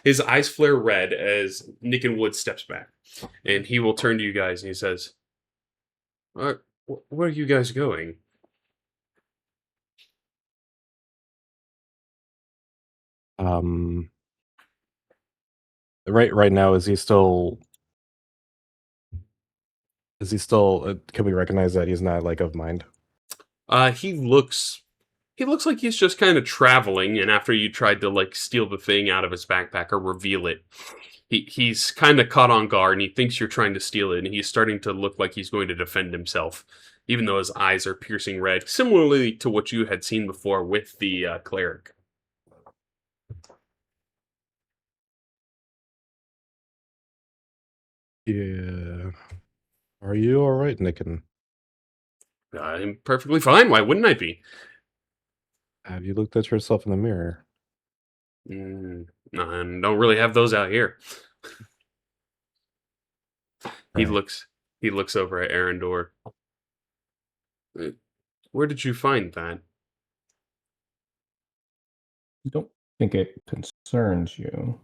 His eyes flare red as Nick and Wood steps back, and he will turn to you guys and he says, where are you guys going?" Um, right now, is he still? Can we recognize that he's not like of mind? He looks like he's just kind of traveling, and after you tried to like steal the thing out of his backpack or reveal it, he's kind of caught on guard, and he thinks you're trying to steal it, and he's starting to look like he's going to defend himself, even though his eyes are piercing red, similarly to what you had seen before with the cleric. Yeah. Are you all right, Nicken? I'm perfectly fine. Why wouldn't I be? Have you looked at yourself in the mirror? No, and don't really have those out here. He Right. looks over at Arendor. Where did you find that? I don't think it concerns you.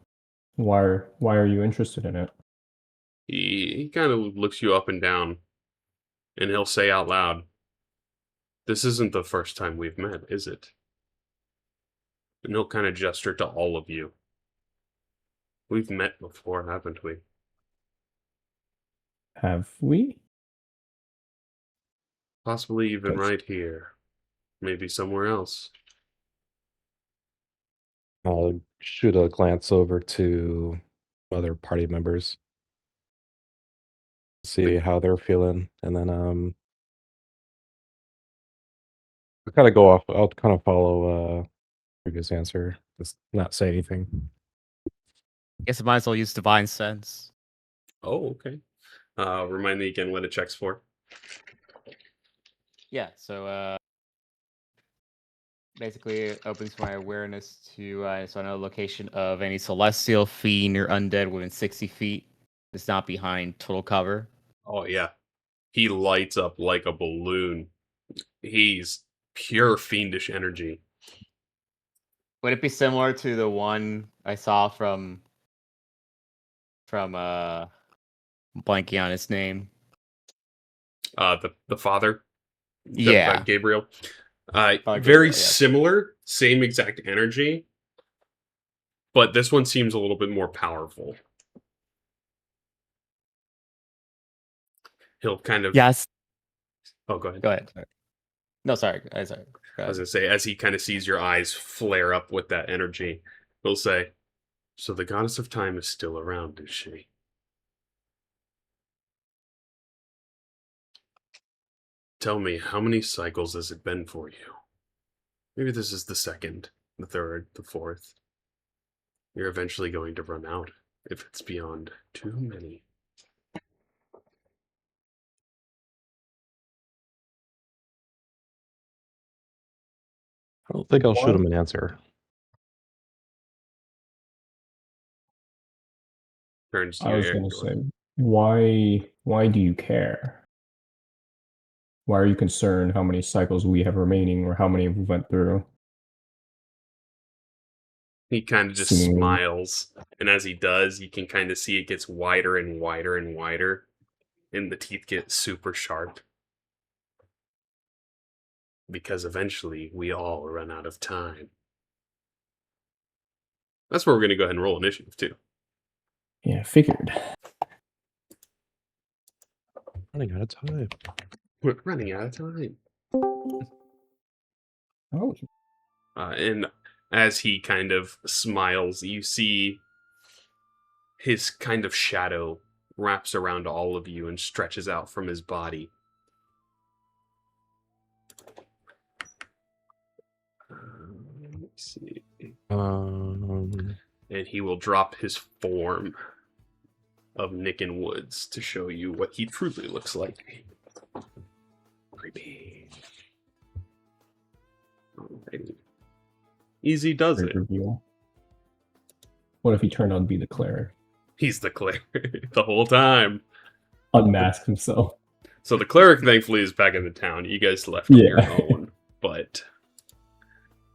Why are you interested in it? He kind of looks you up and down, and he'll say out loud, "This isn't the first time we've met, is it?" And he'll kind of gesture to all of you. "We've met before, haven't we?" Have we? Possibly even right here. Maybe somewhere else. I'll shoot a glance over to other party members, see how they're feeling, and then I'll kind of go off. I'll kind of follow previous answer, just not say anything. Guess I might as well use divine sense. Oh, okay. Remind me again what it checks for. Yeah, so basically it opens my awareness to so I know the location of any celestial, fiend, or undead within 60 feet. It's not behind total cover. Oh, yeah. He lights up like a balloon. He's pure fiendish energy. Would it be similar to the one I saw from blanking on his name? The father? Yeah. Gabriel. Very Gabriel, yes. similar, same exact energy, but this one seems a little bit more powerful. He'll kind of... Yes. Oh, go ahead. Go ahead. No, sorry. Sorry. I was going to say, as he kind of sees your eyes flare up with that energy, he'll say, "So the goddess of time is still around, is she?" Tell me, how many cycles has it been for you? Maybe this is the second, the third, the fourth. You're eventually going to run out if it's beyond too many. I don't think I'll shoot him an answer. Turns to I you, was going to Arendor. say, why do you care? Why are you concerned how many cycles we have remaining or how many we went through? He kind of just Seemingly. smiles, and as he does, you can kind of see it gets wider and wider and wider, and the teeth get super sharp. Because eventually, we all run out of time. That's where we're going to go ahead and roll initiative, too. Yeah, figured. Running out of time. We're running out of time. Oh, And as he kind of smiles, you see his kind of shadow wraps around all of you and stretches out from his body. Let's see. And he will drop his form of Nick and Woods to show you what he truly looks like. Creepy. Alrighty. Easy does great it. reveal. What if he turned out to be the cleric? He's the cleric the whole time. Unmasked himself. So the cleric, thankfully, is back in the town. You guys left on your own. But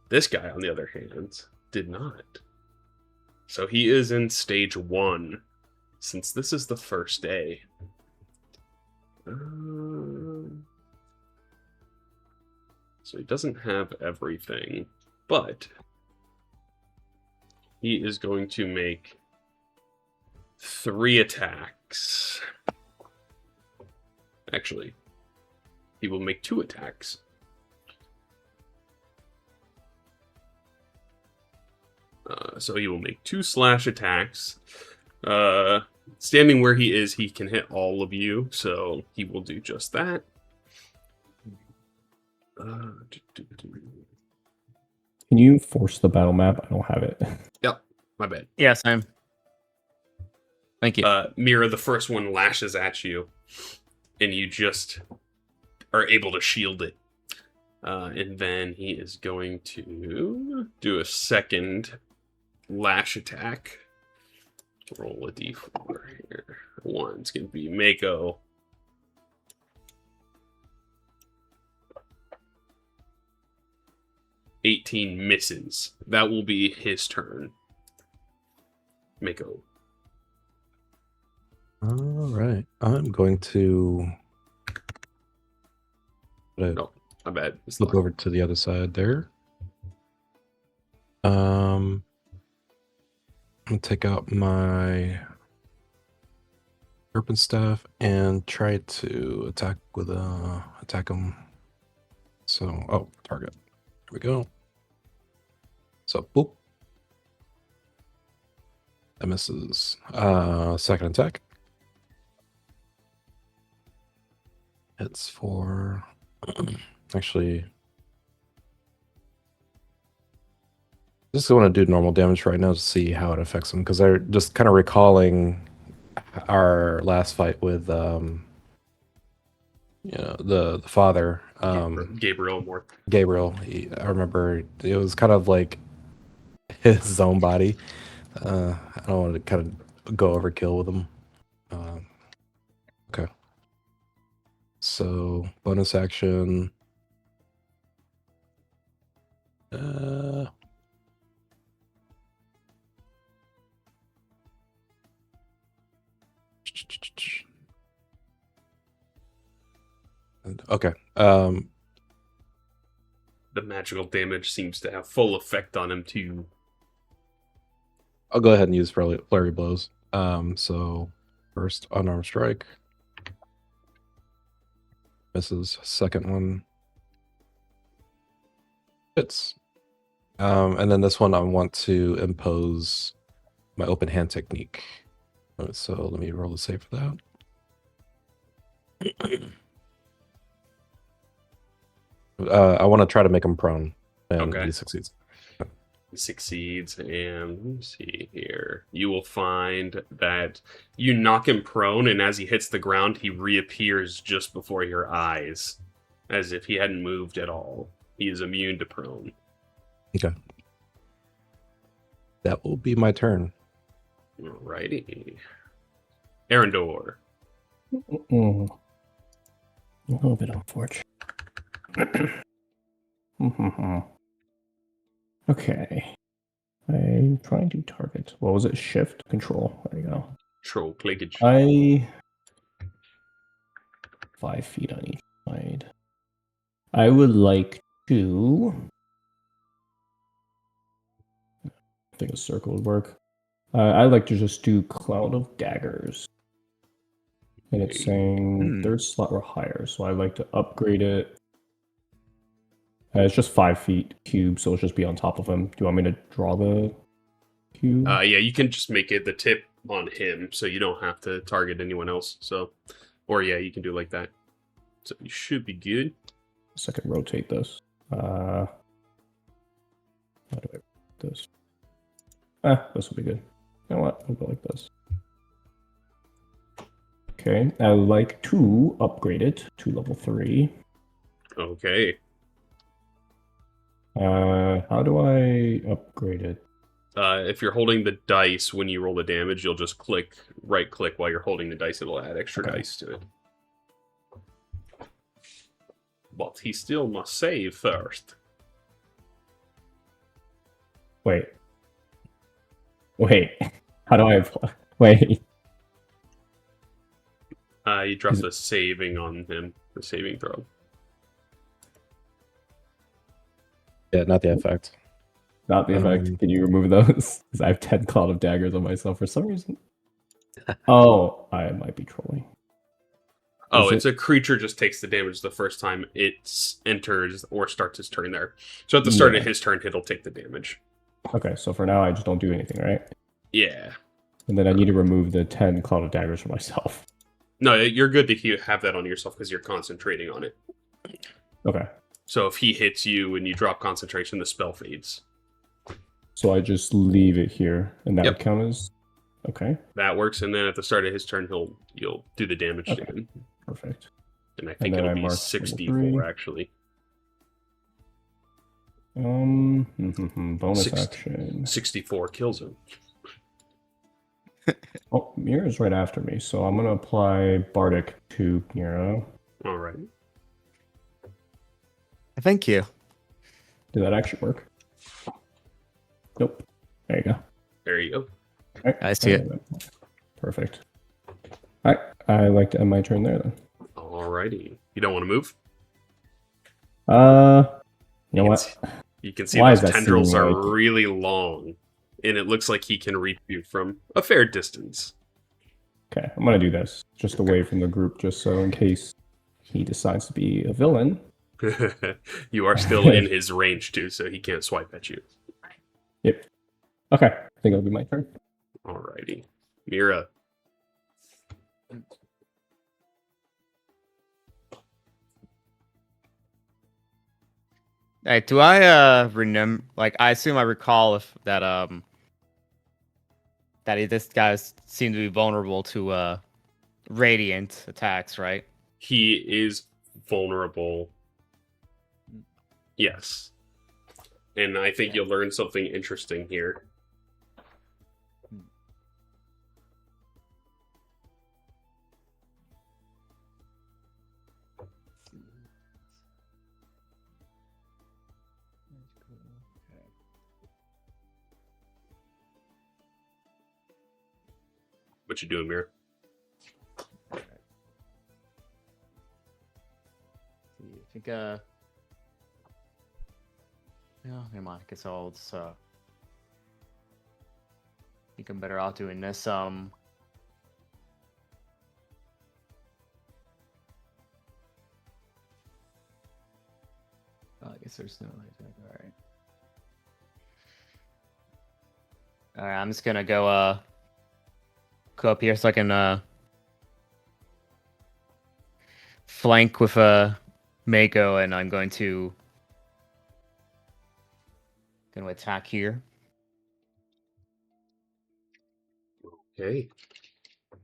this guy, on the other hand, did not. So he is in stage 1, since this is the first day. So he doesn't have everything, but he is going to make 3 attacks. Actually, he will make 2 attacks. So he will make 2 slash attacks. Standing where he is, he can hit all of you, so he will do just that. Can you force the battle map? I don't have it. Yep, my bad. Yeah, Sam. Thank you. Mira, the first one lashes at you, and you just are able to shield it. And then he is going to do a second lash attack. Roll a d4 here. One's going to be Mako. $18 misses. That will be his turn. Mako. All right. I'm going to No, my bad. flip over to the other side there. I'm gonna take out my serpent staff and try to attack him. So, target. Here we go. So, boop. That misses. Second attack. It's for actually. Just want to do normal damage right now to see how it affects them, because they're just kind of recalling our last fight with the father, Gabriel more. Gabriel. I remember it was kind of like his own body. I don't want to kind of go overkill with him. Okay. So bonus action. Okay. The magical damage seems to have full effect on him too. I'll go ahead and use flurry blows. So first unarmed strike. Misses. Second one hits. And then this one I want to impose my open hand technique. So let me roll a save for that. I want to try to make him prone, and Okay. he succeeds. He succeeds, and let me see here. You will find that you knock him prone, and as he hits the ground, he reappears just before your eyes, as if he hadn't moved at all. He is immune to prone. Okay. That will be my turn. Alrighty. Arendor. A little bit unfortunate. Okay. I'm trying to target. What was it? Shift? Control. There you go. Troll clickage. 5 feet on each side. I would like to. I think a circle would work. I'd like to just do Cloud of Daggers. And it's saying 3rd slot or higher, so I'd like to upgrade it. It's just 5 feet cube, so it'll just be on top of him. Do you want me to draw the cube? Yeah, you can just make it the tip on him, so you don't have to target anyone else. So, or yeah, you can do it like that. So you should be good. So I can rotate this. How do I this? This will be good. You know what? I'll go like this. Okay, I would like to upgrade it to level 3. Okay. How do I upgrade it? If you're holding the dice when you roll the damage, you'll just right click while you're holding the dice. It'll add extra dice to it. But he still must save first. Wait. Wait, how do I apply? Wait. You drop the saving on him. The saving throw. Yeah, not the effect. Not the effect. Can you remove those? Because I have 10 Cloud of Daggers on myself for some reason. Oh, I might be trolling. Oh, Is it's a creature just takes the damage the first time it enters or starts its turn there. So at the start of his turn, it'll take the damage. Okay, so for now, I just don't do anything, right? Yeah. And then I need to remove the 10 Cloud of Daggers for myself. No, you're good to have that on yourself because you're concentrating on it. Okay. So if he hits you and you drop concentration, the spell fades. So I just leave it here, and that would count as... Okay. That works, and then at the start of his turn, you'll do the damage to him. Perfect. And I think it'll be 64, actually. Bonus action. 64 kills him. Oh, Mira's right after me, so I'm gonna apply Bardic to Mira. All right. Thank you. Did that actually work? Nope. There you go. There you go. Right. I see it. Perfect. All right. I like to end my turn there then. Alrighty. You don't want to move? You know what? You can see Why those is that tendrils seeming are like- really long, and it looks like he can reach you from a fair distance. Okay, I'm gonna do this just away from the group, just so in case he decides to be a villain. You are still in his range too, so he can't swipe at you. Yep. Okay, I think it'll be my turn. Alrighty. Mira. Hey, do I remember? Like, I assume I recall if that this guy seemed to be vulnerable to radiant attacks, right? He is vulnerable. Yes. And I think you'll learn something interesting here. What you doing, Mira? I think no, never mind. I guess I'll just think I'm better off doing this. I guess there's no attack. All right, I'm just gonna go up here so I can flank with Mako, and I'm going to attack here. Okay.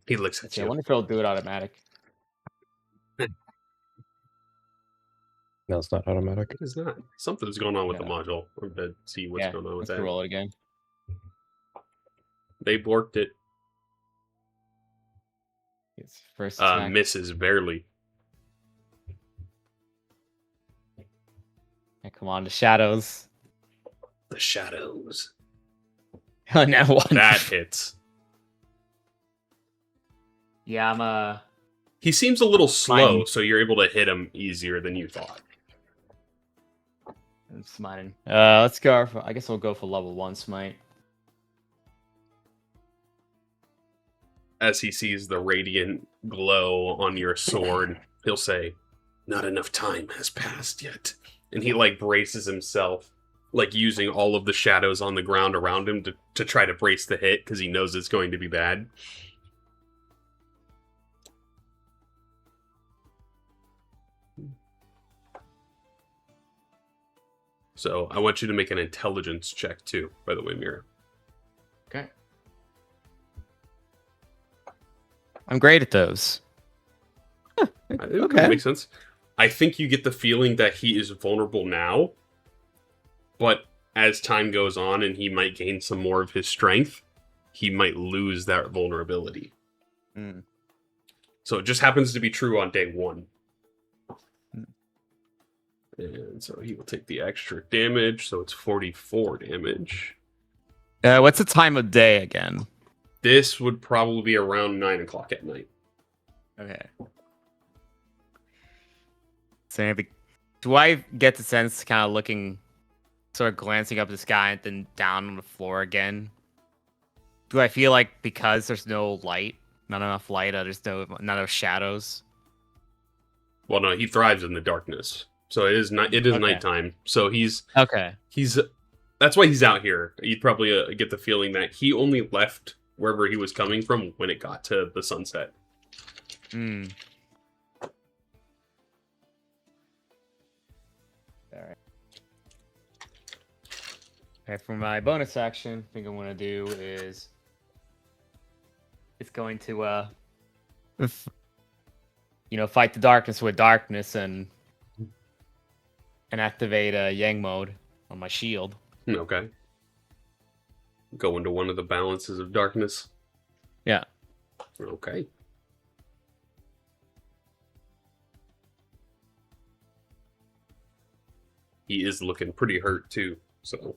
He looks at I you. wonder if he'll do it automatic. No, it's not automatic. It is not. Something's going on with the module. We're going to see what's going on with let's that. roll it again. They borked it. It's first attack. Misses barely. Yeah, come on, the shadows. The shadows. Oh, now one. That hits. Yeah, I'm He seems a little slow, Fine. so you're able to hit him easier than you thought. I'm smiting. Let's go. I guess we'll go for level 1 smite. As he sees the radiant glow on your sword, he'll say, "Not enough time has passed yet." And he braces himself, using all of the shadows on the ground around him to try to brace the hit because he knows it's going to be bad. So I want you to make an intelligence check too, by the way, Mira. Okay. I'm great at those. That makes sense. I think you get the feeling that he is vulnerable now, but as time goes on and he might gain some more of his strength, he might lose that vulnerability. Mm. So it just happens to be true on day 1. And so he will take the extra damage, so it's 44 damage. What's the time of day again? This would probably be around 9 o'clock at night. Okay. So maybe, do I get the sense, kind of looking, sort of glancing up the sky and then down on the floor again? Do I feel like because there's no light, not enough light, there's not enough shadows? Well, no, he thrives in the darkness. So it is Okay. nighttime. So he's Okay. that's why he's out here. You'd probably get the feeling that he only left wherever he was coming from when it got to the sunset. Hmm. Alright. Okay, for my bonus action, I think I'm gonna do is it's going to fight the darkness with darkness and activate Yang mode on my shield. Okay. Go into one of the balances of darkness. Yeah. Okay. He is looking pretty hurt too, so.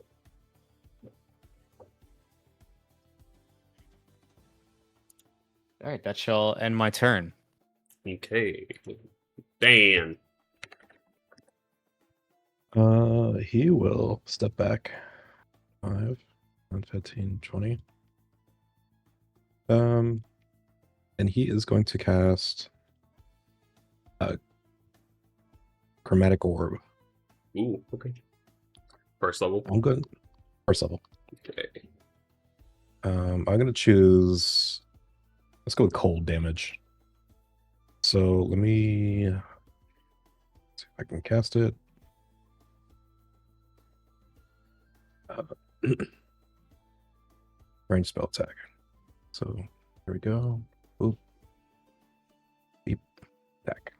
Alright, that shall end my turn. Okay. Dan. He will step back 5, 10, 15, 20. And he is going to cast a chromatic orb. Ooh, okay. First level. I'm good. First level. Okay. I'm gonna choose. Let's go with cold damage. So let me see if I can cast it. Range spell attack. So here we go. Oop. Beep. Attack.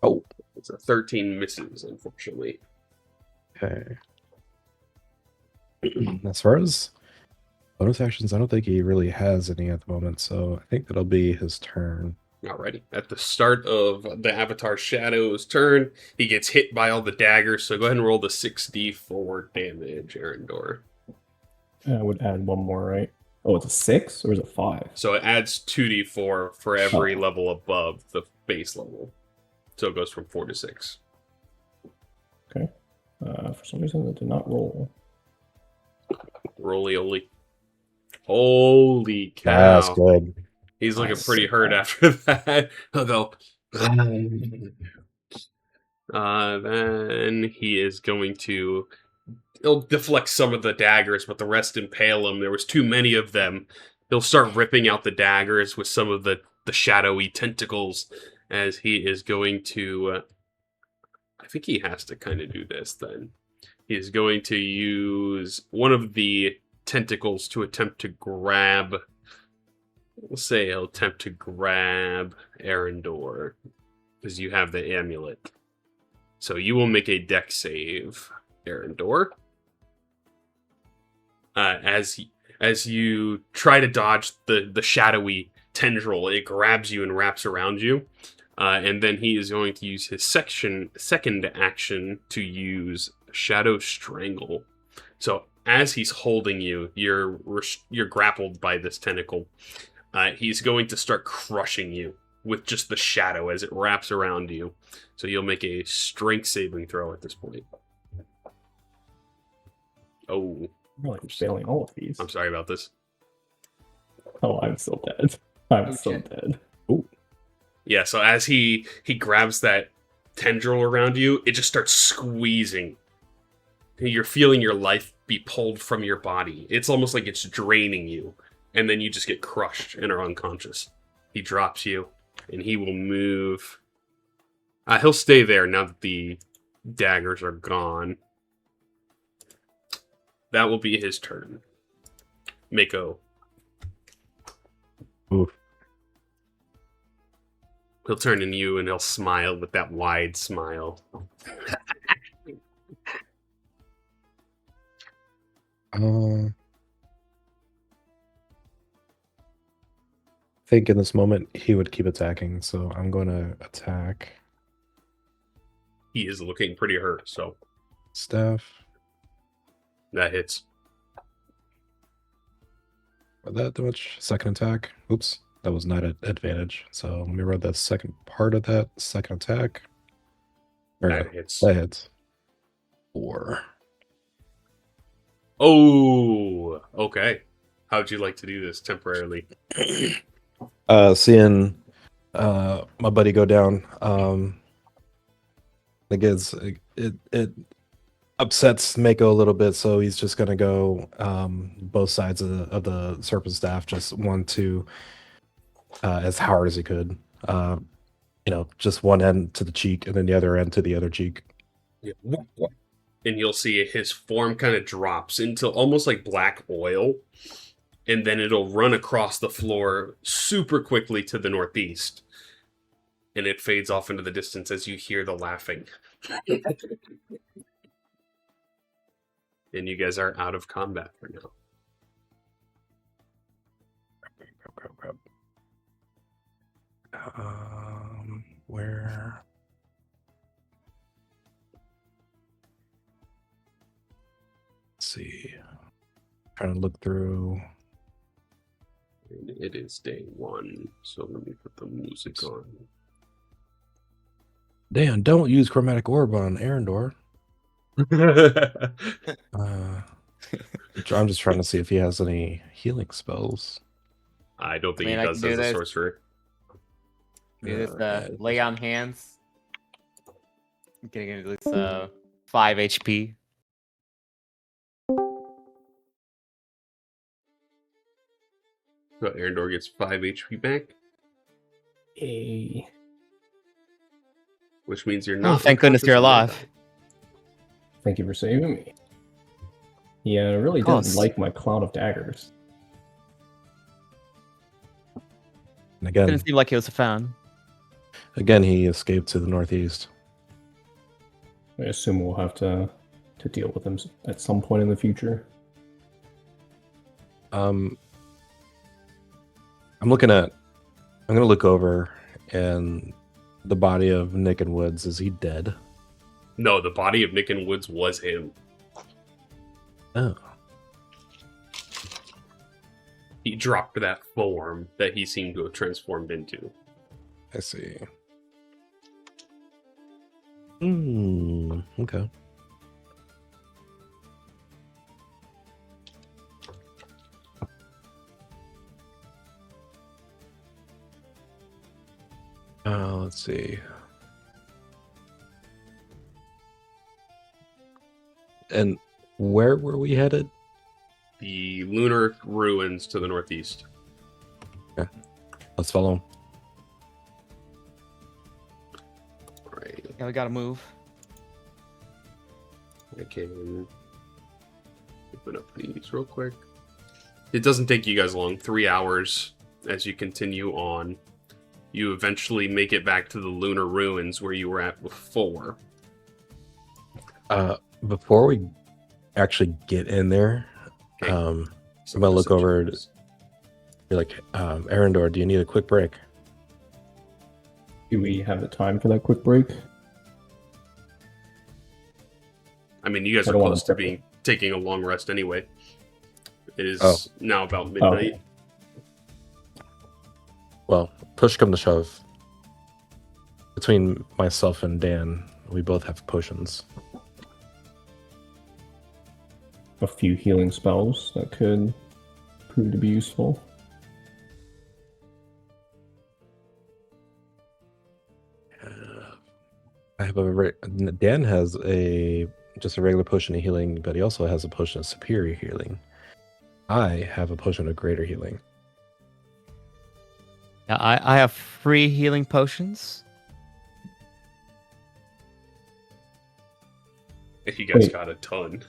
Oh. It's a 13 misses, unfortunately. Okay. As far as bonus actions, I don't think he really has any at the moment, so I think that'll be his turn. Alrighty. At the start of the Avatar Shadow's turn, he gets hit by all the daggers, so go ahead and roll the 6d4 damage, Arendor. I would add one more, right? Oh, it's a 6 or is it 5? So it adds 2d4 for every level above the base level. So it goes from 4 to 6. Okay. For some reason, it did not roll. Roly-oly. Holy cow. That's good. He's looking Nice. pretty hurt after that. He'll go. Then he is going to. He'll deflect some of the daggers, but the rest impale him. There was too many of them. He'll start ripping out the daggers with some of the shadowy tentacles as he is going to. I think he has to kind of do this then. He is going to use one of the tentacles to attempt to grab. We'll say he'll attempt to grab Arendor because you have the amulet. So you will make a dex save, Arendor. As you try to dodge the shadowy tendril, it grabs you and wraps around you. And then he is going to use his second action to use Shadow Strangle. So as he's holding you, you're grappled by this tentacle. He's going to start crushing you with just the shadow as it wraps around you. So you'll make a strength saving throw at this point. Oh. I'm like failing all of these. I'm sorry about this. Oh, I'm still dead. I'm still dead. Ooh. Yeah, so as he grabs that tendril around you, it just starts squeezing. You're feeling your life be pulled from your body. It's almost like it's draining you. And then you just get crushed and are unconscious. He drops you, and he will move. He'll stay there now that the daggers are gone. That will be his turn. Mako. Oof. He'll turn to you and he'll smile with that wide smile. I think in this moment he would keep attacking, so I'm going to attack. He is looking pretty hurt, so. Staff. That hits. That much second attack. Oops, that was not an advantage. So let me roll that second part of that second attack. That hits. That hits. 4. Oh, okay. How'd you like to do this temporarily? Seeing my buddy go down, I guess it upsets Mako a little bit, so he's just gonna go both sides of the serpent staff, just 1, 2, as hard as he could. Just one end to the cheek and then the other end to the other cheek. Yeah. And you'll see his form kind of drops into almost like black oil, and then it'll run across the floor super quickly to the northeast, and it fades off into the distance as you hear the laughing. And you guys are out of combat for now. Grab. Where? Let's see. Trying to look through. It is day 1, so let me put the music on. Dan, don't use chromatic orb on Arendor. I'm just trying to see if he has any healing spells. I don't think I mean, he I does can as do a this. sorcerer. Do this lay on hands. Getting at least 5 HP. So Arendor gets 5 HP back, Yay. which means you're not. Oh, thank goodness you're unconscious alive. Thank you for saving me. Yeah, I really Of didn't course. like my cloud of daggers. And again, Didn't seem like he was a fan. he escaped to the northeast. I assume we'll have to deal with him at some point in the future. I'm gonna look over, and the body of Nick and Woods, is he dead? No, the body of Nick and Woods was him. Oh. He dropped that form that he seemed to have transformed into. I see. Okay. Let's see. And where were we headed? The lunar ruins to the northeast. Let's follow him. Right. Yeah, we gotta move. I can open up these real quick. It doesn't take you guys long. 3 hours as you continue on. You eventually make it back to the lunar ruins where you were at before. Before we actually get in there, Okay. I'm gonna look over. You're like, Arendor, do you need a quick break? Do we have the time for that quick break? I mean, you guys I are don't wanna close to prep taking a long rest anyway. It is Oh. now about midnight. Well, push come to shove. Between myself and Dan, we both have potions. A few healing spells that could prove to be useful. I have Dan has just a regular potion of healing, but he also has a potion of superior healing. I have a potion of greater healing. Yeah, I have 3 healing potions. If you guys Wait. got a ton.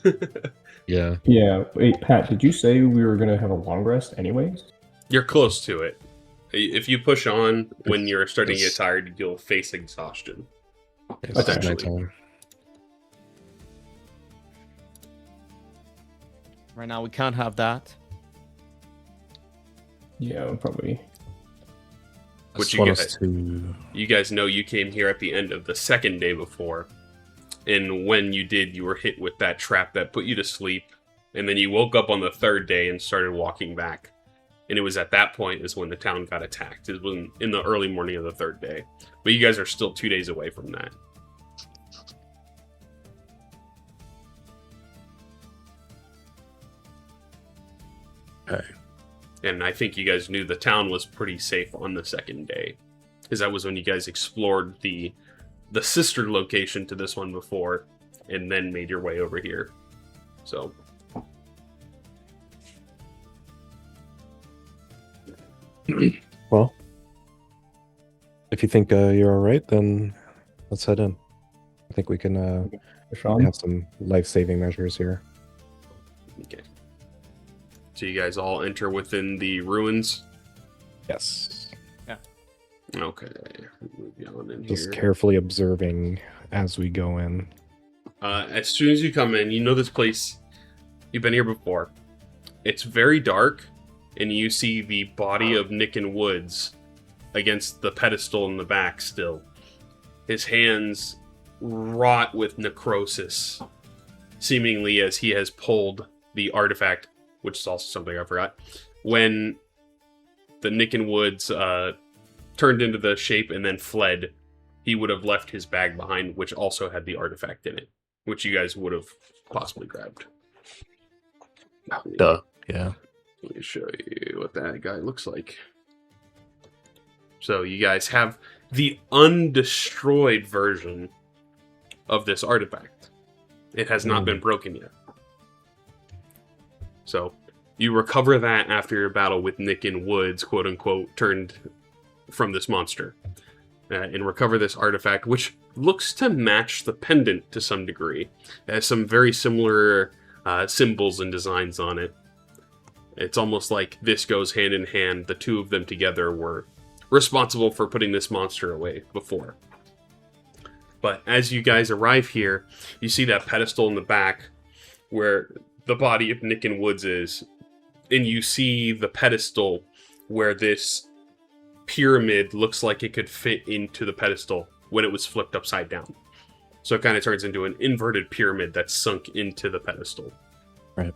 Yeah. Yeah, wait, Pat, did you say we were going to have a long rest anyways? You're close to it. If you push on when It's- you're starting to get it's- tired, you'll face exhaustion. It's Essentially. nighttime. Right now, we can't have that. Yeah, probably. I Which just you want guys- us to. You guys know you came here at the end of the second day before. And when you did, you were hit with that trap that put you to sleep And then you woke up on the third day and started walking back. And it was at that point is when the town got attacked. It was in the early morning of the third day. But you guys are still 2 days away from that. Okay. And I think you guys knew the town was pretty safe on the second day. Because that was when you guys explored the sister location to this one before. And then made your way over here. So... Well, if you think you're all right, then let's head in. I think we can Sean? have some life-saving measures here. Okay. So you guys all enter within the ruins? Yes. Okay. Move on in Just here. carefully observing as we go in. As soon as you come in, you know this place. You've been here before. It's very dark, and you see the body of Nicken Woods against the pedestal in the back still. His hands rot with necrosis, seemingly as he has pulled the artifact, which is also something I forgot. When the Nicken Woods turned into the shape and then fled, he would have left his bag behind, which also had the artifact in it, which you guys would have possibly grabbed. Duh. Yeah. Let me show you what that guy looks like. So you guys have the undestroyed version of this artifact. It has not been broken yet. So you recover that after your battle with Nicken Woods, quote unquote, turned from this monster. And recover this artifact, which looks to match the pendant to some degree. It has some very similar symbols and designs on it. It's almost like this goes hand in hand. The two of them together were responsible for putting this monster away before. But as you guys arrive here, you see that pedestal in the back where the body of Nicken Woods is. And you see the pedestal where this pyramid looks like it could fit into the pedestal when it was flipped upside down. So it kind of turns into an inverted pyramid that's sunk into the pedestal. Right.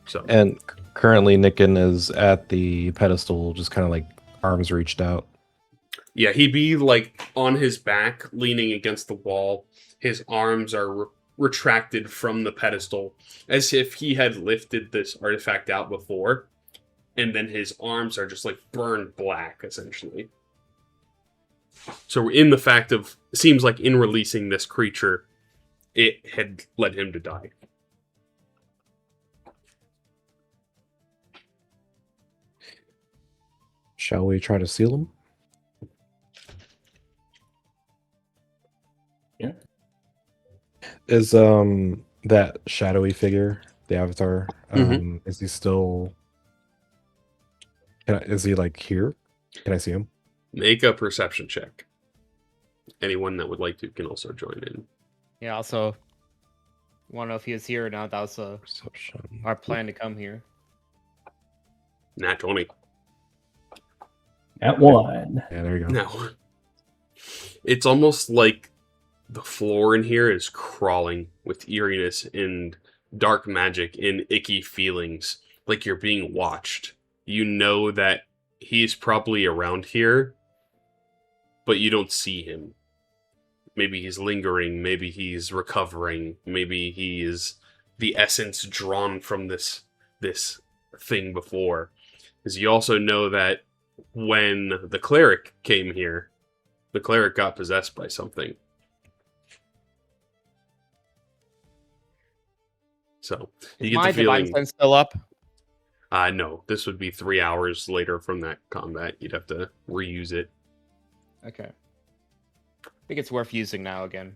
So, And currently, Nicken is at the pedestal, just kind of like arms reached out. yeah, he'd be like on his back, leaning against the wall. His arms are retracted from the pedestal, as if he had lifted this artifact out before. And then his arms are just like burned black, essentially. So in the fact of, it seems like in releasing this creature, it had led him to die. Shall we try to seal him? Yeah. Is that shadowy figure, the avatar, is he still... is he like here? Can I see him? Make a perception check. Anyone that would like to can also join in. Yeah, also, want to know if he was here or not. That was Perception. our plan to come here. Nat 20. At 1. Yeah, there you go. No. It's almost like the floor in here is crawling with eeriness and dark magic and icky feelings, like you're being watched. You know that he's probably around here, but you don't see him. Maybe he's lingering, maybe he's recovering, maybe he is the essence drawn from this thing before. Because you also know that when the cleric came here, the cleric got possessed by something. So you Is get my the divine feeling. sense still up? No, this would be 3 hours later from that combat. You'd have to reuse it. Okay. I think it's worth using now again.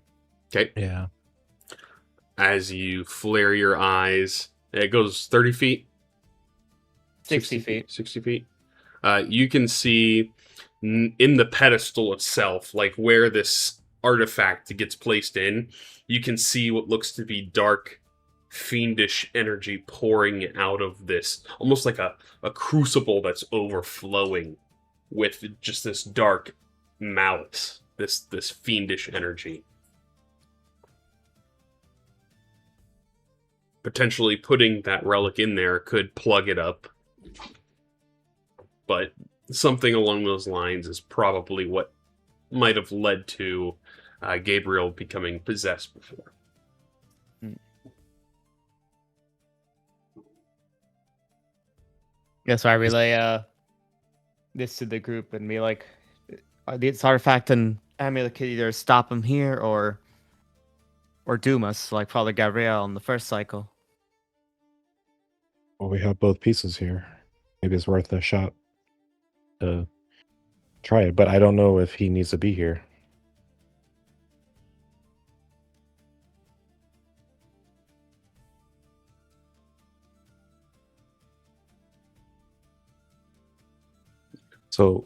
Okay. Yeah. As you flare your eyes, it goes 30 feet. 60 feet. 60 feet. You can see in the pedestal itself, like where this artifact gets placed in, you can see what looks to be dark, fiendish energy pouring out of this, almost like a crucible that's overflowing with just this dark malice, this fiendish energy. potentially putting that relic in there could plug it up. But something along those lines is probably what might have led to Gabriel becoming possessed before. Yeah, so I relay this to the group and be like, this artifact and amulet could either stop him here or doom us, like Father Gabriel in the first cycle. Well, we have both pieces here. Maybe it's worth a shot to try it, but I don't know if he needs to be here. So,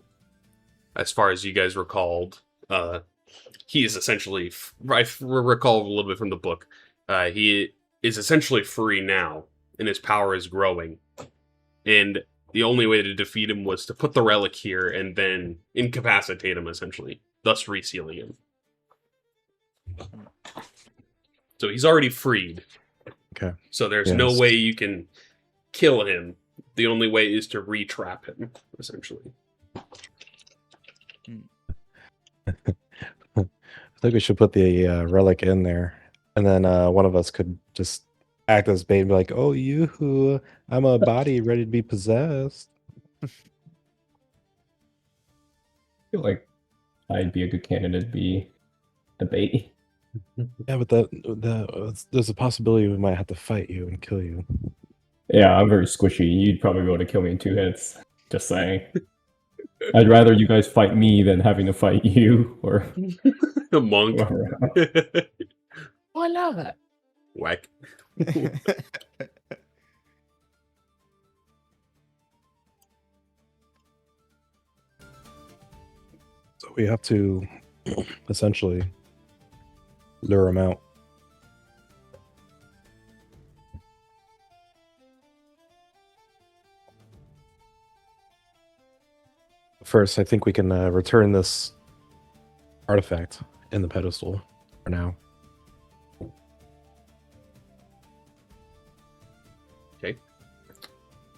As far as you guys recalled, he is essentially, I recall a little bit from the book, he is essentially free now, and his power is growing. And the only way to defeat him was to put the relic here and then incapacitate him, essentially, thus resealing him. So he's already freed. okay. So there's no way you can kill him. The only way is to re-trap him, essentially. I think we should put the relic in there, and then one of us could just act as bait and be like, "Oh, you, I'm a body ready to be possessed." I feel like I'd be a good candidate to be the bait. Yeah, but there's a possibility we might have to fight you and kill you. Yeah, I'm very squishy. You'd probably be able to kill me in 2 hits. Just saying. I'd rather you guys fight me than having to fight you or A monk. I love it. Whack. So we have to essentially lure him out. First, I think we can return this artifact in the pedestal for now. Okay.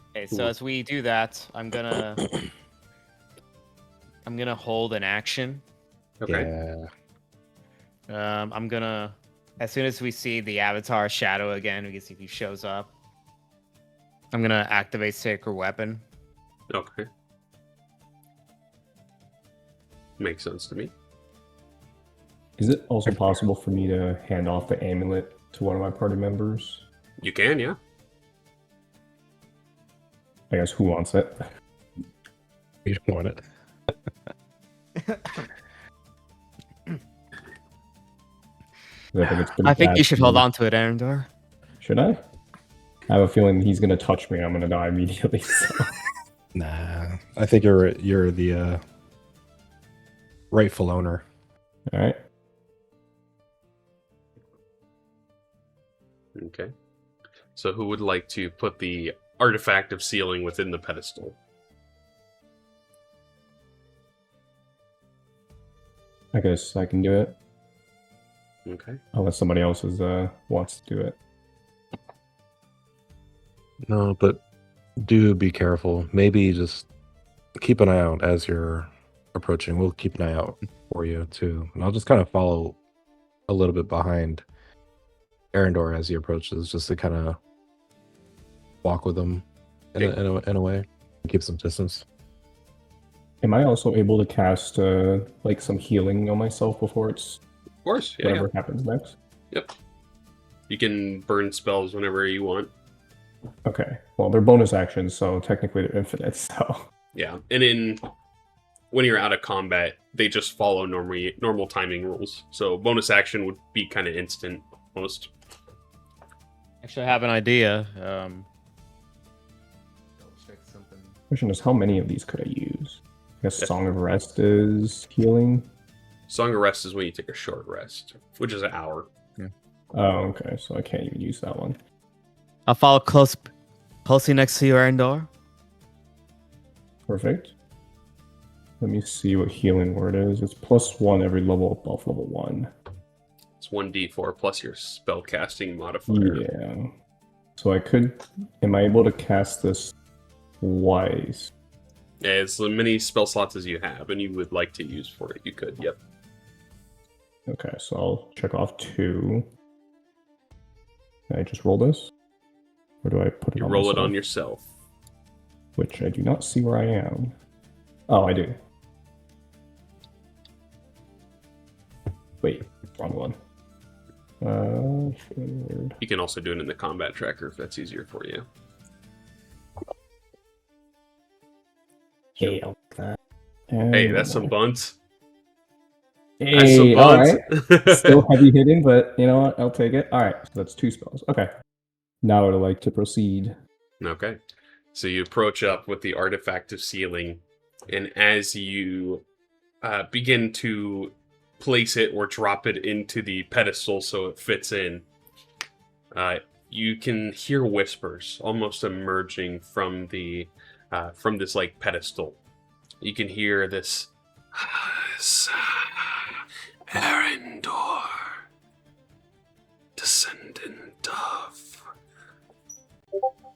Okay, so as we do that, I'm gonna hold an action. Okay. Yeah. I'm gonna, as soon as we see the avatar shadow again, we can see if he shows up. I'm gonna activate Sacred Weapon. Okay. Makes sense to me. Is it also possible for me to hand off the amulet to one of my party members? You can, yeah. I guess who wants it? We don't want it. I think you should hold on to it, Arendor. Should I? I have a feeling he's gonna touch me and I'm gonna die immediately. So. Nah, I think you're the rightful owner. All right. Okay. So who would like to put the artifact of sealing within the pedestal? I guess I can do it. Okay. Unless somebody else wants to do it. No, but do be careful. Maybe just keep an eye out as you're approaching. We'll keep an eye out for you too, and I'll just kind of follow a little bit behind Arendor as he approaches, just to kind of walk with him in a way, keep some distance. Am I also able to cast like some healing on myself before it's Of course, yeah. whatever happens next? Yep. You can burn spells whenever you want. Okay. Well, they're bonus actions, so technically they're infinite. So Yeah, and when you're out of combat, they just follow normal timing rules. So bonus action would be kind of instant, almost. Actually, I have an idea. question is, how many of these could I use? I guess Yeah. Song of Rest is healing. Song of Rest is when you take a short rest, which is an hour. Oh, okay. So I can't even use that one. I'll follow closely next to you, Arendor. Perfect. Let me see what healing word is. It's +1 every level above level 1. It's 1d4 plus your spell casting modifier. Yeah. So am I able to cast this twice? As many spell slots as you have, and you would like to use for it, you could. Yep. Okay, so I'll check off 2. Can I just roll this? Or do I put it You on roll myself? it on yourself. Which I do not see where I am. Oh, I do. Wait, wrong one. Forward. You can also do it in the combat tracker if that's easier for you. Hey, I'll take that. Hey, that's some bunts. Hey, That's some bunts. alright. Still heavy hitting, but you know what? I'll take it. Alright, so that's 2 spells. Okay. Now I would like to proceed. Okay. So you approach up with the artifact of sealing, and as you begin to place it or drop it into the pedestal so it fits in, you can hear whispers almost emerging from this like pedestal. You can hear this Erendor, descendant of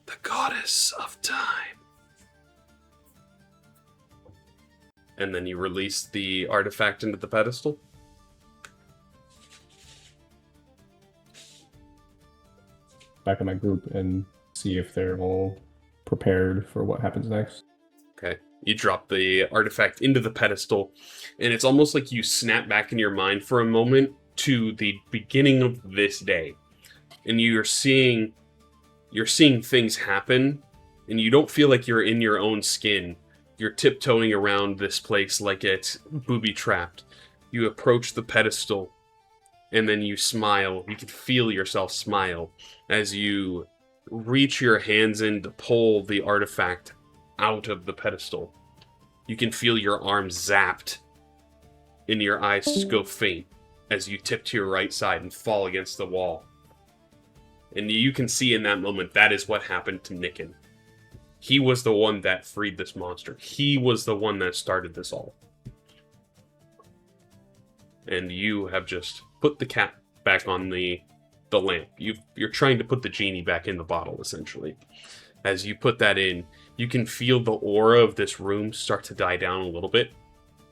the goddess of time. And then you release the artifact into the pedestal. Back in my group and see if they're all prepared for what happens next. Okay. You drop the artifact into the pedestal, and it's almost like you snap back in your mind for a moment to the beginning of this day. And you're seeing things happen, and you don't feel like you're in your own skin. You're tiptoeing around this place like it's booby-trapped. You approach the pedestal, and then you smile. You can feel yourself smile as you reach your hands in to pull the artifact out of the pedestal. You can feel your arms zapped, and your eyes go faint as you tip to your right side and fall against the wall. And you can see in that moment that is what happened to Nicken. He was the one that freed this monster. He was the one that started this all. And you have just put the cap back on the lamp. You're trying to put the genie back in the bottle, essentially. As you put that in, you can feel the aura of this room start to die down a little bit.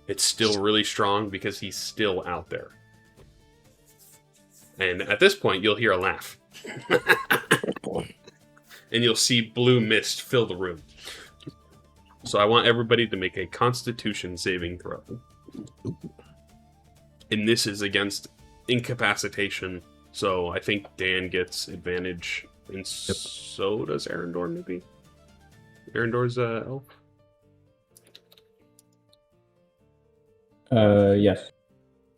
It's still really strong because he's still out there. And at this point, you'll hear a laugh. And you'll see blue mist fill the room. So I want everybody to make a Constitution saving throw. And this is against incapacitation. So I think Dan gets advantage, and so does Arendor, maybe? Arendor's elf? Yes.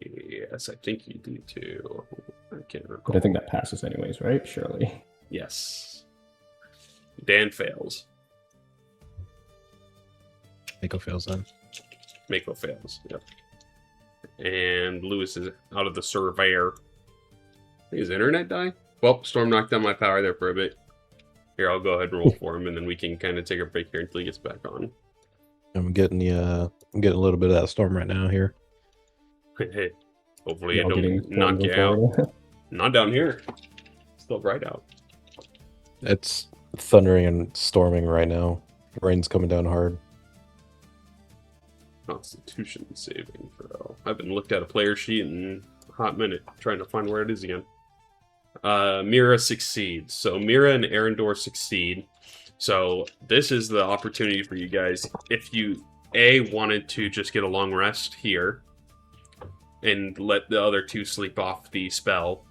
Yes, I think you do too. I can't recall. But I think that passes anyways, right? Surely. Yes. Dan fails. Mako fails then. Mako fails, yep. And Lewis is out of the surveyor. I think his internet die? Well, Storm knocked down my power there for a bit. Here, I'll go ahead and roll for him, and then we can kind of take a break here until he gets back on. I'm getting a little bit of that storm right now here. Hey, hopefully Y'all it don't getting knock you out. Florida? Not down here. Still bright out. It's thundering and storming right now. Rain's coming down hard. Constitution saving throw. I haven't looked at a player sheet in a hot minute, trying to find where it is again. Mira succeeds. So Mira and Arendor succeed. So this is the opportunity for you guys. If you wanted to just get a long rest here and let the other two sleep off the spell,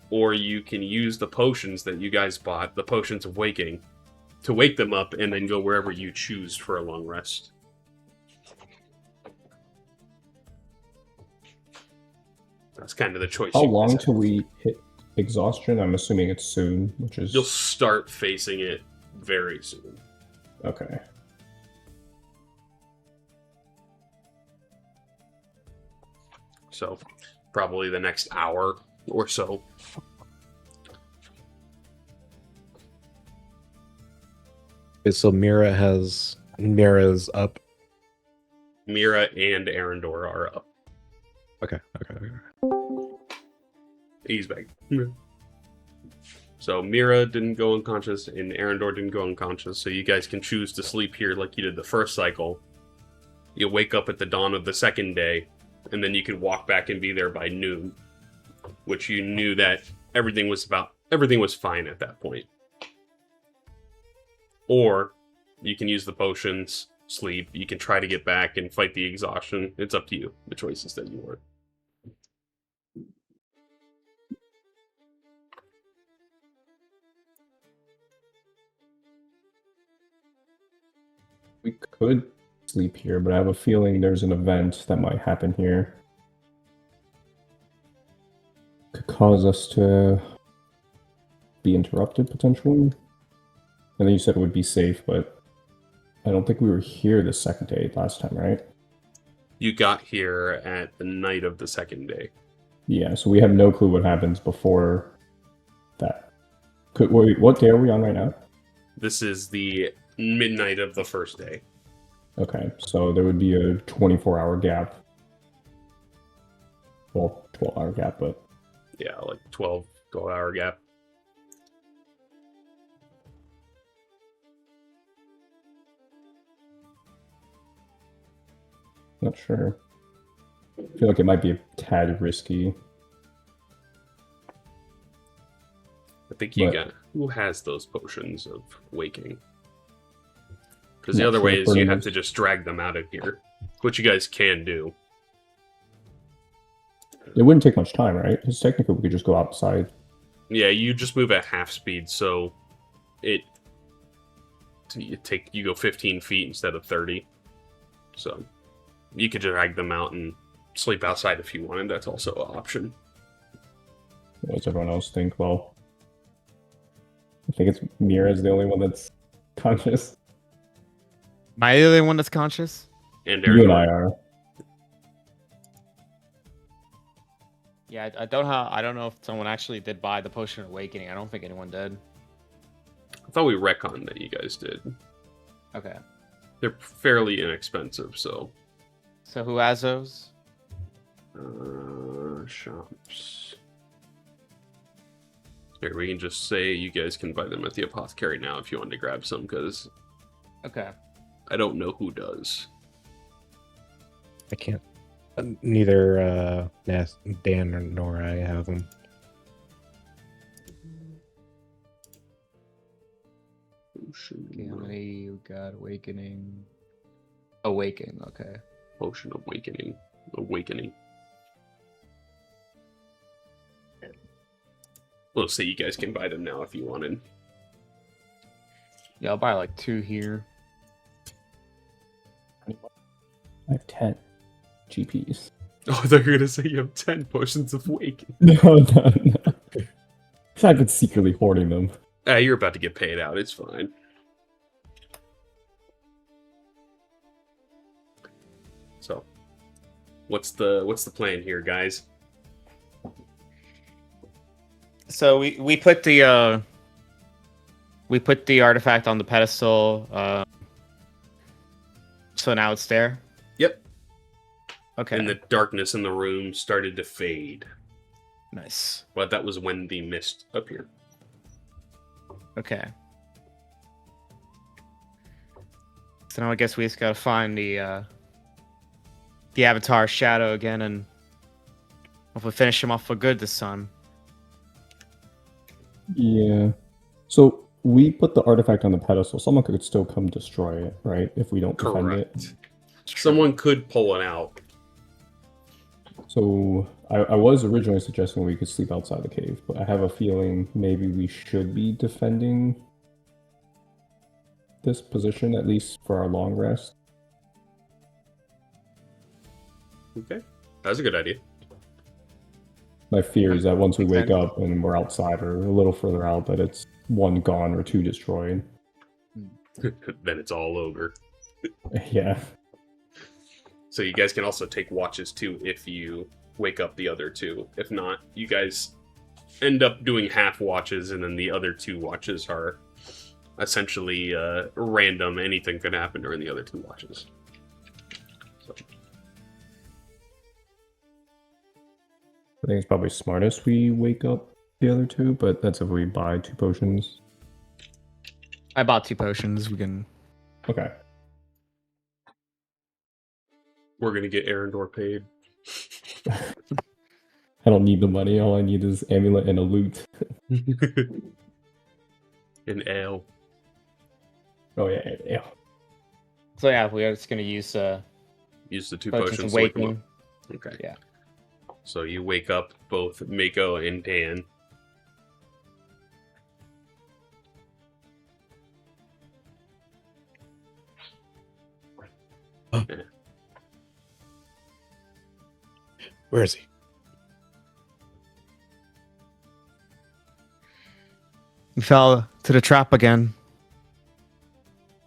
or you can use the potions that you guys bought, the potions of waking, to wake them up and then go wherever you choose for a long rest. That's kind of the choice. How you guys long have. till we hit exhaustion? I'm assuming it's soon, which is... You'll start facing it very soon. Okay. So, probably the next hour or so. Okay, so Mira's up. Mira and Arendor are up. Okay. He's back. So Mira didn't go unconscious, and Arendor didn't go unconscious. So you guys can choose to sleep here like you did the first cycle. You wake up at the dawn of the second day, and then you could walk back and be there by noon, which you knew that everything was fine at that point. Or you can use the potions, sleep. You can try to get back and fight the exhaustion. It's up to you. The choices that you want. We could sleep here, but I have a feeling there's an event that might happen here. Could cause us to be interrupted, potentially. And then you said it would be safe, but I don't think we were here the second day last time, right? You got here at the night of the second day. Yeah, so we have no clue what happens before that. What day are we on right now? This is the midnight of the first day. Okay, so there would be a 24-hour gap. Well, 12-hour gap, but... Yeah, like 12-hour gap. Not sure. I feel like it might be a tad risky. I think you But- got... Who has those potions of waking? Because the Not other sure way if is you Brennan have is. to just drag them out of here. Which you guys can do. It wouldn't take much time, right? Because technically we could just go outside. Yeah, you just move at half speed, so you go 15 feet instead of 30. So you could drag them out and sleep outside if you wanted. That's also an option. What does everyone else think? Well, I think it's Mira's the only one that's conscious. Am I the only one that's conscious? And You and Arendor. I are. Yeah, I don't know if someone actually did buy the potion of awakening. I don't think anyone did. I thought we retconned that you guys did. Okay. They're fairly inexpensive, so So who has those? shops. Here, we can just say you guys can buy them at the apothecary now if you want to grab some, because Okay. I don't know who does. I can't. Neither Dan nor I have them. Okay, how many you got? Awakening. Awaken, okay. Potion of Awakening. Awakening. We'll say you guys can buy them now if you wanted. Yeah, I'll buy like 2 here. I have 10 GPs. Oh, they're gonna say you have 10 potions of awakening. No. I've been secretly hoarding them. You're about to get paid out. It's fine. So, what's the plan here, guys? So we put the artifact on the pedestal. So now it's there. Yep. Okay. And the darkness in the room started to fade. Nice. But that was when the mist appeared. Okay. So now I guess we just gotta find the Avatar Shadow again and hopefully finish him off for good this time. Yeah. So we put the artifact on the pedestal. Someone could still come destroy it, right? If we don't defend it. Correct. Someone could pull it out. So I was originally suggesting we could sleep outside the cave, but I have a feeling maybe we should be defending this position, at least for our long rest. Okay. That's a good idea. My fear is that once we wake Makes up and we're outside or a little further out, that it's 1 gone or 2 destroyed. Then it's all over. Yeah. So you guys can also take watches too if you wake up the other 2. If not, you guys end up doing half watches, and then the other 2 watches are essentially random. Anything could happen during the other 2 watches. So. I think it's probably smartest we wake up the other two, but that's if we buy 2 potions. I bought 2 potions. We can. Okay. We're gonna get Arendor paid. I don't need the money. All I need is amulet and a loot. An ale. Oh yeah, yeah. So yeah, we're just gonna use Use the 2 potions potions of to wake 'em waking. up. Okay. Yeah. So you wake up both Mako and Dan. Where is he? We fell to the trap again.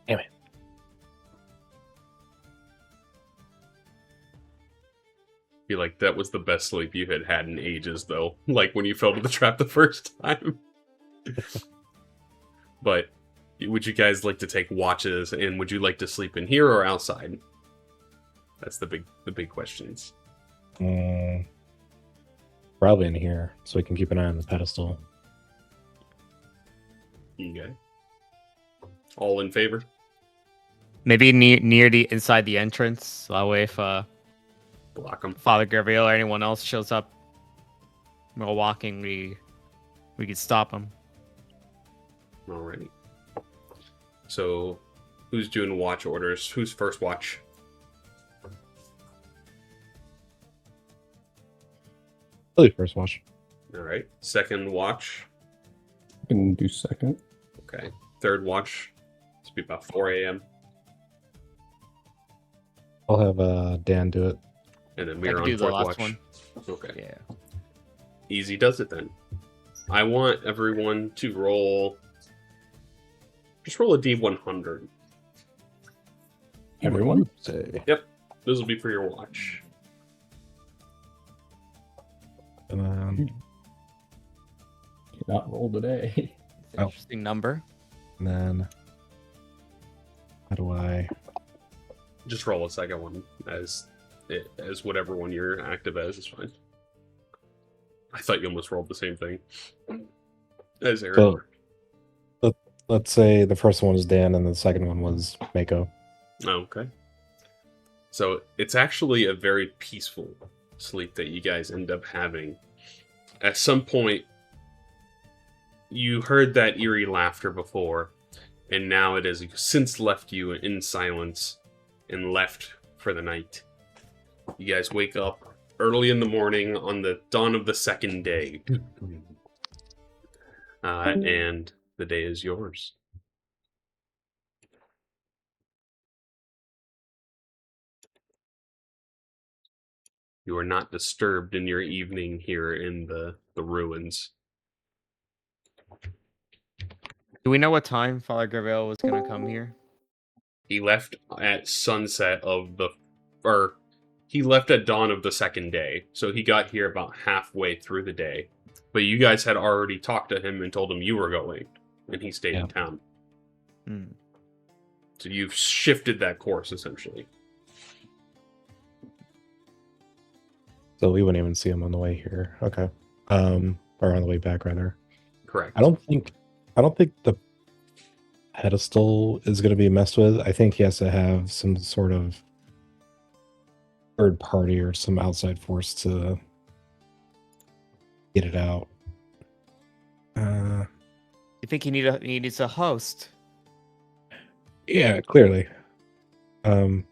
Damn it. Feel like that was the best sleep you had had in ages, though. Like when you fell to the trap the first time. But would you guys like to take watches, and would you like to sleep in here or outside? That's the big questions. Probably in here, so we can keep an eye on the pedestal. Okay. All in favor? Maybe near the inside the entrance. So that way, if Block them. Father Gabriel or anyone else shows up while walking, we could stop them. Alrighty. So, who's doing watch orders? Who's first watch? I'll do first watch. Alright. Second watch. I can do second. Okay. Third watch. It's be about 4 a.m. I'll have Dan do it. And then I we're can on do the fourth last watch. one. Okay. Yeah. Easy does it then. I want everyone to roll. Just roll a D100. Everyone? Say. This will be for your watch. And then, Cannot roll today. It's an interesting number. how do I? Just roll a second one as whatever one you're active as is fine. I thought you almost rolled the same thing as Aaron. Let's say the first one was Dan and the second one was Mako. Okay. So it's actually a very peaceful sleep that you guys end up having. At some point, you heard that eerie laughter before, and now it has since left you in silence and left for the night. You guys wake up early in the morning on the dawn of the second day. And the day is yours. You are not disturbed in your evening here in the ruins. Do we know what time Father Gabriel was going to come here? He left at sunset of the... Or, he left at dawn of the second day. So he got here about halfway through the day. But you guys had already talked to him and told him you were going. And he stayed in town. Hmm. So you've shifted that course, essentially. So we wouldn't even see him on the way here. Okay. Or on the way back, rather. Correct. I don't think the pedestal is going to be messed with. I think he has to have some sort of third party or some outside force to get it out. You think he needs a host? Yeah, clearly. I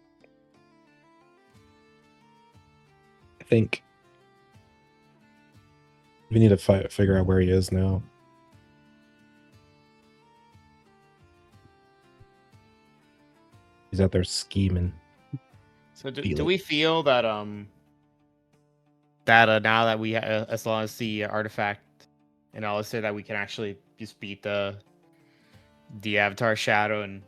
think we need to figure out where he is now. He's out there scheming. So do Feel we feel that now that we as long as the artifact and I'll say that we can actually just beat the avatar shadow and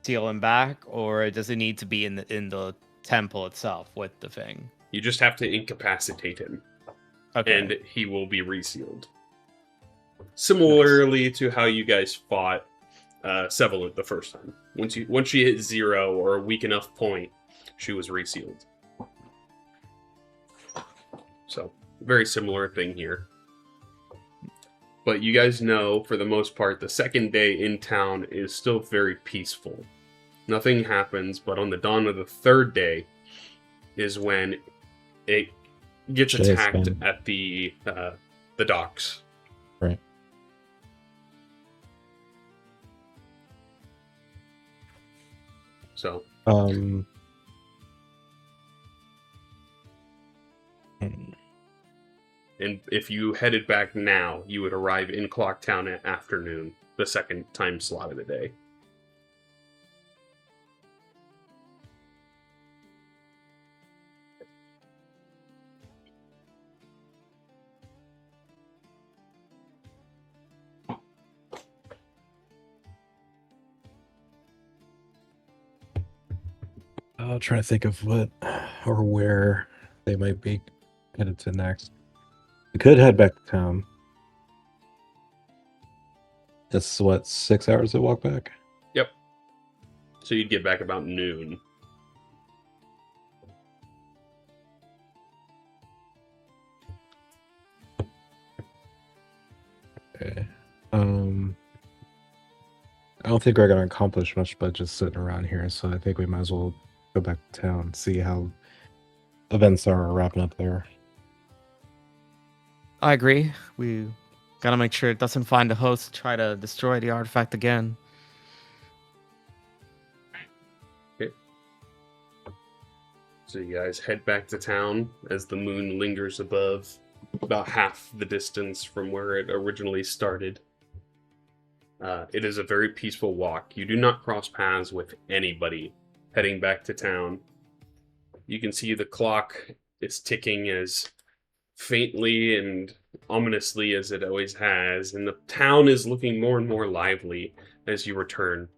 seal him back, or does it need to be in the temple itself with the thing? You just have to incapacitate him. Okay. And he will be resealed. Similarly to how you guys fought Sevelut the first time. Once she hit 0 or a weak enough point, she was resealed. So, very similar thing here. But you guys know, for the most part, the second day in town is still very peaceful. Nothing happens, but on the dawn of the third day is when it gets Shit, attacked man. at the docks. Right. So, Hmm. and if you headed back now, you would arrive in Clocktown at afternoon, the second time slot of the day. I'll try to think of what or where they might be headed to next. We could head back to town. That's what, 6 hours to walk back? Yep. So you'd get back about noon. Okay. I don't think we're gonna accomplish much by just sitting around here, so I think we might as well go back to town, see how events are wrapping up there. I agree. We gotta make sure it doesn't find the host try to destroy the artifact again. So you guys head back to town as the moon lingers above, about half the distance from where it originally started. It is a very peaceful walk. You do not cross paths with anybody heading back to town. You can see the clock is ticking as faintly and ominously as it always has, and the town is looking more and more lively as you return.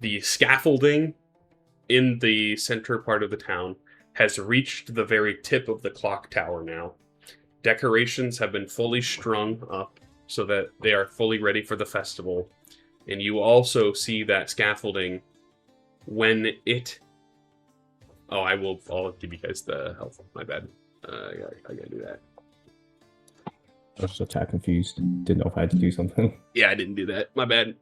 The scaffolding in the center part of the town has reached the very tip of the clock tower now. Decorations have been fully strung up so that they are fully ready for the festival. And you also see that scaffolding when it... Oh, I'll give you guys the health. My bad. I gotta do that. I was just a tad confused. Didn't know if I had to do something. Yeah, I didn't do that. My bad.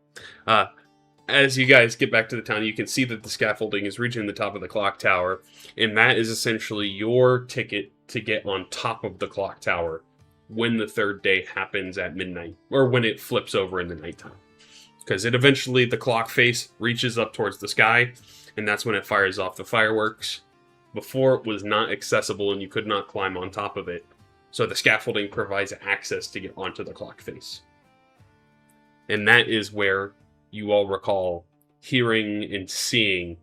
As you guys get back to the town, you can see that the scaffolding is reaching the top of the clock tower, and that is essentially your ticket to get on top of the clock tower when the third day happens at midnight, or when it flips over in the nighttime. Because the clock face reaches up towards the sky, and that's when it fires off the fireworks. Before, it was not accessible and you could not climb on top of it, so the scaffolding provides access to get onto the clock face. And that is where you all recall hearing and seeing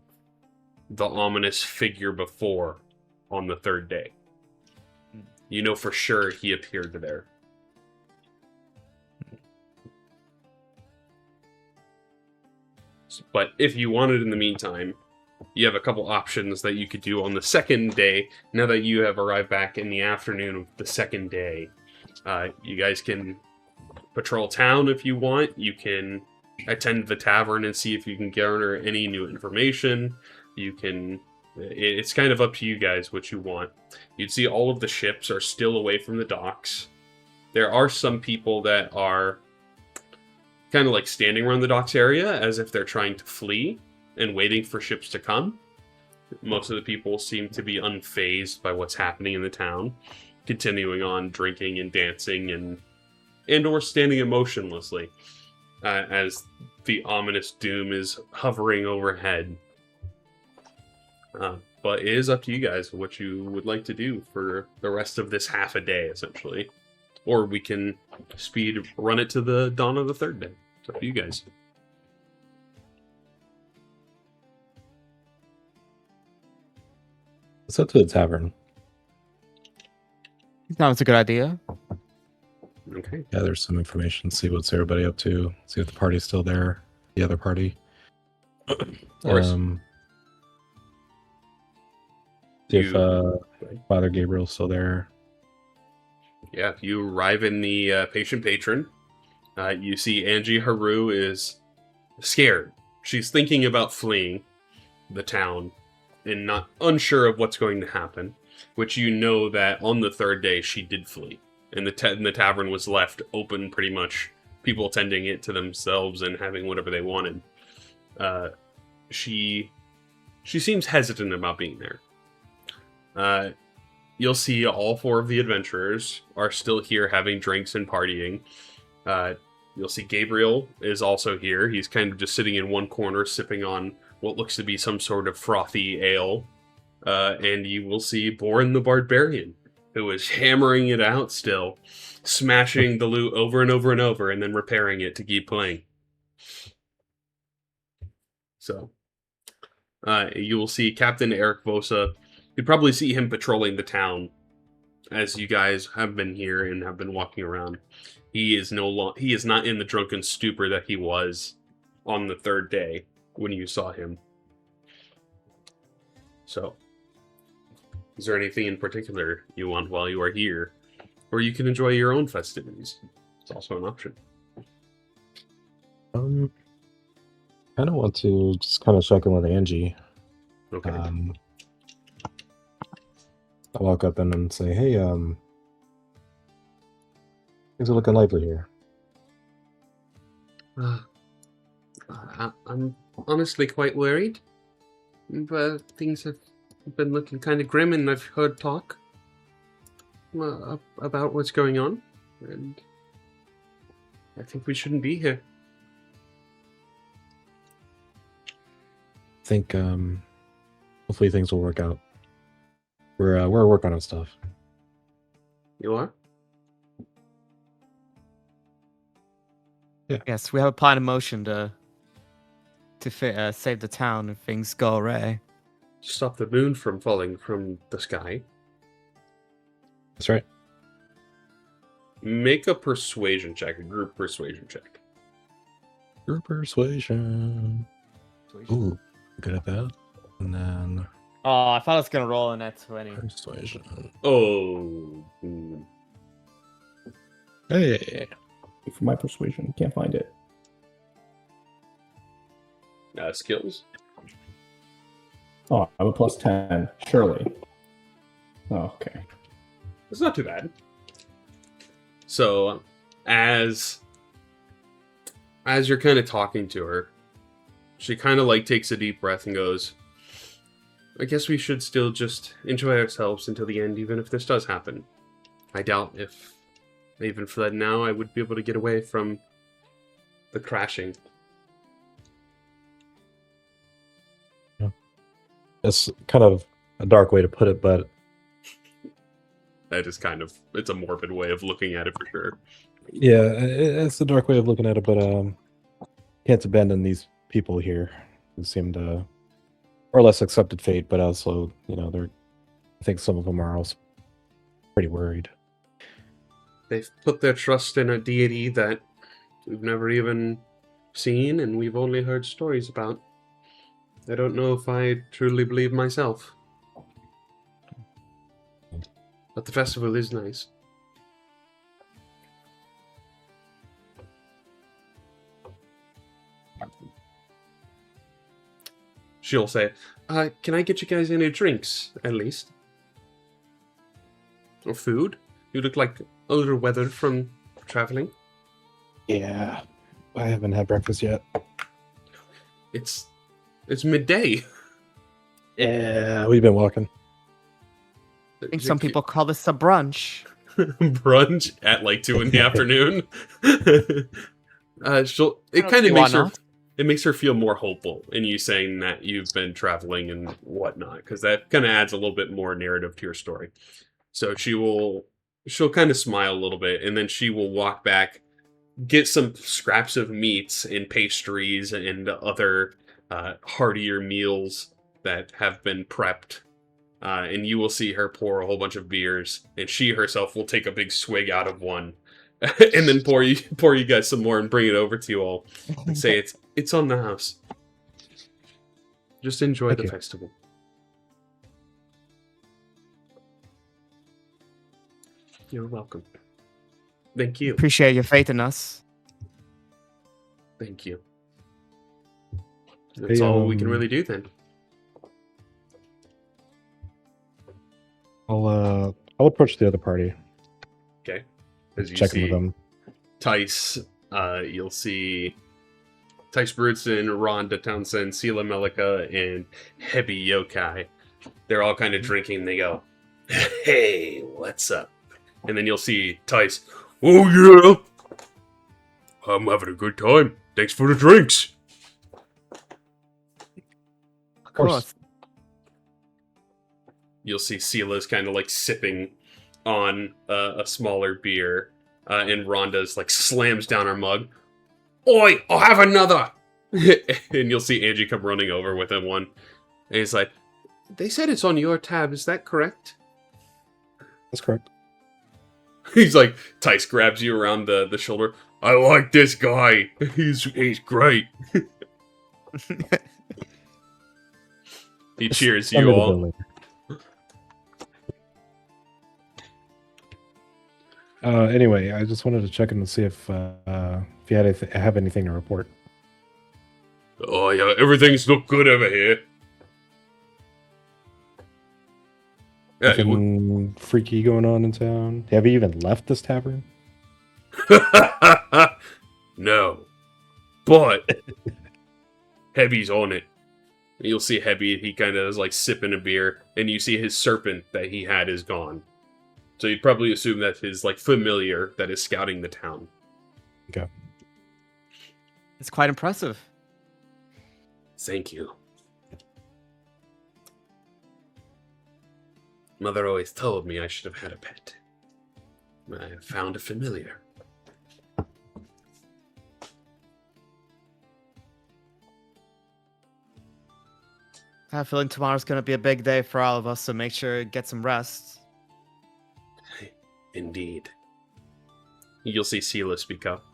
the ominous figure before on the third day. You know for sure he appeared there. But if you wanted in the meantime, you have a couple options that you could do on the second day. Now that you have arrived back in the afternoon of the second day, you guys can patrol town if you want. You can attend the tavern and see if you can garner any new information. You can... It's kind of up to you guys what you want. You'd see all of the ships are still away from the docks. There are some people that are kind of like standing around the docks area as if they're trying to flee and waiting for ships to come. Most of the people seem to be unfazed by what's happening in the town, continuing on drinking and dancing and or standing emotionlessly as the ominous doom is hovering overhead. But it is up to you guys what you would like to do for the rest of this half a day, essentially. Or we can speed run it to the dawn of the third day. It's up to you guys. Let's head to the tavern. Sounds a good idea. Okay. Gather some information, see what's everybody up to, see if the party's still there, the other party. Of course. See if Father Gabriel's still there. Yeah, you arrive in the patient patron. You see Angie Haru is scared. She's thinking about fleeing the town and not unsure of what's going to happen, which you know that on the third day she did flee. And the tavern was left open pretty much people tending it to themselves and having whatever they wanted. She seems hesitant about being there. You'll see all 4 of the adventurers are still here having drinks and partying. You'll see Gabriel is also here. He's kind of just sitting in one corner sipping on what looks to be some sort of frothy ale. And you will see Borin the Barbarian, who is hammering it out still, smashing the loot over and over and over, and then repairing it to keep playing. So, you will see Captain Eric Vosa. You'd probably see him patrolling the town as you guys have been here and have been walking around. He is not in the drunken stupor that he was on the 3rd day when you saw him. So, is there anything in particular you want while you are here? Or you can enjoy your own festivities. It's also an option. I kind of want to just kind of check in with Angie. Okay. I walk up and say, "Hey, things are looking lively here." I'm honestly quite worried. But things have been looking kind of grim, and I've heard talk about what's going on. And I think we shouldn't be here. I think hopefully things will work out. We're working on stuff. You are? Yes, we have a plan in motion to save the town if things go awry. Stop the moon from falling from the sky. That's right. Make a persuasion check, a group persuasion check. Group persuasion. Ooh, good at that. And then Oh, I thought I was gonna roll in that 20. persuasion. Oh. Hey. For my persuasion, can't find it. Skills? Oh, I have a +10. Surely. Oh, okay. It's not too bad. So, as you're kind of talking to her, she kind of like takes a deep breath and goes, I guess we should still just enjoy ourselves until the end, even if this does happen. I doubt if, even for that now, I would be able to get away from the crashing. It's kind of a dark way to put it, but That is kind of, it's a morbid way of looking at it for sure. yeah, it's a dark way of looking at it. But can't abandon these people here who seem to more or less accepted fate, but also, they're. I think some of them are also pretty worried. They've put their trust in a deity that we've never even seen and we've only heard stories about. I don't know if I truly believe myself. But the festival is nice. She'll say, can I get you guys any drinks, at least? Or food? You look like a little weathered from traveling. Yeah, I haven't had breakfast yet. It's midday. Yeah, we've been walking. I think some people call this a brunch. Brunch at like 2 in the afternoon. It makes her feel more hopeful in you saying that you've been traveling and whatnot, because that kind of adds a little bit more narrative to your story. So she'll kind of smile a little bit, and then she will walk back, get some scraps of meats and pastries and other heartier meals that have been prepped. And you will see her pour a whole bunch of beers, and she herself will take a big swig out of one, and then pour you guys some more and bring it over to you all, and say it's on the house. Just enjoy Thank the you. festival. You're welcome. Thank you. Appreciate your faith in us. Thank you. That's Hey, all we can really do then. I'll approach the other party. Okay. As you Check in see, with them. Tice You'll see Tice Brutson, Rhonda Townsend, Sela Melika, and Hebi Yokai. They're all kind of drinking, and they go, "Hey, what's up?" And then you'll see Tice, "Oh yeah, I'm having a good time. Thanks for the drinks." Of course. You'll see Sela's kind of like sipping on a smaller beer, and Rhonda's like slams down her mug. "Oi, I'll have another!" And you'll see Angie come running over with him one. And he's like, "They said it's on your tab, is that correct?" That's correct. He's like, Tice grabs you around the shoulder. "I like this guy. He's great." He cheers Under you the all. building. Anyway, I just wanted to check in and see if you have anything to report. "Oh yeah, everything's look good over here." Yeah, Anything freaky going on in town? Have you even left this tavern? No. But Hebi's on it. You'll see Hebi, he kind of is like sipping a beer, and you see his serpent that he had is gone. So you'd probably assume that's his like familiar that is scouting the town. Okay. It's quite impressive. Thank you. Mother always told me I should have had a pet. I found a familiar. I have a feeling tomorrow's gonna be a big day for all of us, so make sure to get some rest. Indeed. You'll see Sela speak up.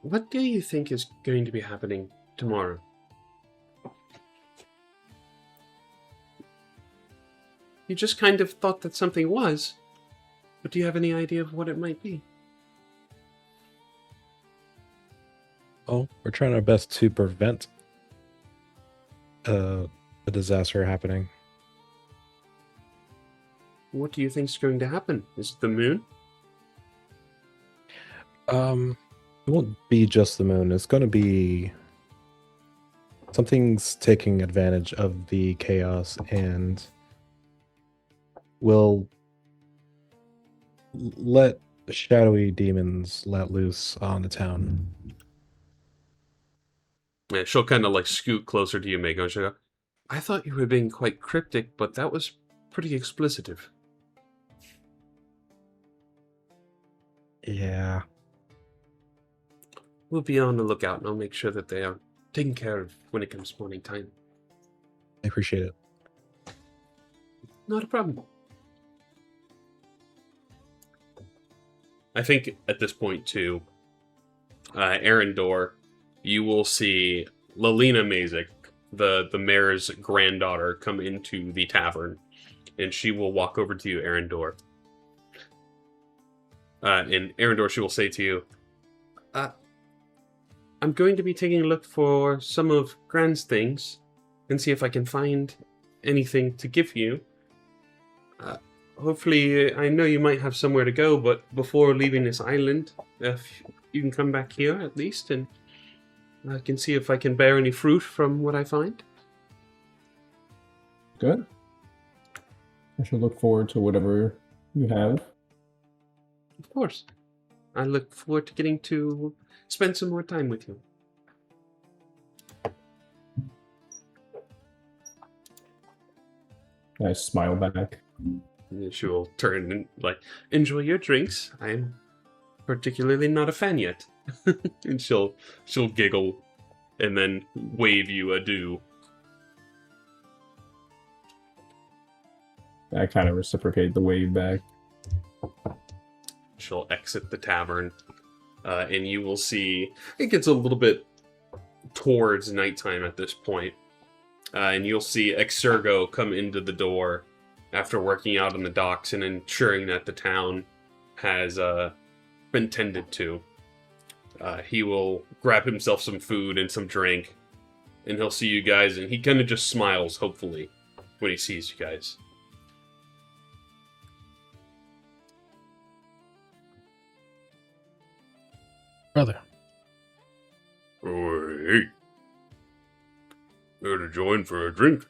What do you think is going to be happening tomorrow? You just kind of thought that something was, but do you have any idea of what it might be? Oh, we're trying our best to prevent a disaster happening. What do you think is going to happen? Is it the moon? It won't be just the moon. It's going to be something's taking advantage of the chaos and will let the shadowy demons let loose on the town. Yeah, she'll kind of like scoot closer to you, Mako, and she'll go, "I thought you were being quite cryptic, but that was pretty explicitive." Yeah. We'll be on the lookout, and I'll make sure that they are taken care of when it comes morning time. I appreciate it. Not a problem. I think at this point, too, Arendor, you will see Lalina Mazik, the mayor's granddaughter, come into the tavern, and she will walk over to you, Arendor. And Arendor, she will say to you, "I'm going to be taking a look for some of Gran's things and see if I can find anything to give you. Hopefully, I know you might have somewhere to go, but before leaving this island, if you can come back here at least, and I can see if I can bear any fruit from what I find." Good. I should look forward to whatever you have. Of course. I look forward to getting to spend some more time with you. I smile back. And she will turn and like, "Enjoy your drinks. I'm particularly not a fan yet." And she'll giggle and then wave you adieu. I kind of reciprocate the wave back. She'll exit the tavern, and you will see it gets a little bit towards nighttime at this point, and you'll see Exergo come into the door after working out on the docks and ensuring that the town has been tended to. He will grab himself some food and some drink, and he'll see you guys, and he kind of just smiles, hopefully, when he sees you guys. Brother, Hey, here to join for a drink?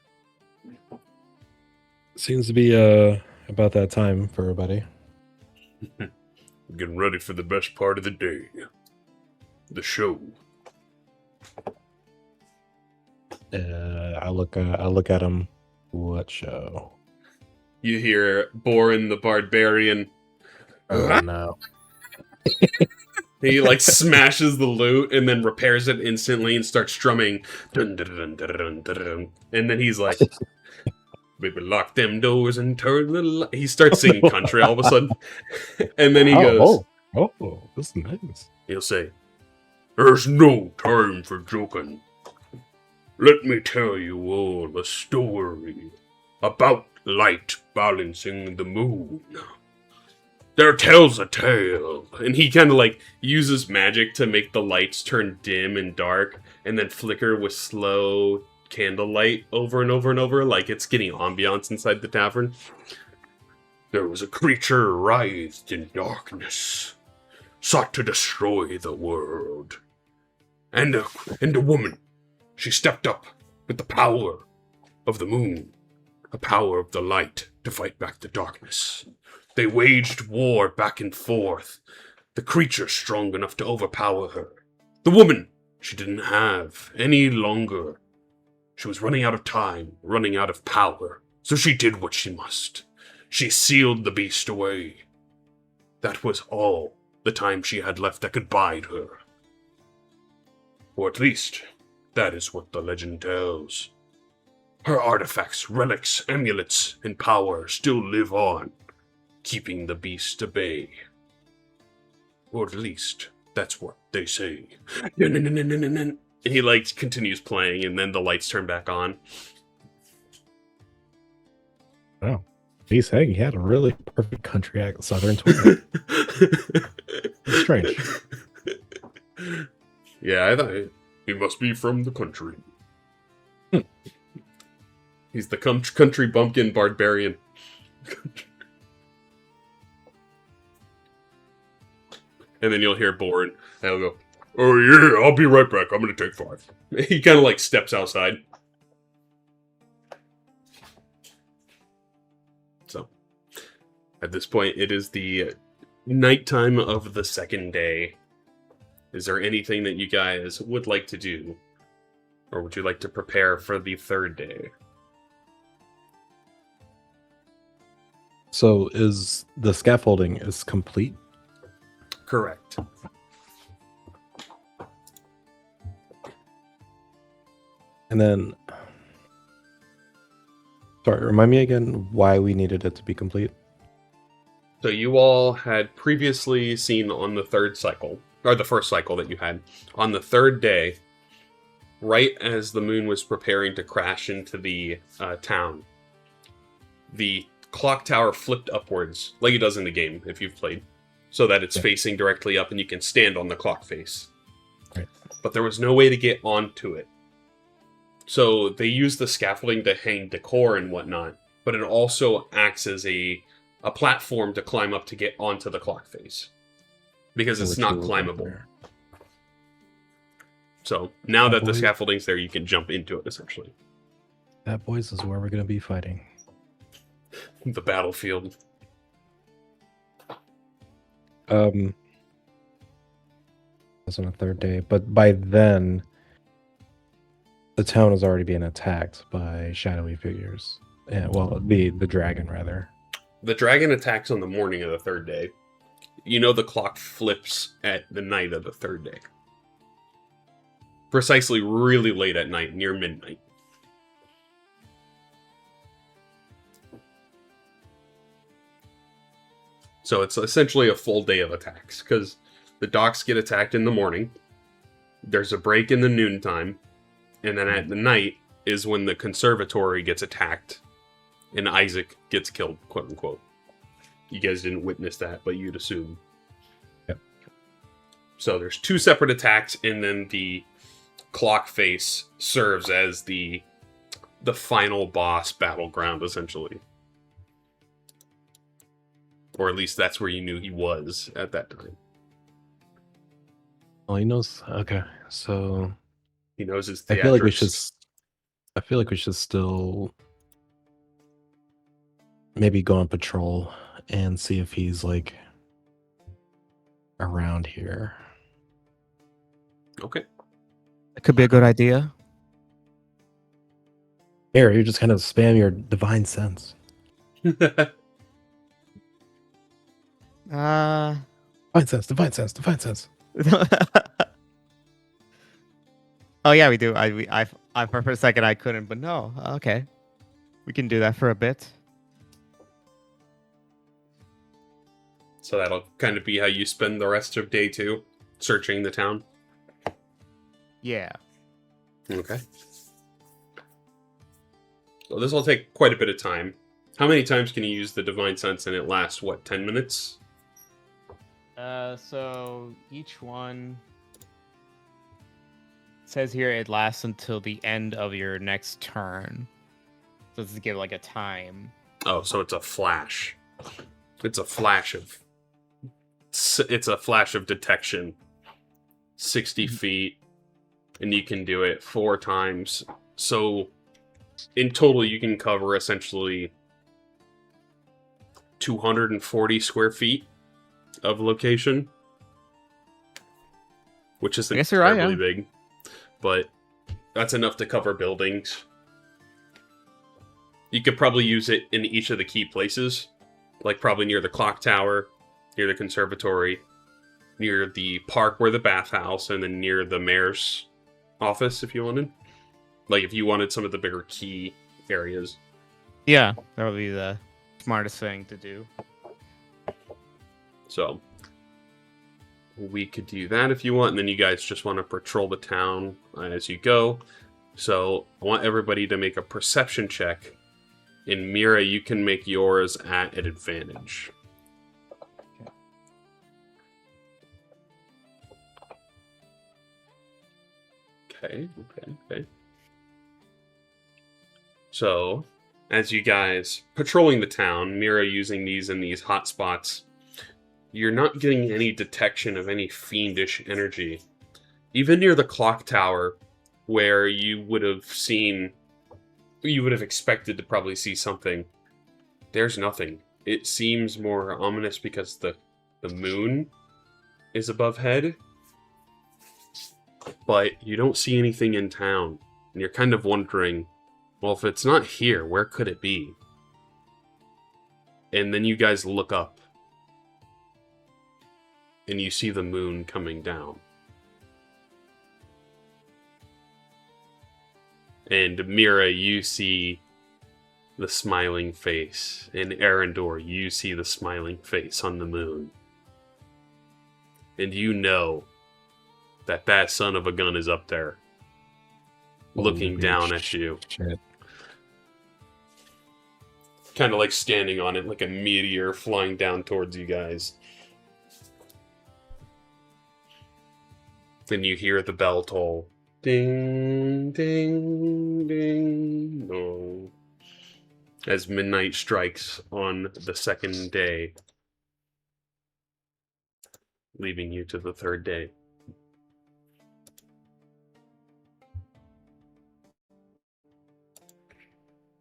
Seems to be about that time for everybody. Getting ready for the best part of the day. The show. I look at him. What show? You hear Borin the Barbarian. Oh no. He like smashes the lute and then repairs it instantly and starts strumming. Dun, dun, dun, dun, dun, dun, dun. And then he's like, "Baby, lock them doors and turn the light." He starts singing country all of a sudden. And then he goes, oh, this is nice. he'll say, "There's no time for joking. Let me tell you all a story about light balancing the moon. There tells a tale." And he kind of like uses magic to make the lights turn dim and dark and then flicker with slow candlelight over and over and over, like it's getting ambiance inside the tavern. "There was a creature writhed in darkness, sought to destroy the world. And a woman, she stepped up with the power of the moon, a power of the light to fight back the darkness. They waged war back and forth, the creature strong enough to overpower her. The woman, she didn't have any longer. She was running out of time, running out of power, so she did what she must. She sealed the beast away. That was all the time she had left that could bide her. Or at least, that is what the legend tells. Her artifacts, relics, amulets, and power still live on, keeping the beast at bay. Or at least, that's what they say." And he like continues playing, and then the lights turn back on. Wow. He's saying he had a really perfect country accent, southern twang. It's strange. Yeah, I thought he must be from the country. He's the country bumpkin barbarian. And then you'll hear Borin, and he'll go, "Oh yeah, I'll be right back. I'm gonna take 5. He kind of like steps outside. So, at this point, it is the nighttime of the second day. Is there anything that you guys would like to do? Or would you like to prepare for the third day? So is the scaffolding is complete? Correct. And then, sorry, remind me again why we needed it to be complete. So you all had previously seen on the third cycle, or the first cycle that you had, on the third day, right as the moon was preparing to crash into the town, the clock tower flipped upwards, like it does in the game, if you've played, so that it's facing directly up and you can stand on the clock face. Right. But there was no way to get onto it. So they used the scaffolding to hang decor and whatnot, but it also acts as a platform to climb up to get onto the clock face. Because it's not climbable. So now that the scaffolding's there, you can jump into it, essentially. That, boys, is where we're going to be fighting. The battlefield. That's on the third day, but by then, the town is already being attacked by shadowy figures. Yeah, well, the dragon rather. The dragon attacks on the morning of the third day. You know the clock flips at the night of the third day. Precisely really late at night, near midnight. So it's essentially a full day of attacks, because the docks get attacked in the morning, there's a break in the noontime, and then at the night is when the conservatory gets attacked, and Isaac gets killed, quote-unquote. You guys didn't witness that, but you'd assume. Yep. So there's 2 separate attacks, and then the clock face serves as the final boss battleground, essentially. Or at least that's where you knew he was at that time. Well, he knows. Okay, so He knows his I theatrics. feel like we should. I feel like we should still maybe go on patrol and see if he's like around here. Okay. It could be a good idea. Here, you just kind of spam your divine sense. Uh, Divine sense, divine sense, divine sense. oh yeah, we do. I for a second I couldn't, but no. Okay, we can do that for a bit. So that'll kind of be how you spend the rest of day 2, searching the town. Yeah. Okay. So this will take quite a bit of time. How many times can you use the divine sense and it lasts, what, 10 minutes? So each one says here it lasts until the end of your next turn. So this is give like a time. Oh, so it's a flash. It's a flash of detection. 60 feet, and you can do it 4 times. So in total, you can cover essentially 240 square feet of location, which isn't I guess you're right, terribly big, but that's enough to cover buildings. You could probably use it in each of the key places, like probably near the clock tower, near the conservatory, near the park where the bathhouse, and then near the mayor's office if you wanted. Like if you wanted some of the bigger key areas. Yeah, that would be the smartest thing to do. So we could do that if you want, and then you guys just want to patrol the town as you go. So I want everybody to make a perception check. In Mira, you can make yours at an advantage. Okay. So, as you guys patrolling the town, Mira using these in these hot spots, you're not getting any detection of any fiendish energy. Even near the clock tower, where you would have expected to probably see something, there's nothing. It seems more ominous because the moon is above head, but you don't see anything in town, and you're kind of wondering, well, if it's not here, where could it be? And then you guys look up, and you see the moon coming down. And Mira, you see the smiling face. And Arendor, you see the smiling face on the moon. And you know that son of a gun is up there, looking Holy down at you. Shit. Kind of like standing on it, like a meteor flying down towards you guys. Then you hear the bell toll. Ding, ding, ding, dong. As midnight strikes on the second day, leaving you to the third day.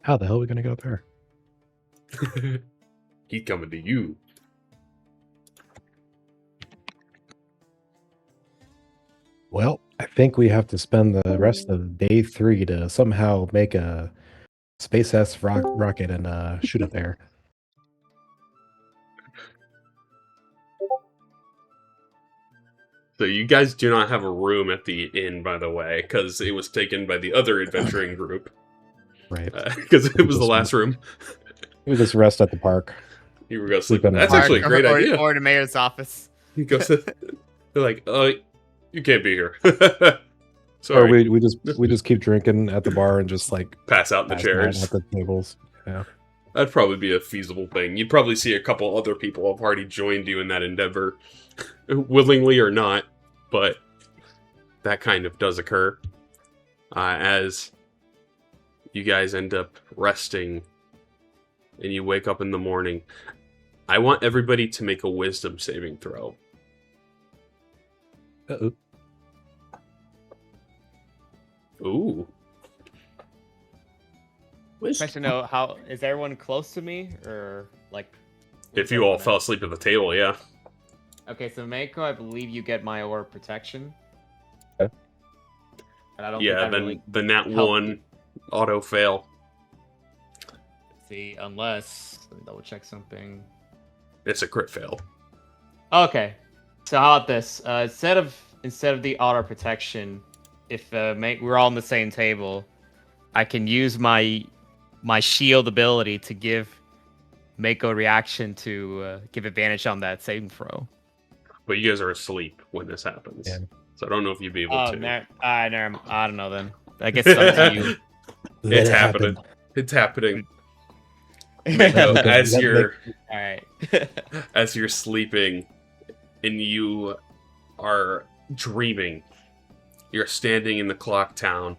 How the hell are we gonna go up there? He's coming to you. Well, I think we have to spend the rest of day 3 to somehow make a space-ass rocket and shoot it there. So you guys do not have a room at the inn, by the way, because it was taken by the other adventuring group. Right. Because it was the last room. We just rest at the park. You were going to sleep. Sleep in the That's park. actually a great idea. Or the mayor's office. He goes, they're like, you can't be here. Or Sorry. we just keep drinking at the bar and just like Pass out in the pass out chairs. at the tables. Yeah. That'd probably be a feasible thing. You'd probably see a couple other people have already joined you in that endeavor, willingly or not, but that kind of does occur. As you guys end up resting and you wake up in the morning, I want everybody to make a wisdom saving throw. Uh-oh. Ooh. Nice to know how is everyone close to me or like? If you all fell asleep at the table, yeah. Okay, so Mako, I believe you get my aura of protection. Okay. And I don't Yeah, think I then really the nat helped 1 auto fail. see unless let me double check something. It's a crit fail. Okay, so how about this? Instead of the auto protection, if we're all on the same table, I can use my shield ability to give Mako reaction to give advantage on that saving throw. But you guys are asleep when this happens. Yeah. So I don't know if you'd be able Oh, to. I don't know then. I guess it's up to you. It's happening. It's happening. Mako, as you're All right. as you're sleeping and you are dreaming, you're standing in the Clocktown,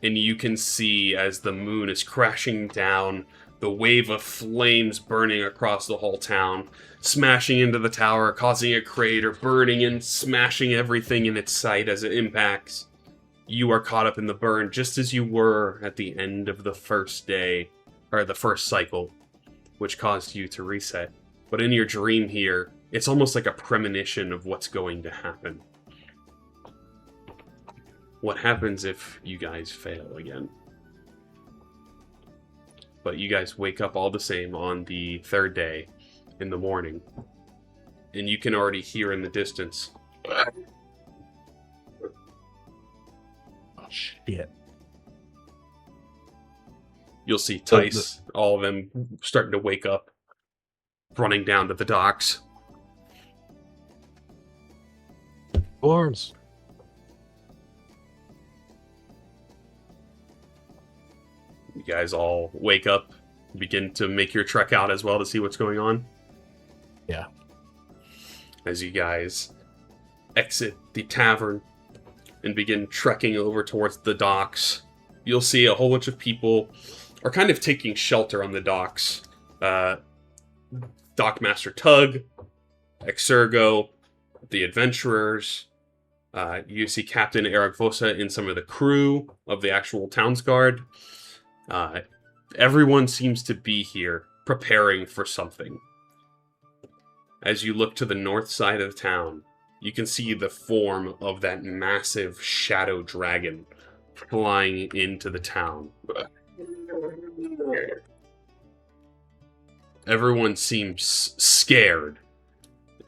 and you can see as the moon is crashing down, the wave of flames burning across the whole town, smashing into the tower, causing a crater, burning and smashing everything in its sight as it impacts. You are caught up in the burn, just as you were at the end of the first day, or the first cycle, which caused you to reset. But in your dream here, it's almost like a premonition of what's going to happen. What happens if you guys fail again? But you guys wake up all the same on the third day in the morning. And you can already hear in the distance. Shit. You'll see Tice, all of them starting to wake up, running down to the docks. Arms. You guys all wake up, begin to make your trek out as well to see what's going on. Yeah. As you guys exit the tavern and begin trekking over towards the docks, you'll see a whole bunch of people are kind of taking shelter on the docks. Dockmaster Tug, Exergo, the adventurers. You see Captain Eric Vosa and some of the crew of the actual Town's Guard. Everyone seems to be here, preparing for something. As you look to the north side of the town, you can see the form of that massive shadow dragon flying into the town. Everyone seems scared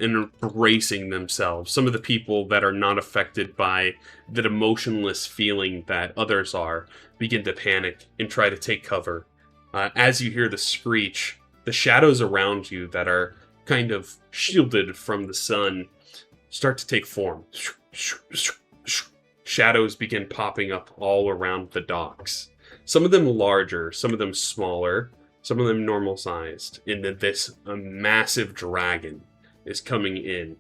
and bracing themselves. Some of the people that are not affected by that emotionless feeling that others are begin to panic and try to take cover. As you hear the screech, the shadows around you that are kind of shielded from the sun start to take form. Shadows begin popping up all around the docks. Some of them larger, some of them smaller, some of them normal-sized. And then this massive dragon is coming in.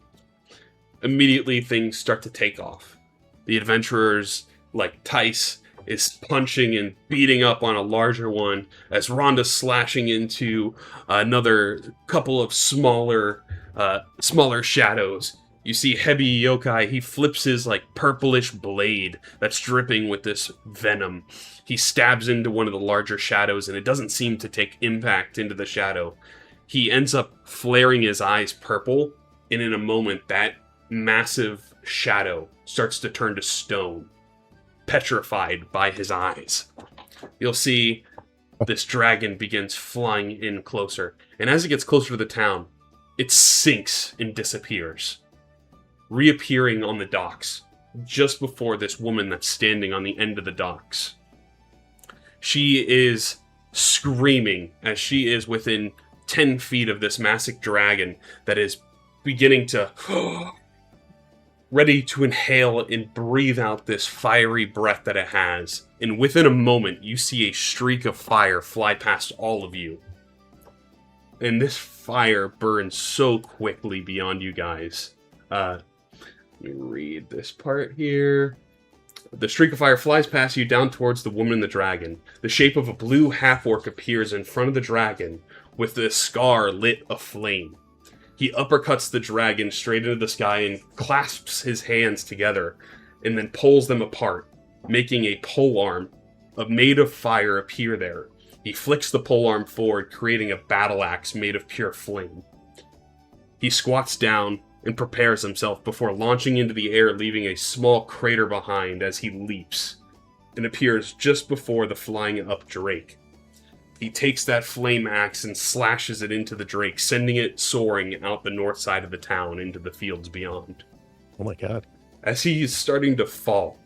Immediately, things start to take off. The adventurers, like Tice, is punching and beating up on a larger one, as Rhonda's slashing into another couple of smaller shadows. You see Hebi Yokai, he flips his like purplish blade that's dripping with this venom. He stabs into one of the larger shadows and it doesn't seem to take impact into the shadow. He ends up flaring his eyes purple, and in a moment that massive shadow starts to turn to stone, petrified by his eyes. You'll see this dragon begins flying in closer, and as it gets closer to the town, it sinks and disappears, reappearing on the docks just before this woman that's standing on the end of the docks. She is screaming as she is within 10 feet of this massive dragon that is beginning to ready to inhale and breathe out this fiery breath that it has. And within a moment, you see a streak of fire fly past all of you. And this fire burns so quickly beyond you guys. Let me read this part here. The streak of fire flies past you down towards the woman and the dragon. The shape of a blue half-orc appears in front of the dragon, with the scar lit aflame. He uppercuts the dragon straight into the sky and clasps his hands together, and then pulls them apart. making a polearm made of fire appear there. He flicks the polearm forward, creating a battle axe made of pure flame. He squats down and prepares himself before launching into the air, leaving a small crater behind as he leaps and appears just before the flying up drake. He takes that flame axe and slashes it into the drake, sending it soaring out the north side of the town into the fields beyond. Oh my god. As he is starting to fall,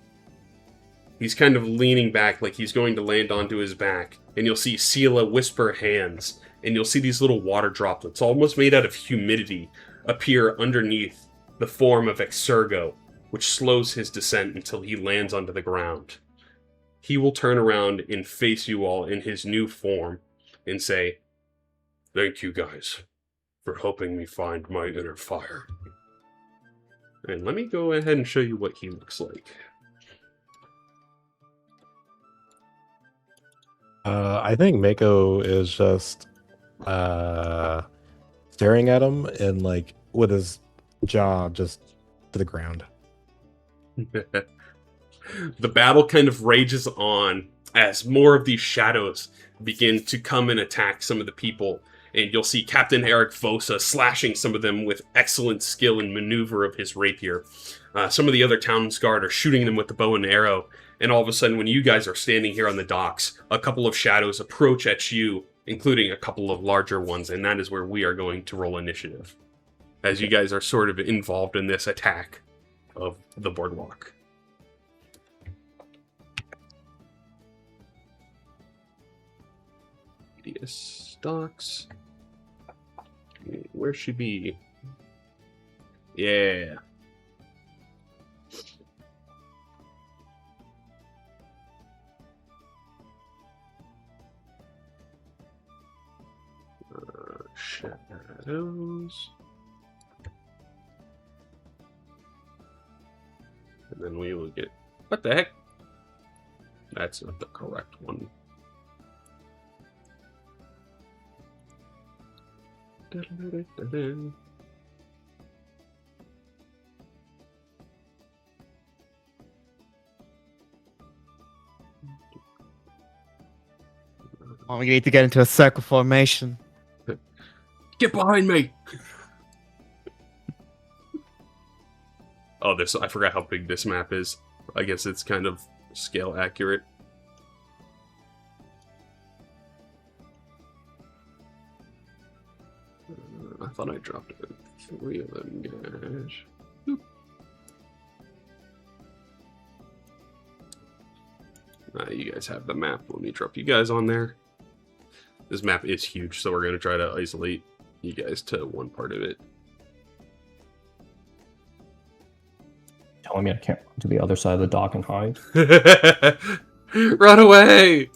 he's kind of leaning back like he's going to land onto his back, and you'll see Sela whisper hands, and you'll see these little water droplets, almost made out of humidity, appear underneath the form of Exurgo, which slows his descent until he lands onto the ground. He will turn around and face you all in his new form and say, "Thank you guys for helping me find my inner fire." And let me go ahead and show you what he looks like. I think Mako is just staring at him and like with his jaw just to the ground. The battle kind of rages on as more of these shadows begin to come and attack some of the people. And you'll see Captain Eric Vosa slashing some of them with excellent skill and maneuver of his rapier. Some of the other town's guard are shooting them with the bow and arrow. And all of a sudden, when you guys are standing here on the docks, a couple of shadows approach at you, including a couple of larger ones. And that is where we are going to roll initiative, as you guys are sort of involved in this attack of the boardwalk. Stocks. Where should be? Yeah. Shadows. And then we will get... What the heck? That's not the correct one. Oh, we need to get into a circle formation. Get behind me! Oh, I forgot how big this map is. I guess it's kind of scale accurate. I thought I dropped 3 of them, guys. Boop. You guys have the map. Let me drop you guys on there. This map is huge, so we're going to try to isolate you guys to one part of it. Telling me I can't run to the other side of the dock and hide. Run away!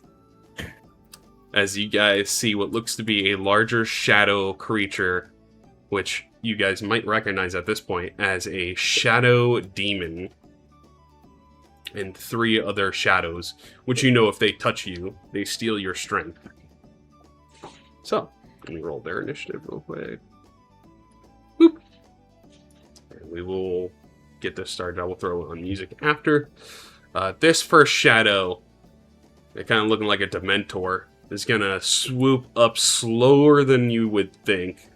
As you guys see what looks to be a larger shadow creature, which you guys might recognize at this point as a shadow demon, and 3 other shadows, which you know if they touch you, they steal your strength. So, let me roll their initiative real quick. Boop. And we will get this started. I will throw on music after. This first shadow, it kind of looking like a Dementor, is going to swoop up slower than you would think,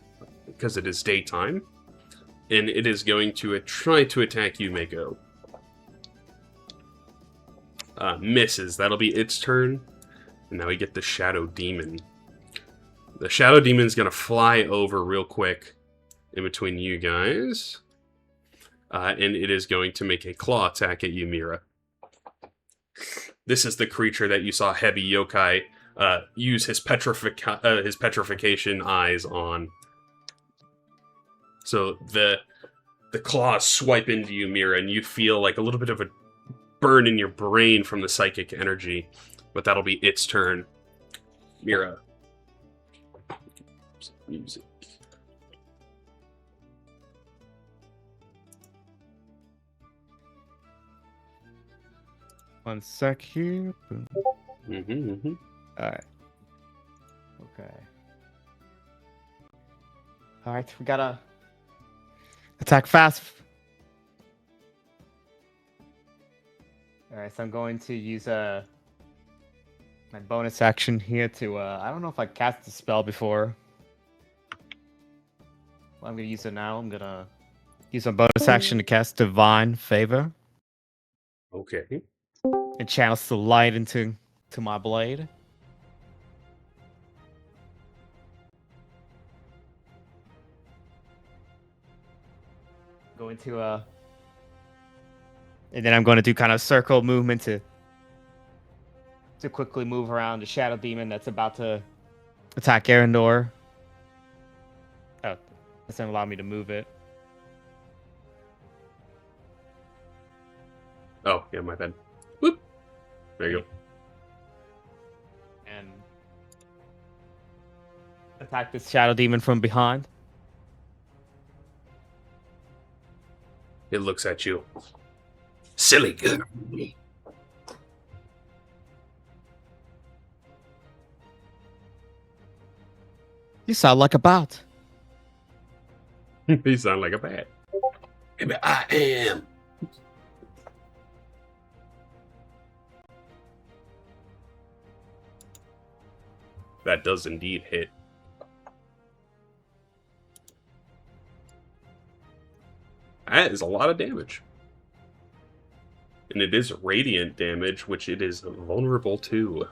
because it is daytime. And it is going to try to attack you, Mako. Misses. That'll be its turn. And now we get the Shadow Demon. The Shadow Demon is going to fly over real quick in between you guys. And it is going to make a claw attack at you, Mira. This is the creature that you saw Heavy Yokai use his petrification eyes on. So the claws swipe into you, Mira, and you feel like a little bit of a burn in your brain from the psychic energy. But that'll be its turn. Mira. Music. One sec here. Mm-hmm. Alright. Okay. Alright, we gotta attack fast. Alright, so I'm going to use my bonus action here to I don't know if I cast the spell before. Well, I'm gonna use it now. I'm gonna use my bonus action to cast Divine Favor Okay. and channel the light into my blade. Going to and then I'm going to do kind of circle movement to quickly move around the shadow demon that's about to attack Arendor. Oh, it doesn't allow me to move it. Oh, yeah, my bad. Whoop. There you go. And attack this shadow demon from behind. It looks at you. Silly girl. You sound like a bat. You sound like a bat. Maybe I am. That does indeed hit. That is a lot of damage. And it is radiant damage, which it is vulnerable to.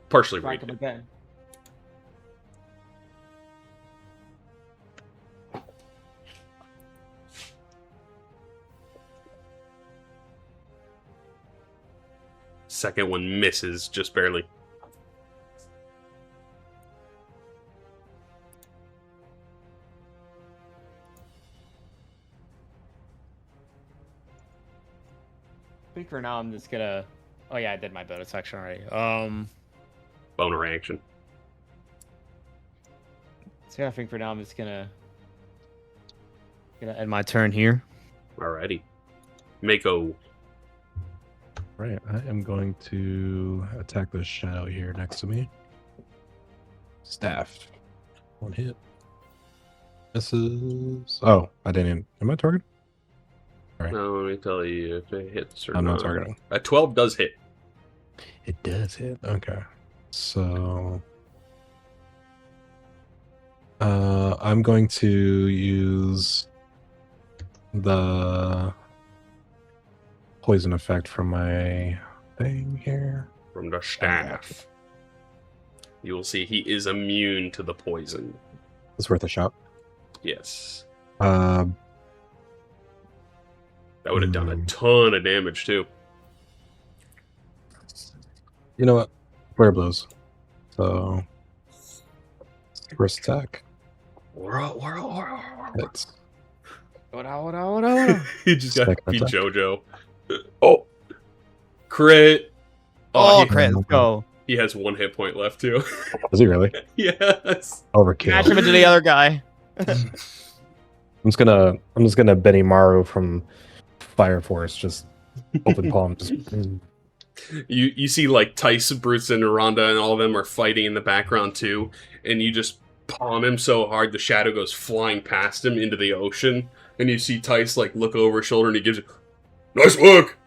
Partially Strike him radiant. again. Second one misses just barely. I think for now I'm just gonna. Oh yeah, I did my bonus action already. Boner action. So yeah, I think for now I'm just gonna end my turn here. Alrighty. Mako. Right, I am going to attack the shadow here next to me. Staff. One hit. Misses. Oh, I didn't. Am I targeted? Now let me tell you if it hits or I'm not. not targeting. A 12 does hit. It does hit. Okay. So I'm going to use the poison effect from my thing here. From the staff. You will see he is immune to the poison. It's worth a shot. Yes. Uh, That would have done a ton of damage too. you know what? Flare blows. So first attack. Hits. He just got Second beat attack. JoJo. Oh, crit. Oh, he, crit! Let's go. he has 1 hit point left too. Is he really? Yes. Overkill. Match him into the other guy. I'm just gonna Benny Maru from Fire Force, just open palm. Just, You see like Tice, Bruce, and Rhonda and all of them are fighting in the background too, and you just palm him so hard the shadow goes flying past him into the ocean, and you see Tice like look over his shoulder and he gives you nice work.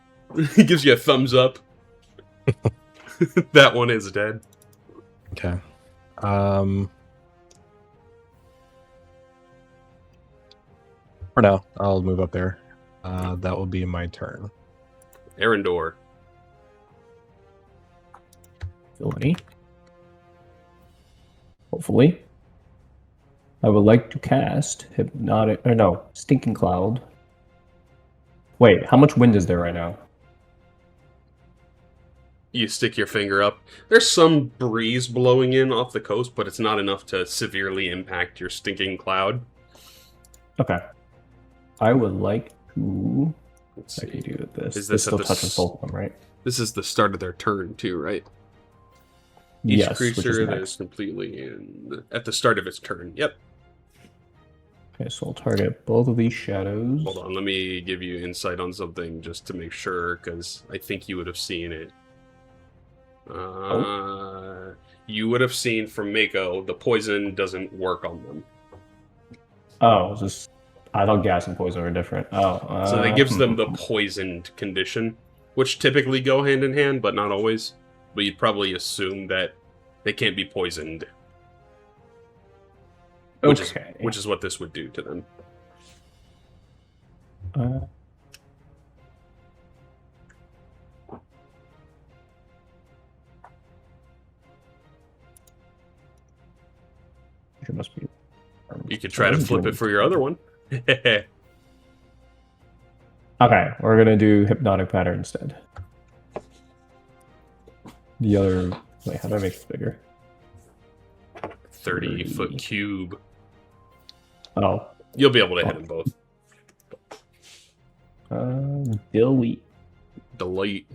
He gives you a thumbs up. That one is dead. okay. For now, I'll move up there. That will be my turn. Arendor. Ability. Hopefully. I would like to cast Hypnotic, or no, Stinking Cloud. Wait, how much wind is there right now? You stick your finger up. There's some breeze blowing in off the coast, but it's not enough to severely impact your stinking cloud. Okay. I would like to... Let's I can see. do this. Is This this at still the touches both of them, right? This is the start of their turn too, right? Each Yes, which is creature that is next. completely in at the start of its turn. Yep. Okay, so I'll target both of these shadows. Hold on, let me give you insight on something just to make sure, because I think you would have seen it. You would have seen from Mako the poison doesn't work on them. Oh, is this I thought gas and poison were different. Oh, So that gives them the poisoned condition, which typically go hand in hand, but not always. But you'd probably assume that they can't be poisoned. Which is what this would do to them. It must be. You could try to flip it for your other one. Okay, we're gonna do hypnotic pattern instead. The other. Wait, how do I make it bigger? 30-foot cube. Oh. You'll be able to hit them both. Delete. Delete.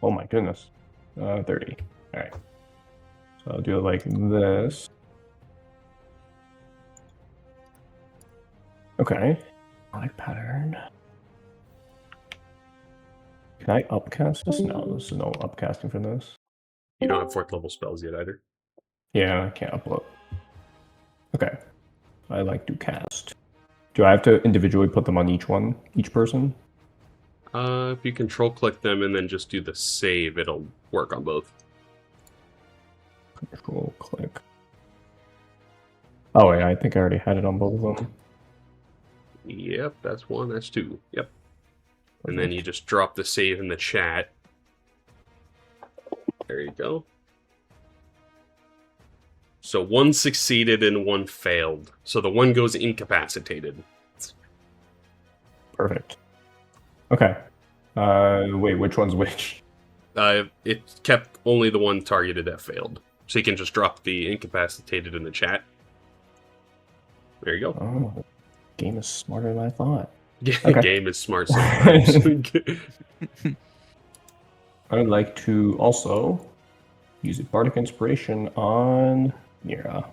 Oh my goodness. 30. Alright. So I'll do it like this. Okay. Hypnotic pattern. Can I upcast this? No, there's no upcasting for this. You don't have 4th level spells yet either. Yeah, I can't upload. Okay. I like to cast. Do I have to individually put them on each person? If you control click them and then just do the save, it'll work on both. Control click. Oh wait, I think I already had it on both of them. Yep, that's 1, that's 2. Yep. And then you just drop the save in the chat. There you go. So 1 succeeded and 1 failed. So the 1 goes incapacitated. Perfect. Okay. Wait, which one's which? It kept only the 1 targeted that failed. So you can just drop the incapacitated in the chat. There you go. Oh, game is smarter than I thought. Game is smart sometimes. I'd like to also use a bardic inspiration on Mira.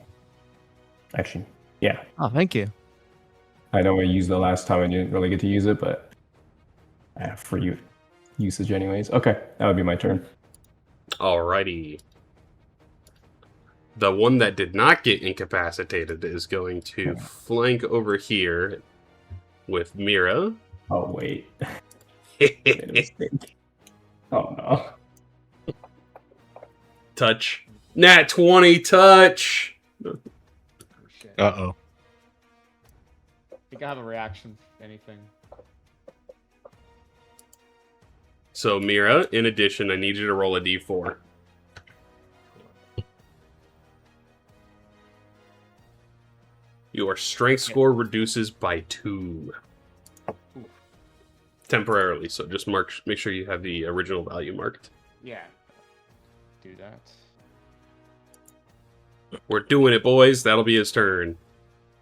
Actually, yeah. Oh, thank you. I know I used it last time. I didn't really get to use it, but I have free usage anyways. Okay, that would be my turn. Alrighty. The one that did not get incapacitated is going to flank over here with Mira. Oh, wait. Made a mistake. Oh, no. Touch. Nat 20 touch! Uh-oh. I think I have a reaction, if anything. So, Mira, in addition, I need you to roll a d4. Your strength score reduces by 2. Temporarily, so just make sure you have the original value marked. Yeah. Do that. We're doing it, boys. That'll be his turn.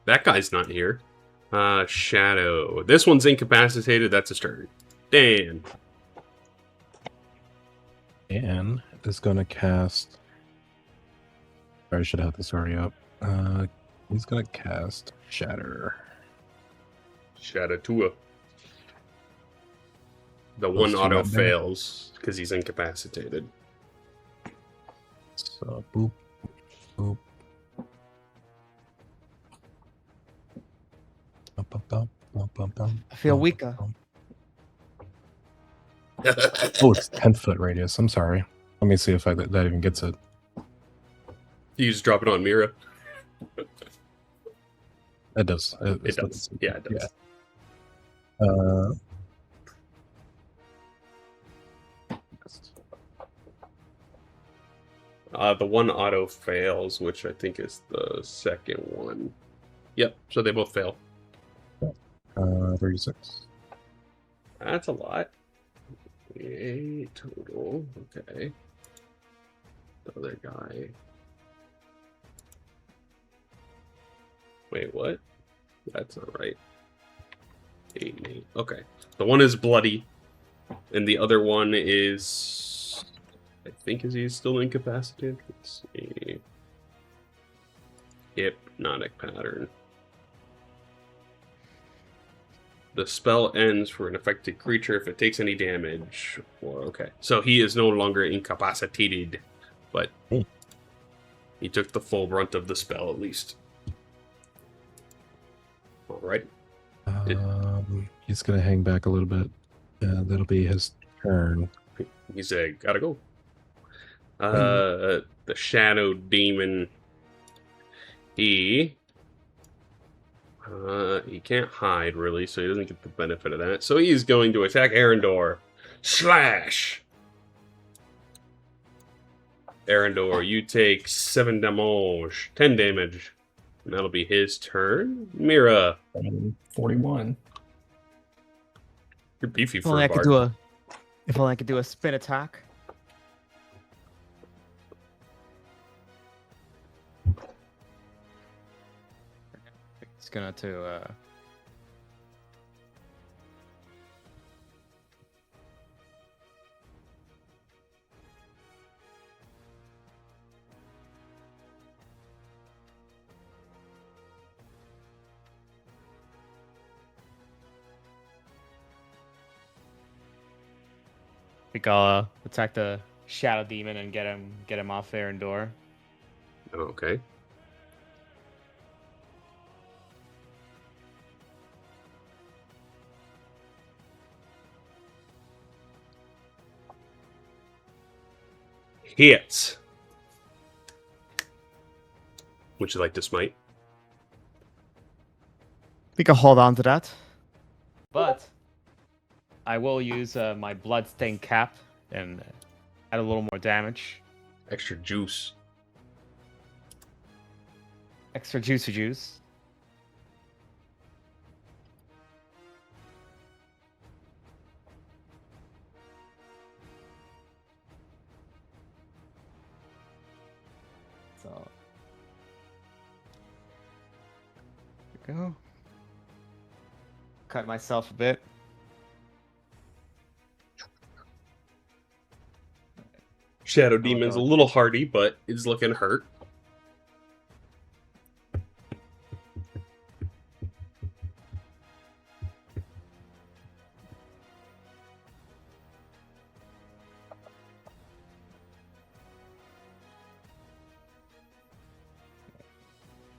That guy's not here. Shadow. This one's incapacitated. That's his turn. Dan. Dan is going to cast... I should have this already up. He's going to cast Shatter. Shatter Tua. The one auto fails because he's incapacitated. So, boop, boop. I feel weaker. Oh, it's 10-foot radius. I'm sorry. Let me see if that even gets it. You just drop it on Mira. It does. It does. Yeah, it does. Yeah. The one auto fails, which I think is the second one. Yep, so they both fail. 36. That's a lot. 8 total. Okay. The other guy. Wait, what? That's not right. 8 and 8. Okay. The one is bloody, and the other one is... I think is he still incapacitated? Let's see. Hypnotic pattern. The spell ends for an affected creature if it takes any damage. Well, okay. So he is no longer incapacitated, but he took the full brunt of the spell at least. All right. He's gonna hang back a little bit. That'll be his turn. He said, "Gotta go." The shadow demon. He can't hide really, so he doesn't get the benefit of that. So he's going to attack Arendor. Slash. Arendor, you take 7 damage, 10 damage. And that'll be his turn. Mira, 41. you're beefy If for only a I could bard. if only I could do a spin attack. It's gonna I think I'll attack the shadow demon and get him off Arendor. Okay. Hits. Would you like to smite? I think I'll hold on to that. But I will use my bloodstained cap and add a little more damage. Extra juice. Extra juice. So there we go. Cut myself a bit. Shadow Demon's a little hardy, but is looking hurt.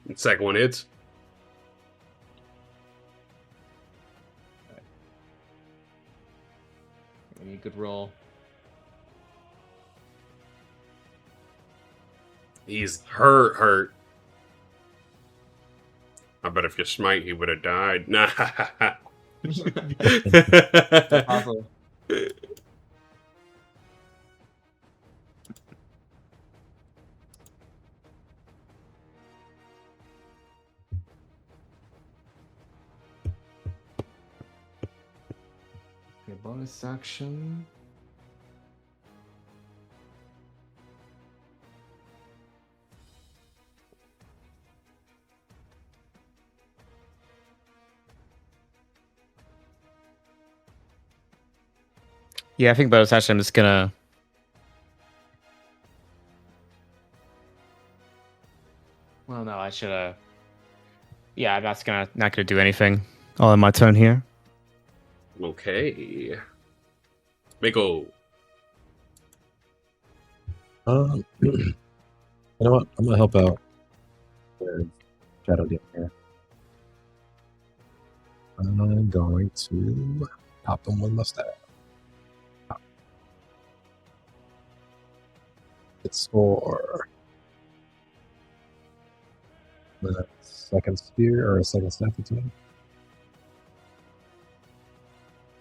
And second one hits. Any good roll. He's hurt. I bet if you smite, he would have died. Nah. Possible. Okay, bonus action. Yeah, I think bonus action I'm just gonna... Well, no, I should Yeah, I'm not gonna do anything. All in my turn here. Okay. Mako. You know what? I'm gonna help out with Shadow Demon here. I'm going to pop him with my staff. It's for the second spear or a second staff attack.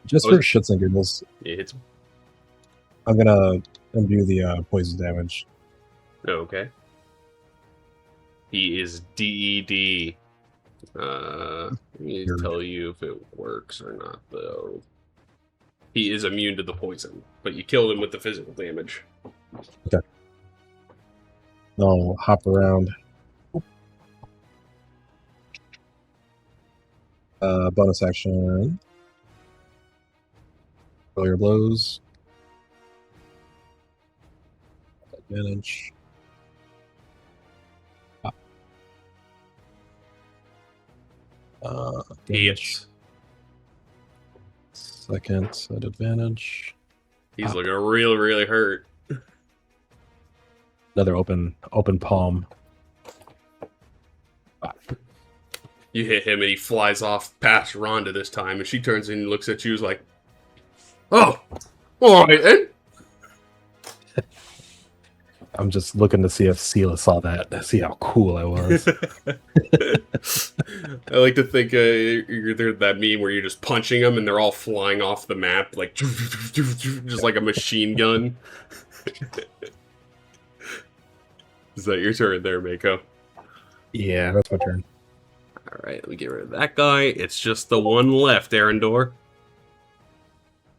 Just for shits and giggles, It hits. I'm gonna undo the poison damage. Okay. He is DED. Let me tell you if it works or not, though. He is immune to the poison, but you killed him with the physical damage. Okay. I'll hop around. Bonus action. Roll your blows. Advantage. Hits. Second at advantage. He's looking really hurt. Another open palm. You hit him and he flies off past Rhonda this time, and she turns and looks at you like, "Oh, all right then." I'm just looking to see if Sela saw that, to see how cool I was. I like to think there's that meme where you're just punching them and they're all flying off the map, like just like a machine gun. Is that your turn there, Mako? Yeah, that's my turn. All right, let me get rid of that guy. It's just the one left, Arendor.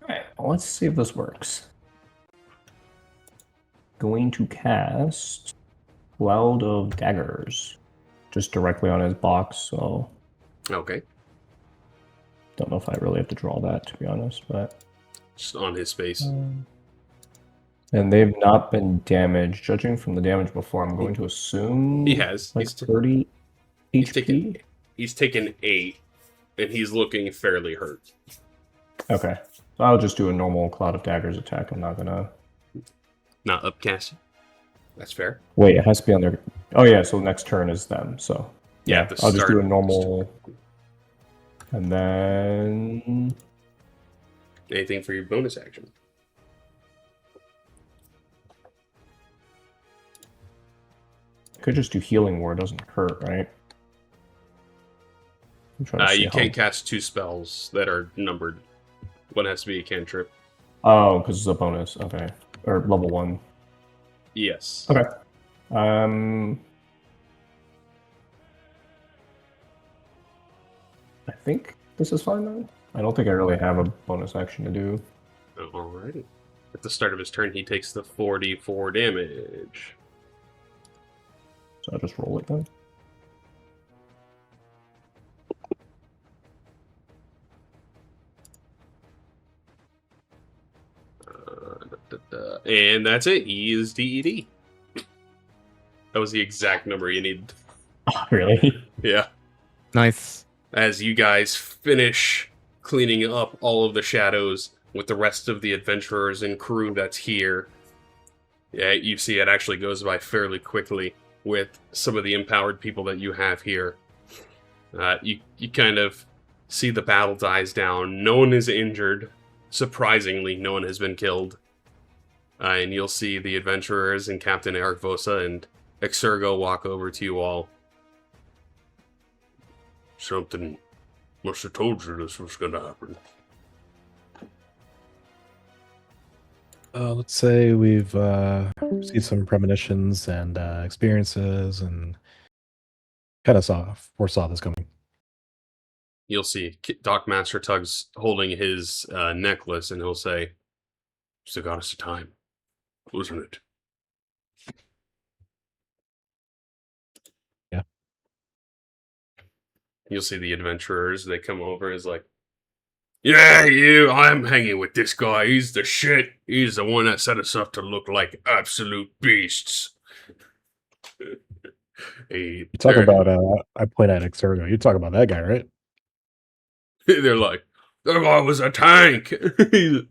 Alright, let's see if this works. Going to cast Cloud of Daggers. Just directly on his box, so Okay, don't know if I really have to draw that, to be honest, but... just on his space. And they've not been damaged. Judging from the damage before, I'm going to assume... He has. Like 30 HP? He's taken 8, and he's looking fairly hurt. Okay. So I'll just do a normal Cloud of Daggers attack. I'm not gonna... Not upcast. That's fair. Wait, it has to be on their... Oh yeah, so next turn is them, so... Yeah, Yeah, I'll just do a normal... And then... Anything for your bonus action? Could just do Healing Word, doesn't hurt, right? I'm trying to see You can't cast 2 spells that are numbered. One has to be a cantrip. Oh, because it's a bonus. Okay. Or level 1. Yes. Okay. I think this is fine then. I don't think I really have a bonus action to do. Alrighty. At the start of his turn, he takes the 44 damage. So I'll just roll it then. And that's it. He is DED. That was the exact number you needed. Really? Yeah. Nice. As you guys finish cleaning up all of the shadows with the rest of the adventurers and crew that's here, yeah, you see it actually goes by fairly quickly with some of the empowered people that you have here. You kind of see the battle dies down. No one is injured. Surprisingly, no one has been killed. And you'll see the adventurers and Captain Eric Vosa and Exergo walk over to you all. Something must have told you this was going to happen. Let's say we've received some premonitions and experiences and kind of foresaw this coming. You'll see Doc Master Tug's holding his necklace, and he'll say, "It's the goddess of time, wasn't it?" Yeah. You'll see the adventurers. They come over. Is like, "Yeah, you. I'm hanging with this guy. He's the shit. He's the one that set us up to look like absolute beasts." You talk about I point at Exergo. You talk about that guy, right? They're like, "That guy was a tank."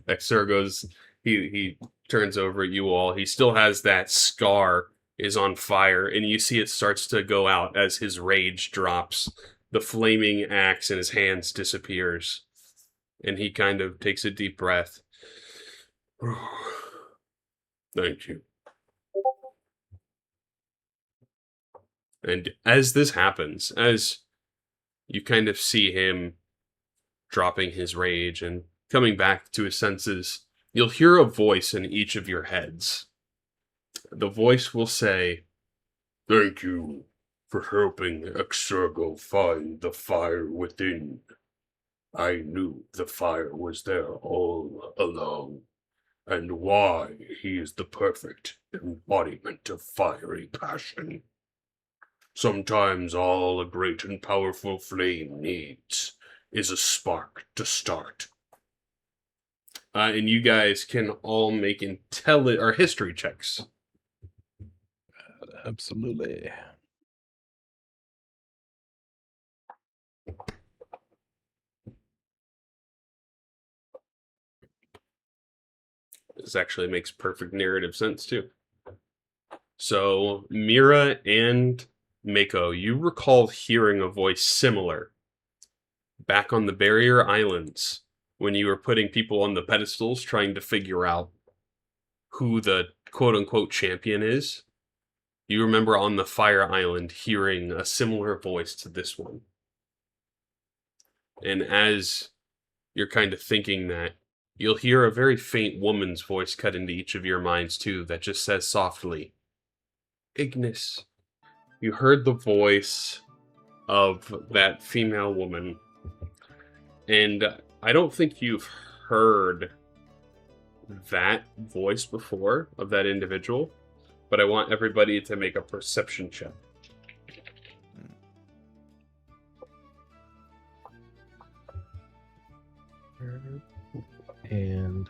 Exergo's he turns over at you all. He still has that scar is on fire, and you see it starts to go out as his rage drops. The flaming axe in his hands disappears, and he kind of takes a deep breath. Thank you. And as this happens, as you kind of see him dropping his rage and coming back to his senses, you'll hear a voice in each of your heads. The voice will say, "Thank you for helping Exergo find the fire within. I knew the fire was there all along, and why he is the perfect embodiment of fiery passion. Sometimes all a great and powerful flame needs is a spark to start." And you guys can all make history checks. Absolutely. This actually makes perfect narrative sense too. So Mira and Mako, you recall hearing a voice similar back on the Barrier Islands when you were putting people on the pedestals trying to figure out who the quote-unquote champion is. You remember on the Fire Island hearing a similar voice to this one. And as you're kind of thinking that, you'll hear a very faint woman's voice cut into each of your minds too that just says softly, Ignis. You heard the voice of that female woman. And I don't think you've heard that voice before of that individual, but I want everybody to make a perception check. And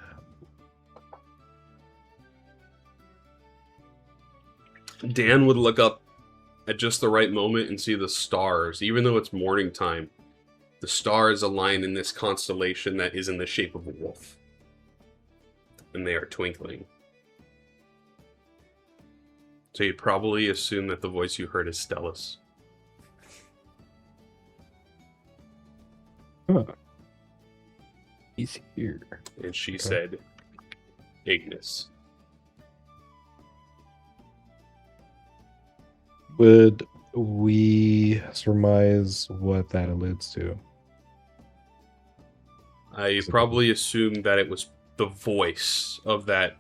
Dan would look up at just the right moment and see the stars, even though it's morning time. The stars align in this constellation that is in the shape of a wolf. And they are twinkling. So you probably assume that the voice you heard is Stellus. huh. He's here. And she Okay. said, Ignis. Would we surmise what that alludes to? I probably assumed that it was the voice of that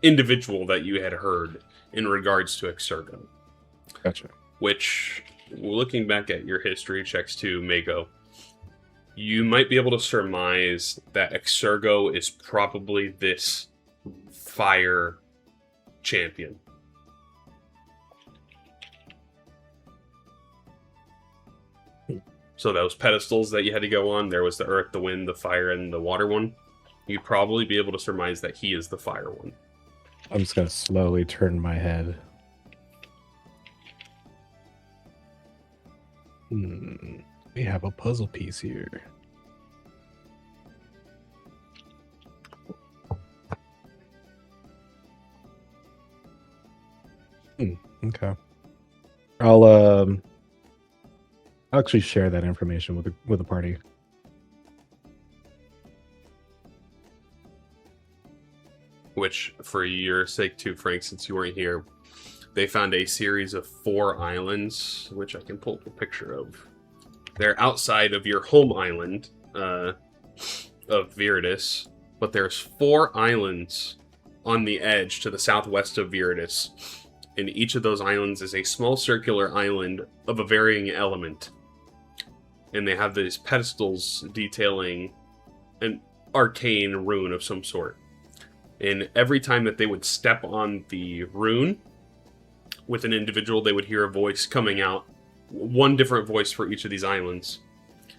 individual that you had heard in regards to Exurgo. Gotcha. Which, looking back at your history checks too, Mako, you might be able to surmise that Exurgo is probably this fire champion. So those pedestals that you had to go on, there was the earth, the wind, the fire, and the water one. You'd probably be able to surmise that he is the fire one. I'm just gonna slowly turn my head. We have a puzzle piece here. Okay. I'll actually share that information with the party. Which, for your sake too, Frank, since you weren't here, they found a series of 4 islands, which I can pull up a picture of. They're outside of your home island of Viridis, but there's 4 islands on the edge to the southwest of Viridis, and each of those islands is a small circular island of a varying element. And they have these pedestals detailing an arcane rune of some sort. And every time that they would step on the rune with an individual, they would hear a voice coming out, one different voice for each of these islands,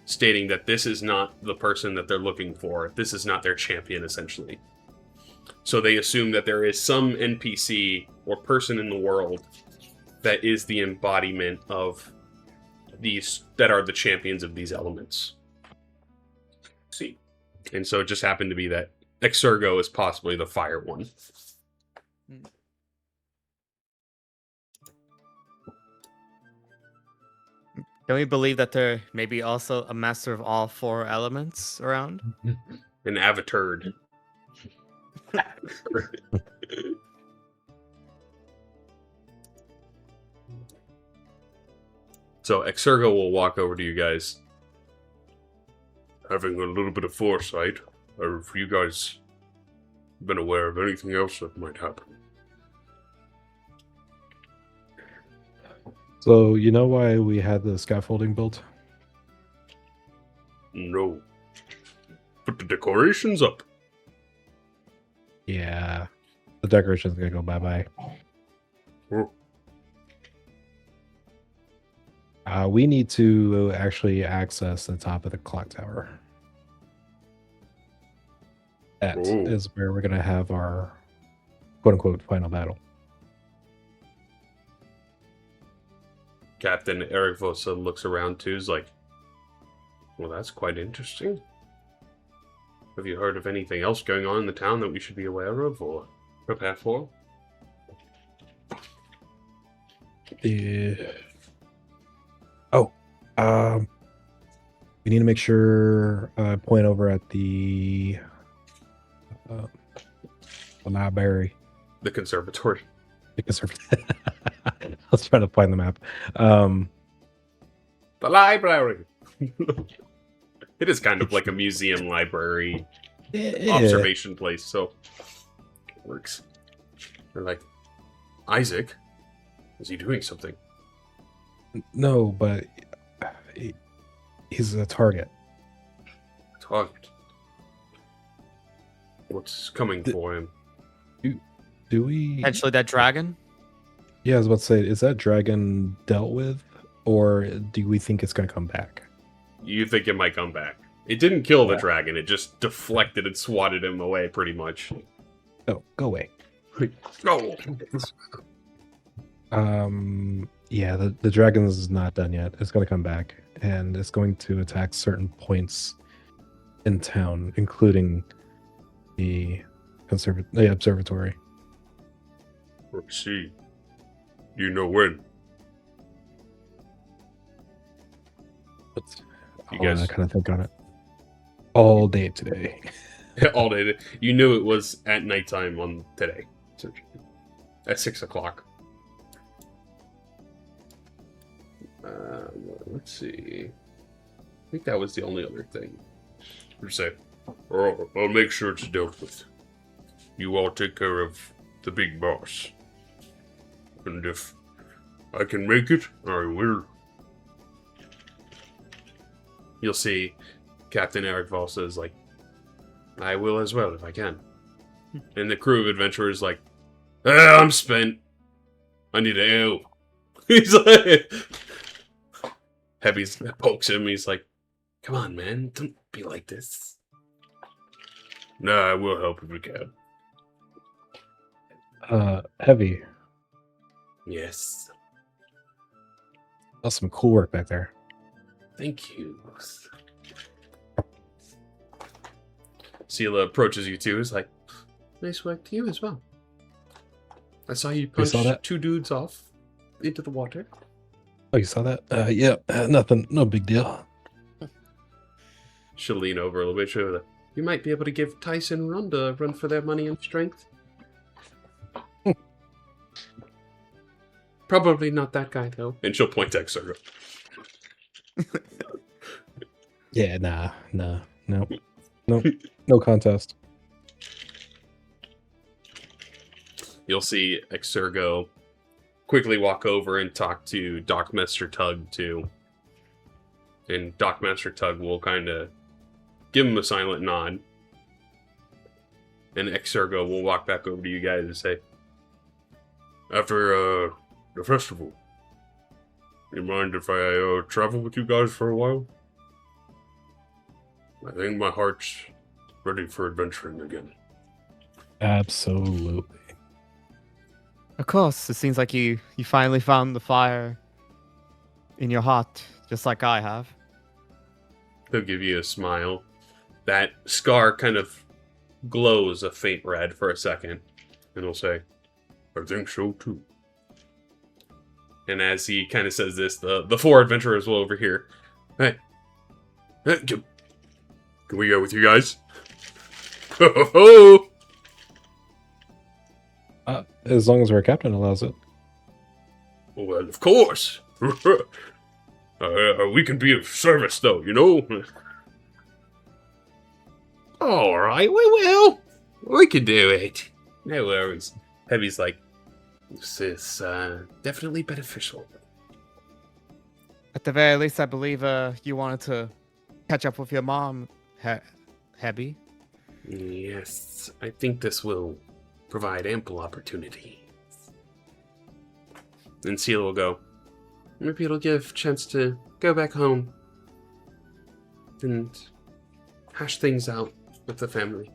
stating that this is not the person that they're looking for. This is not their champion, essentially. So they assume that there is some NPC or person in the world that is the embodiment of these, that are the champions of these elements. See. And so it just happened to be that Exurgo is possibly the fire one. Can we believe that there may be also a master of all 4 elements around? An avatar. So Exurgo will walk over to you guys. Having a little bit of foresight, have you guys been aware of anything else that might happen? So you know why we had the scaffolding built? No. Put the decorations up. Yeah. The decoration's gonna go bye-bye. Oh. We need to actually access the top of the clock tower. That Oh. is where we're gonna have our quote-unquote final battle. Captain Eric Vosa looks around too, is like, well, that's quite interesting. Have you heard of anything else going on in the town that we should be aware of or prepare for? Oh, we need to make sure I point over at the library. The conservatory. Because I was trying to find the map. The library. It is kind of like a museum library observation place, so it works. They're like, Isaac, is he doing something? No, but he's a target. Target. What's coming for him? Do we? Potentially that dragon? Yeah, I was about to say, is that dragon dealt with, or do we think it's going to come back? You think it might come back. It didn't kill the dragon, it just deflected and swatted him away, pretty much. Oh, go away. No! Yeah, the dragon is not done yet. It's going to come back, and it's going to attack certain points in town, including the observatory. Let's see. You know when? You guys- I kind of think on it all day today. All day. You knew it was at nighttime on today. At 6 o'clock. Let's see. I think that was the only other thing. You say, I'll make sure it's dealt with. You all take care of the big boss. And if I can make it, I will. You'll see Captain Eric Valsa is like, I will as well if I can. And the crew of adventurers like, I'm spent. I need a help. He's like, Heavy pokes him. He's like, come on, man. Don't be like this. Nah, we'll help if we can. Heavy. Yes. That's some cool work back there. Thank you. Sela approaches you too. Is like, nice work to you as well. I saw you punch saw that? 2 dudes off into the water. Oh, you saw that? Yeah, nothing. No big deal. She'll lean over a little bit. She'll be like, you might be able to give Tyson and Rhonda a run for their money and strength. Probably not that guy, though. And she'll point to Exergo. Yeah, no, no contest. You'll see Exergo quickly walk over and talk to Dockmaster Tug, too. And Dockmaster Tug will kind of give him a silent nod. And Exergo will walk back over to you guys and say, after the festival, you mind if I travel with you guys for a while? I think my heart's ready for adventuring again. Absolutely. Of course, it seems like you finally found the fire in your heart, just like I have. He'll give you a smile. That scar kind of glows a faint red for a second. And he'll say, I think so too. And as he kind of says this, the 4 adventurers will over here. Hey, can we go with you guys? Ho! As long as our captain allows it. Well, of course. We can be of service, though, you know? All right, we will. We can do it. No worries. Heavy's like, this is definitely beneficial. At the very least, I believe you wanted to catch up with your mom, Hebby. Yes, I think this will provide ample opportunity. And Seal will go, maybe it'll give a chance to go back home and hash things out with the family.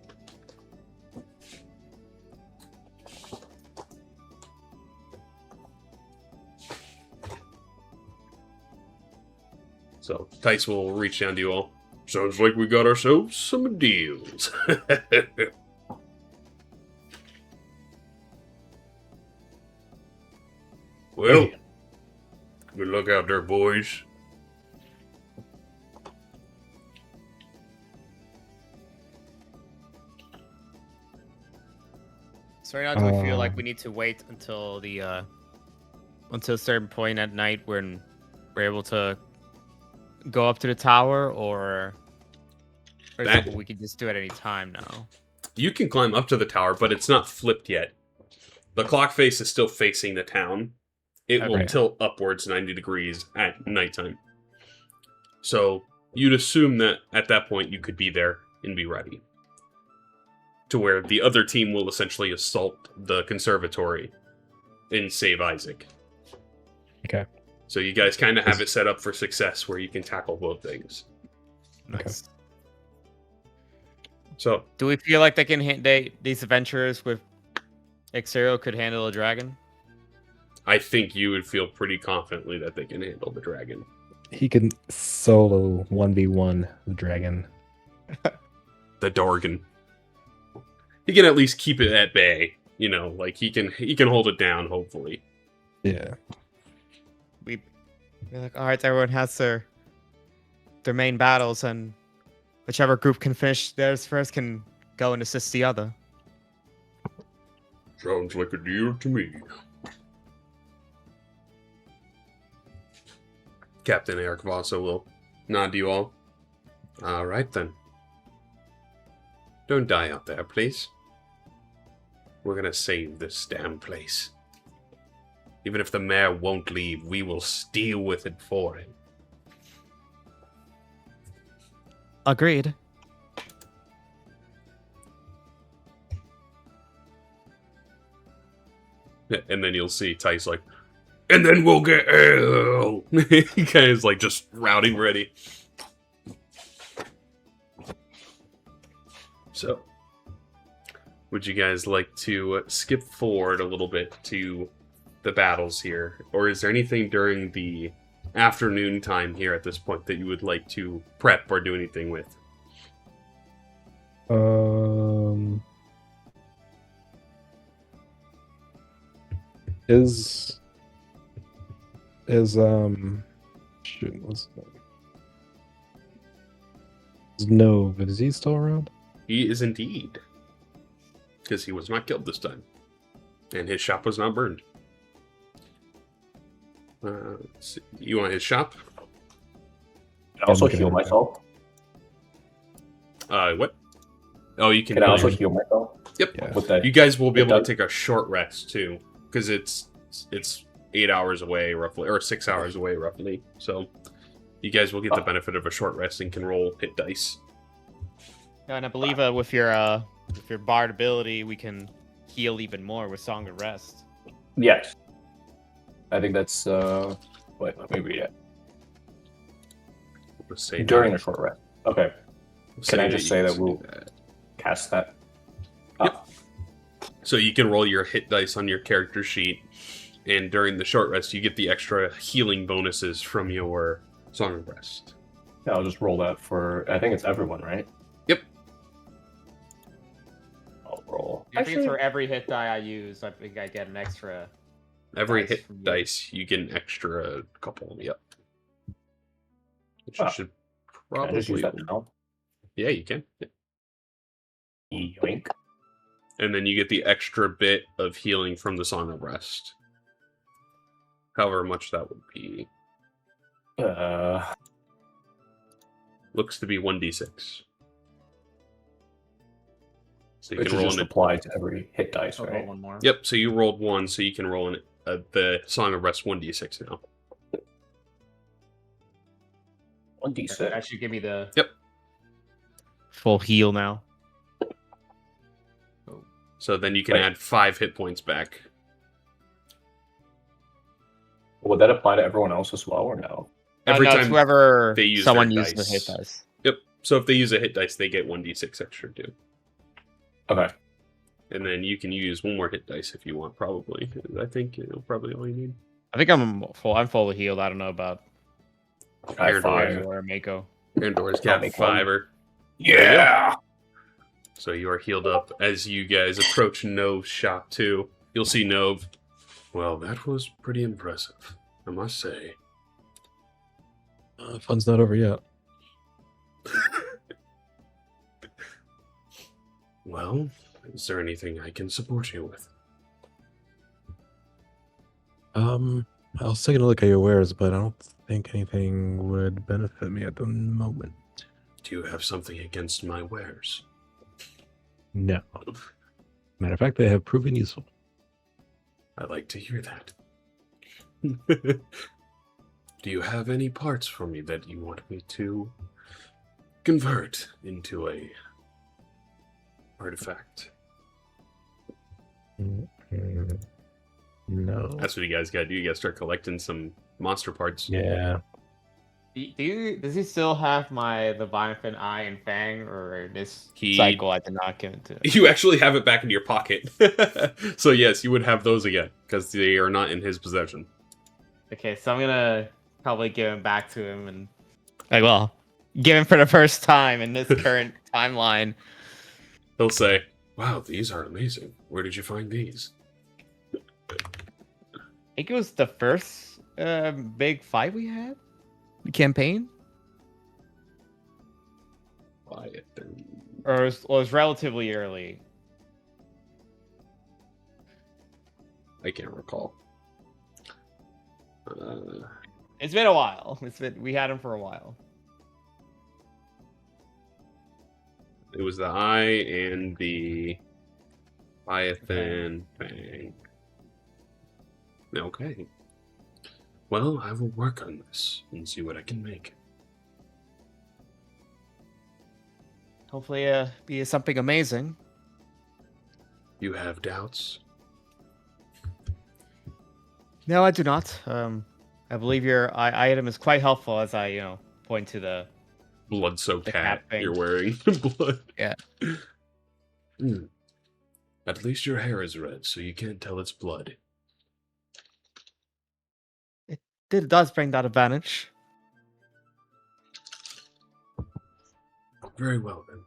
So Tice will reach down to you all. Sounds like we got ourselves some deals. Well, Good luck out there, boys. So right now, do we feel like we need to wait until until a certain point at night when we're able to go up to the tower, or we can just do it any time now? You can climb up to the tower, but it's not flipped yet. The clock face is still facing the town. It will tilt upwards 90 degrees at nighttime. So you'd assume that at that point you could be there and be ready. To where the other team will essentially assault the conservatory and save Isaac. Okay. So you guys kind of have it set up for success where you can tackle both things. Nice. So, do we feel like these adventurers with nxsRaven could handle a dragon? I think you would feel pretty confidently that they can handle the dragon. He can solo 1v1 the dragon. The Dorgan. He can at least keep it at bay. You know, like he can hold it down, hopefully. Yeah. We're like, all right, everyone has their main battles, and whichever group can finish theirs first can go and assist the other. Sounds like a deal to me. Captain Eric Vasa will nod to you all. All right, then. Don't die out there, please. We're gonna save this damn place. Even if the mayor won't leave, we will deal with it for him. Agreed. And then you'll see Tice like, and then we'll get hell. He kind of is like just routing ready. So, would you guys like to skip forward a little bit to the battles here? Or is there anything during the afternoon time here at this point that you would like to prep or do anything with? Shit, what's that? Is Nove, is he still around? He is indeed. Because he was not killed this time. And his shop was not burned. You want his shop? Can I also heal myself? What? Oh, you can. Can I also heal myself? Yep. Yeah. With that, You guys will be able to take a short rest too, because it's 8 hours away roughly, or 6 hours away roughly. So you guys will get the benefit of a short rest and can roll hit dice. And I believe with your bard ability, we can heal even more with Song of Rest. yes. I think that's wait, let me read it. We'll say During that- a short rest. Okay. we'll Can I just you say can that we'll do that. cast that? Yep. So you can roll your hit dice on your character sheet, and during the short rest, you get the extra healing bonuses from your Song of Rest. Yeah, I'll just roll that for. I think it's everyone, right? Yep. I'll roll. I think it's for every hit die I use, I think I get an extra. Every Dice hit from you. dice, you get an extra couple. Yep. Which you Ah. should Can I just use probably. that now? Yeah, you can. Yeah. Yoink. And then you get the extra bit of healing from the Song of Rest. However much that would be. Looks to be 1d6. So you Which can is roll just in it. apply to every hit dice, I'll roll right? one more. Yep, so you rolled 1, so you can roll in the Song of Rest 1d6 now. 1d6. That should give me the Yep. full heal now. So then you can Wait. add 5 hit points back. Would that apply to everyone else as well, or no? Every no, it's time whoever they use someone their uses the hit dice. dice. Yep. So if they use a hit dice, they get 1d6 extra too. Okay. And then you can use one more hit dice if you want, probably. I think it'll probably all you need. I think I'm fully healed. I don't know about I have Here, 5. or Mako. Andor's I'll got make one. 5er. Yeah. So you are healed up as you guys approach Nove's shop too. You'll see Nove. Well, that was pretty impressive, I must say. Fun's not over yet. Well, is there anything I can support you with? I was taking a look at your wares, but I don't think anything would benefit me at the moment. Do you have something against my wares? No. Matter of fact, they have proven useful. I like to hear that. Do you have any parts for me that you want me to convert into a artifact? No. That's what you guys gotta do. You gotta start collecting some monster parts. Yeah. Does he still have the Leviathan Eye and Fang, or this He- cycle I did not give it to him? You actually have it back in your pocket. So yes, you would have those again, because they are not in his possession. Okay, so I'm gonna probably give him back to him and give him for the first time in this current timeline. He'll say, wow, these are amazing. Where did you find these? I think it was the first big fight we had. The campaign? Or it was relatively early. I can't recall. It's been a while. We had him for a while. It was the eye and the Leviathan Fang. Okay. Well, I will work on this and see what I can make. Hopefully, be something amazing. You have doubts? No, I do not. I believe your item is quite helpful as I, point to the. Blood-soaked The hat cat thing. you're wearing. Blood. Yeah. At least your hair is red, so you can't tell it's blood. It does bring that advantage. Very well, then.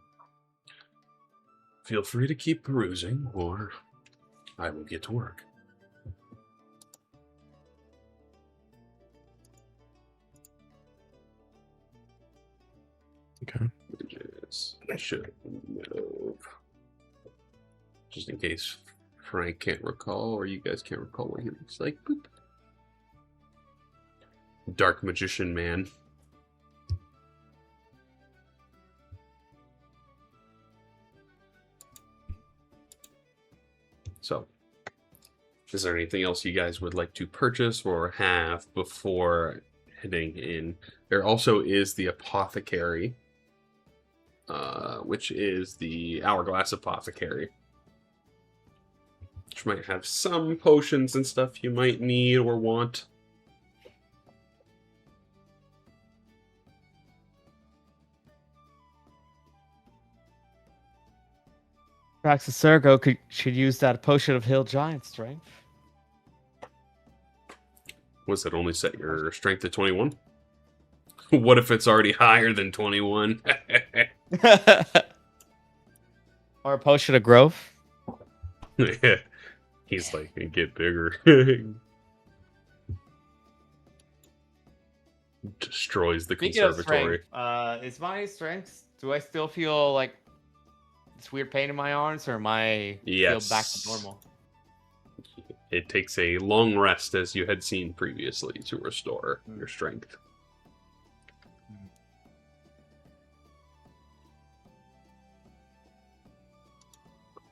Feel free to keep perusing, or I will get to work. Okay. Yes, I should know. Just in case Frank can't recall, or you guys can't recall what he looks like. Boop. Dark Magician Man. So, is there anything else you guys would like to purchase or have before heading in? There also is the Apothecary, which is the Hourglass Apothecary, which might have some potions and stuff you might need or want. Perhaps Sergo should use that potion of hill giant strength. Was it only set your strength to 21? What if it's already higher than 21? Or a potion of growth. He's like, get bigger. Destroys the Speaking of conservatory. strength, is my strength? Do I still feel like this weird pain in my arms, or am I feel back to normal? It takes a long rest, as you had seen previously, to restore your strength.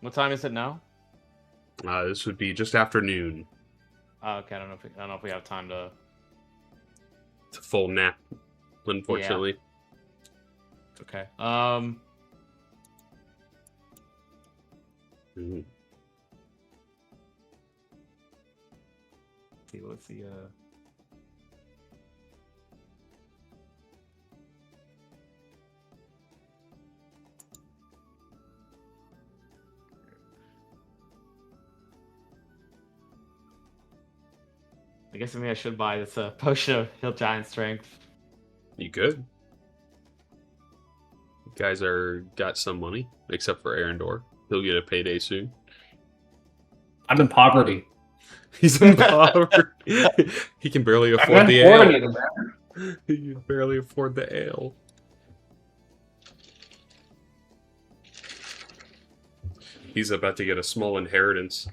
What time is it now? This would be just after noon. Oh, okay, I don't know if we have time to. It's a full nap, unfortunately. Okay. Mhm. See, let's see. I guess maybe I should buy this potion of hill giant strength. You good? You guys got some money, except for Arendor. He'll get a payday soon. I'm in poverty. He's in poverty. He can barely I afford can't the afford ale. any of them, man. You can barely afford the ale. He's about to get a small inheritance.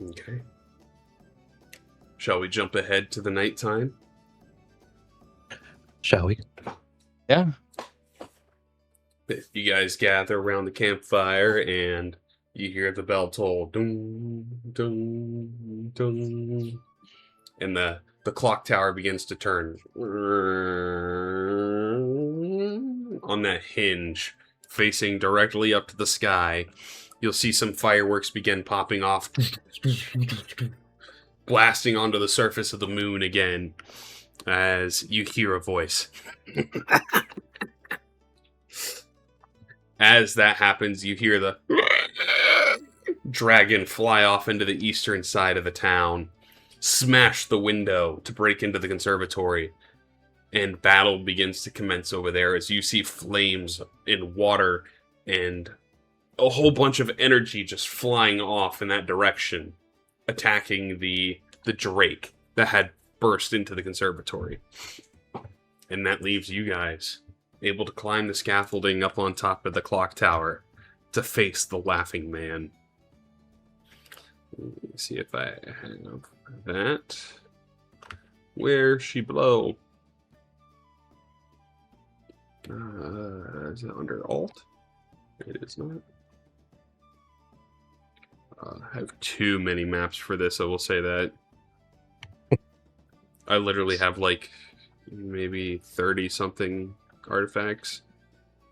Okay. Shall we jump ahead to the nighttime? Shall we? Yeah. You guys gather around the campfire and you hear the bell toll. Dun, dun, dun. And the clock tower begins to turn on that hinge, facing directly up to the sky. You'll see some fireworks begin popping off, blasting onto the surface of the moon again, as you hear a voice. As that happens, you hear the dragon fly off into the eastern side of the town, smash the window to break into the conservatory, and battle begins to commence over there as you see flames in water and a whole bunch of energy just flying off in that direction, attacking the drake that had burst into the conservatory. And that leaves you guys able to climb the scaffolding up on top of the clock tower to face the laughing man. Let me see if I have that. Where she blow? Is it under Alt? It is not. I have too many maps for this, I will say that. I literally have like maybe 30-something artifacts.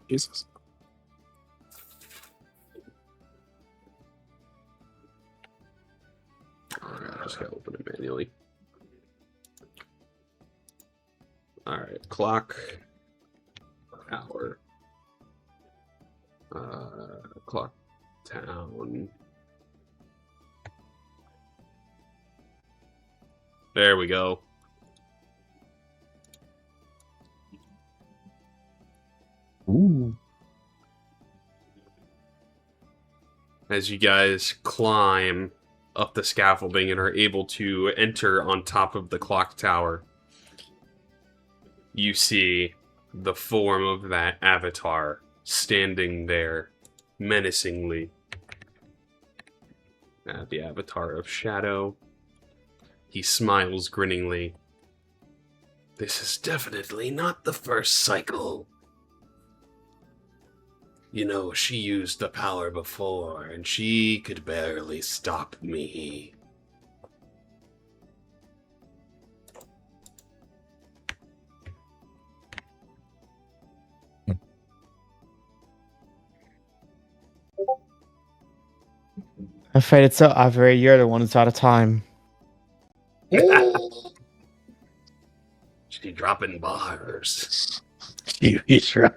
Jesus. Alright, I just gotta open it manually. Alright, clock tower. Clocktown. There we go. Ooh. As you guys climb up the scaffolding and are able to enter on top of the clock tower, you see the form of that avatar standing there menacingly. The avatar of Shadow. He smiles grinningly. This is definitely not the first cycle. You know, she used the power before, and she could barely stop me. I'm afraid it's so Avery, you're the one who's out of time. She dropping bars. He's right.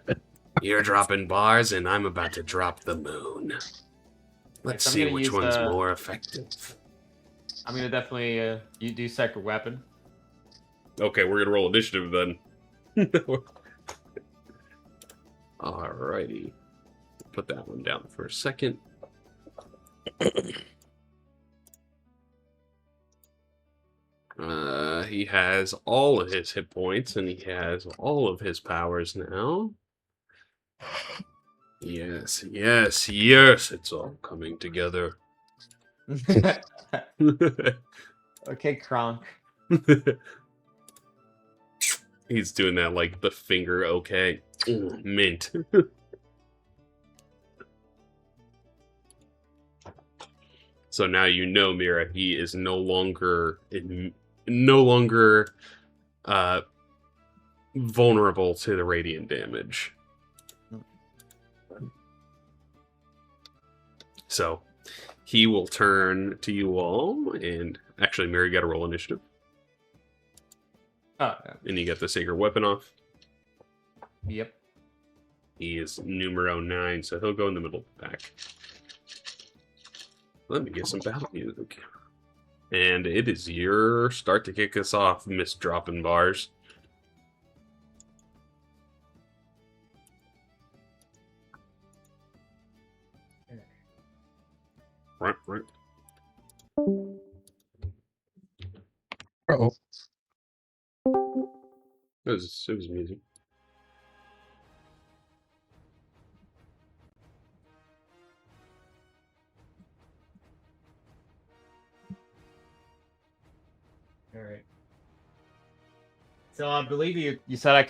You're dropping bars, and I'm about to drop the moon. Let's I'm see gonna which use, one's more effective. I'm gonna definitely you do second weapon. Okay, we're gonna roll initiative then. Alrighty. Put that one down for a second. He has all of his hit points, and he has all of his powers now. Yes, yes, yes, it's all coming together. Okay, Kronk. He's doing that like the finger, okay. Mint. So now you know, Mira, he is no longer vulnerable to the radiant damage. So he will turn to you all, and actually, Mira, you got to roll initiative, Oh, yeah. and you get the sacred weapon off. Yep. He is numero 9, so he'll go in the middle of the pack. Let me get some battle music. And it is your start to kick us off, Miss Dropping Bars. Right. Uh-oh. It was music. All right. So I believe you said I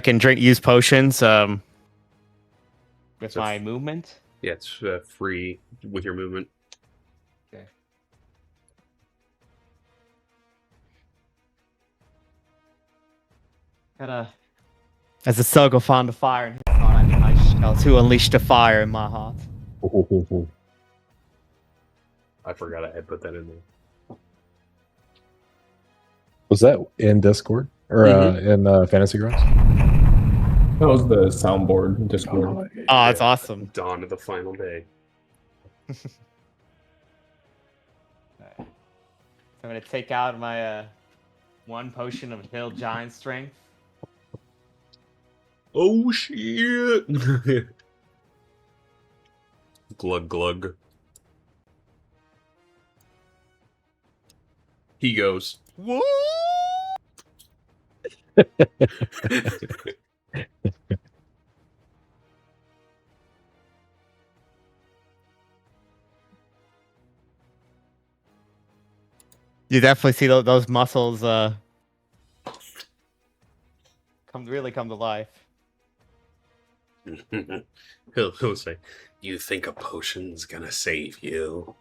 can use potions with So my movement. Yeah, it's free with your movement. Okay. As the circle found the fire in his heart, I need my shell to unleash the fire in my heart. I forgot I had put that in there. Was that in Discord or in Fantasy Grounds? That was the soundboard Discord. Oh, that's awesome. Dawn of the final day. I'm gonna take out my one potion of hill giant strength. Oh shit! Glug glug. He goes. Whoa! You definitely see those muscles come to life. He'll say, "You think a potion's gonna save you?"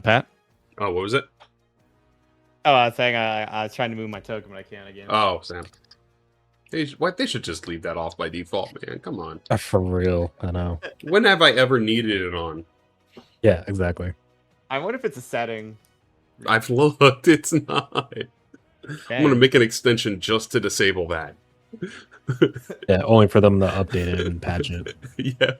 Pat? Oh, what was it? Oh, I was saying I was trying to move my token, but I can't again. Oh, Sam. They should just leave that off by default, man. Come on. For real, I know. When have I ever needed it on? Yeah, exactly. I wonder if it's a setting. I've looked. It's not. I'm gonna make an extension just to disable that. Yeah, only for them to update it and patch it Yeah.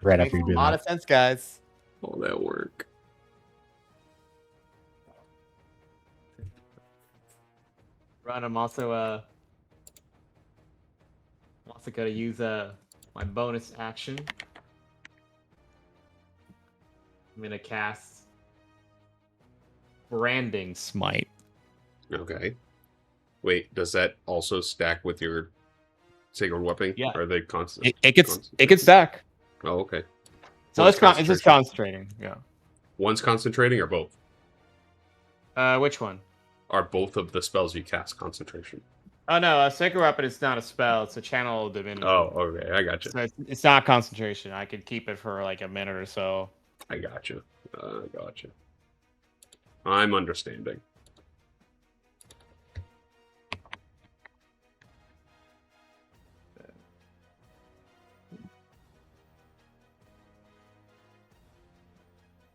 right Makes after you a do lot that. of sense, guys. All that work. Run. I'm also gonna use my bonus action. I'm gonna cast Branding Smite. Okay. Wait, does that also stack with your sacred weapon? Yeah. Are they constant? It gets stack. Oh, okay. So One's it's just concentrating. Yeah. One's concentrating, or both? Which one? Are both of the spells you cast concentration? Oh no, a sacred weapon is not a spell. It's a channel divinity. Oh, okay. I got you. So it's not concentration. I could keep it for like a minute or so. I got you. I'm understanding.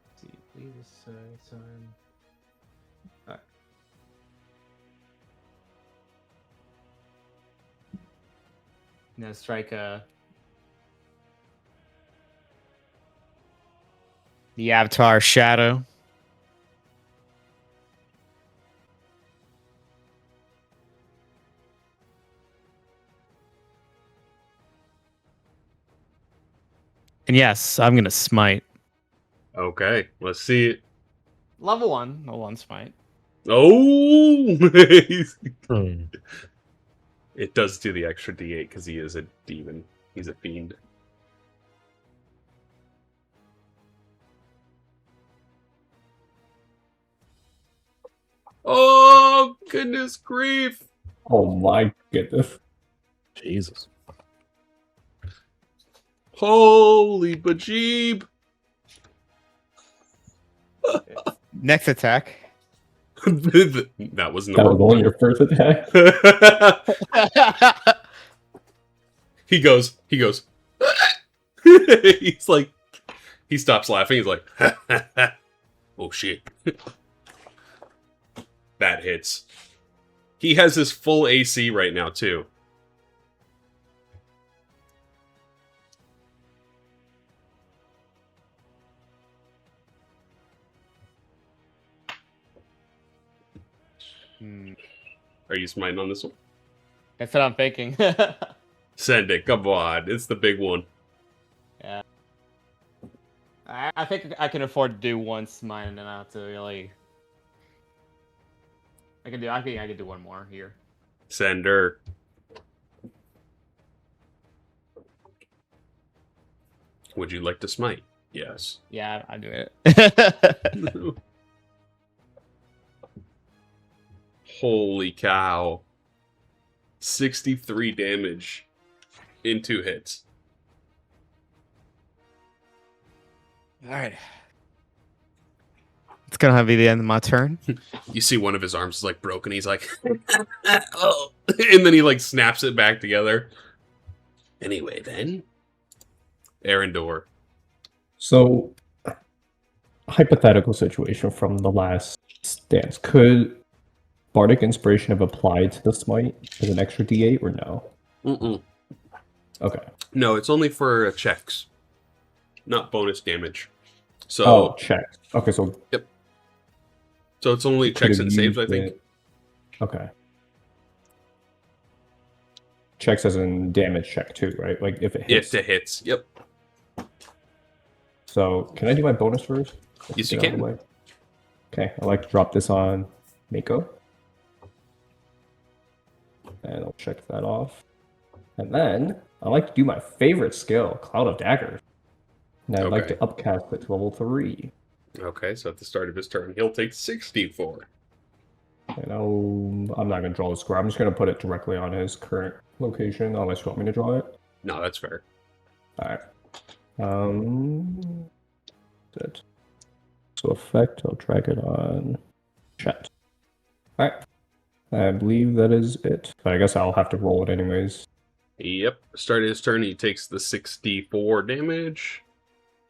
Let's see, leave this time. Alright. Now strike the Avatar Shadow. And yes, I'm gonna smite. Okay, let's see it. Level 1. Level 1 smite. Oh! Hmm. It does do the extra D8 because he is a demon. He's a fiend. Oh, goodness grief! Oh my goodness. Jesus. Holy bejeeb! Next attack. That was That number was only one. your first attack? He goes. He's like, he stops laughing. He's like, oh shit. That hits. He has his full AC right now, too. Are you smiting on this one? That's what I'm thinking. Send it. Come on. It's the big one. Yeah. I think I can afford to do one smite and then I have to really. I think I can do one more here. Sender. Would you like to smite? Yes. Yeah, I do it. Holy cow. 63 damage in 2 hits. All right. It's gonna be the end of my turn. You see one of his arms is like broken. He's like, oh. And then he like snaps it back together. Anyway, then. Arendor. So, hypothetical situation from the last stance. Could Bardic Inspiration have applied to the smite as an extra D8 or no? Mm-mm. Okay. No, it's only for checks, not bonus damage. So, Oh, check. Okay, so so it's only could checks have and saves, I used think. it- Okay. Checks as in damage check too, right? Like if it hits. If it hits, yep. So can I do my bonus first? Yes, you Get out of the can. way. Okay, I like to drop this on Mako. And I'll check that off. And then I like to do my favorite skill, Cloud of Daggers. And I'd like Okay. to upcast it to level 3. Okay, so at the start of his turn, he'll take 64. And I'm not going to draw the square. I'm just going to put it directly on his current location, unless you want me to draw it. No, that's fair. Alright. That's it. So effect, I'll drag it on chat. Alright. I believe that is it. But I guess I'll have to roll it anyways. Yep. Start of his turn, he takes the 64 damage.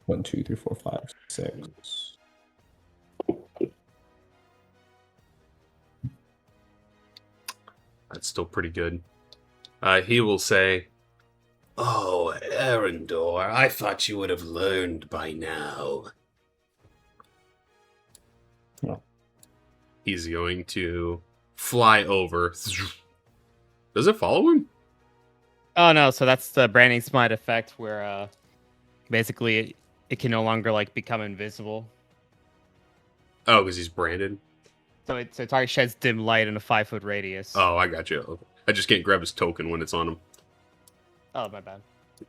1, 2, 3, 4, 5, 6. That's still pretty good. He will say, "Oh, Arendor, I thought you would have learned by now." No. He's going to fly over. Does it follow him? Oh no, so that's the branding smite effect where basically it can no longer like become invisible. Oh, because he's branded? So target sheds dim light in a 5-foot radius. Oh, I got you. I just can't grab his token when it's on him. Oh, my bad.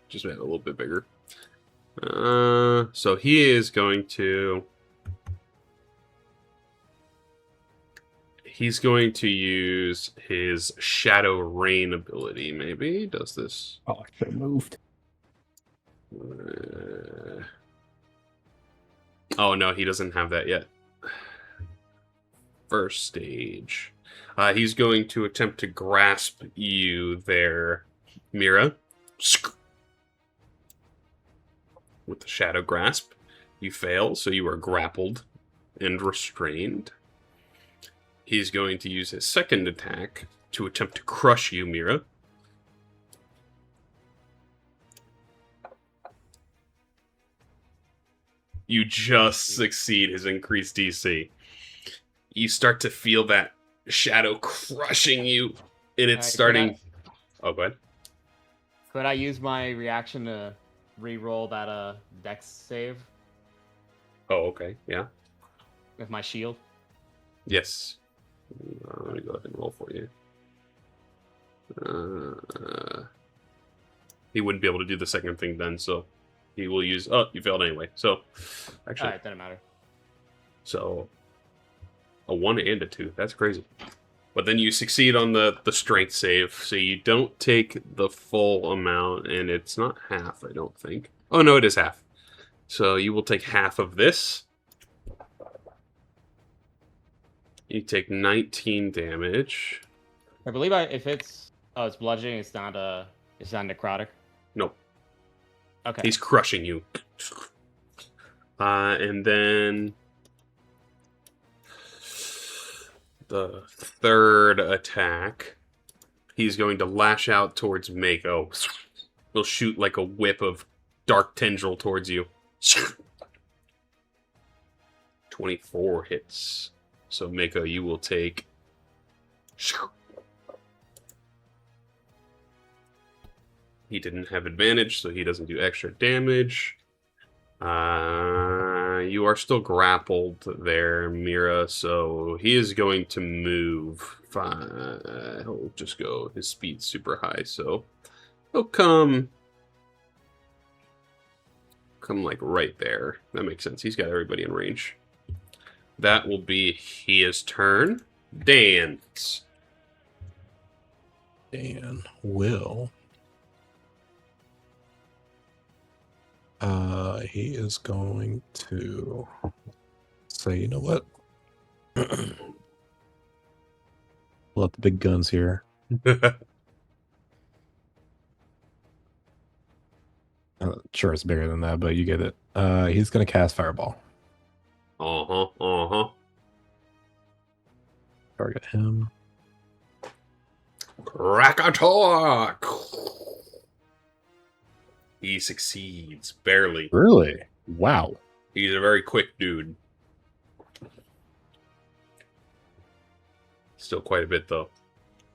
Just made it a little bit bigger. So he is going to... He's going to use his Shadow Rain ability, maybe? Does this? Oh, I should have moved. Oh, no, he doesn't have that yet. First stage. He's going to attempt to grasp you there, Mira. With the Shadow Grasp. You fail, so you are grappled and restrained. He's going to use his second attack to attempt to crush you, Mira. You just succeed his increased DC. You start to feel that shadow crushing you, and it's starting... Oh, go ahead. Could I use my reaction to re-roll that dex save Oh, okay, yeah. with my shield? Yes. Let me go ahead and roll for you. He wouldn't be able to do the second thing then, so he will use... Oh, you failed anyway. So, actually... Alright, doesn't matter. So, a 1 and a 2. That's crazy. But then you succeed on the strength save, so you don't take the full amount, and it's not half, I don't think. Oh, no, it is half. So you will take half of this. You take 19 damage. I believe if it's... Oh, it's bludgeoning, it's not necrotic. Nope. Okay. He's crushing you. And then... the third attack, he's going to lash out towards Mako. He'll shoot like a whip of dark tendril towards you. 24 hits. So Mako, you will take He didn't have advantage, so he doesn't do extra damage. You are still grappled there, Mira, so he is going to move. He'll just go. His speed's super high, so he'll come like right there. That makes sense. He's got everybody in range. That will be his turn. Dance. Dan will. He is going to say, you know what? Pull out the big guns here. Sure, it's bigger than that, but you get it. He's going to cast Fireball. Target him. Krakatoa! He succeeds, barely. Really? Wow. He's a very quick dude. Still quite a bit, though.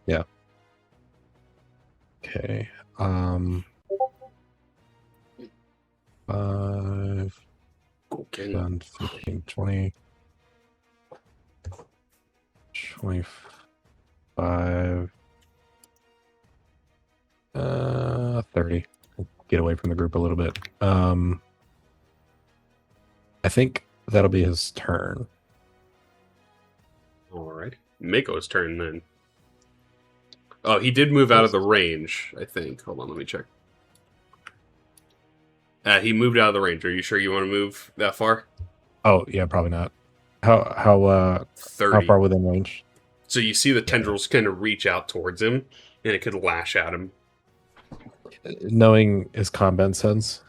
Yeah. Okay. 5, Okay. 10, 15, 20, 25, 30. Get away from the group a little bit. I think that'll be his turn. Alright. Mako's turn, then. Oh, he did move out of the range, I think. Hold on, let me check. He moved out of the range. Are you sure you want to move that far? Oh, yeah, probably not. How 30. far within range? So you see the tendrils kind of reach out towards him, and it could lash at him. Knowing his combat sense,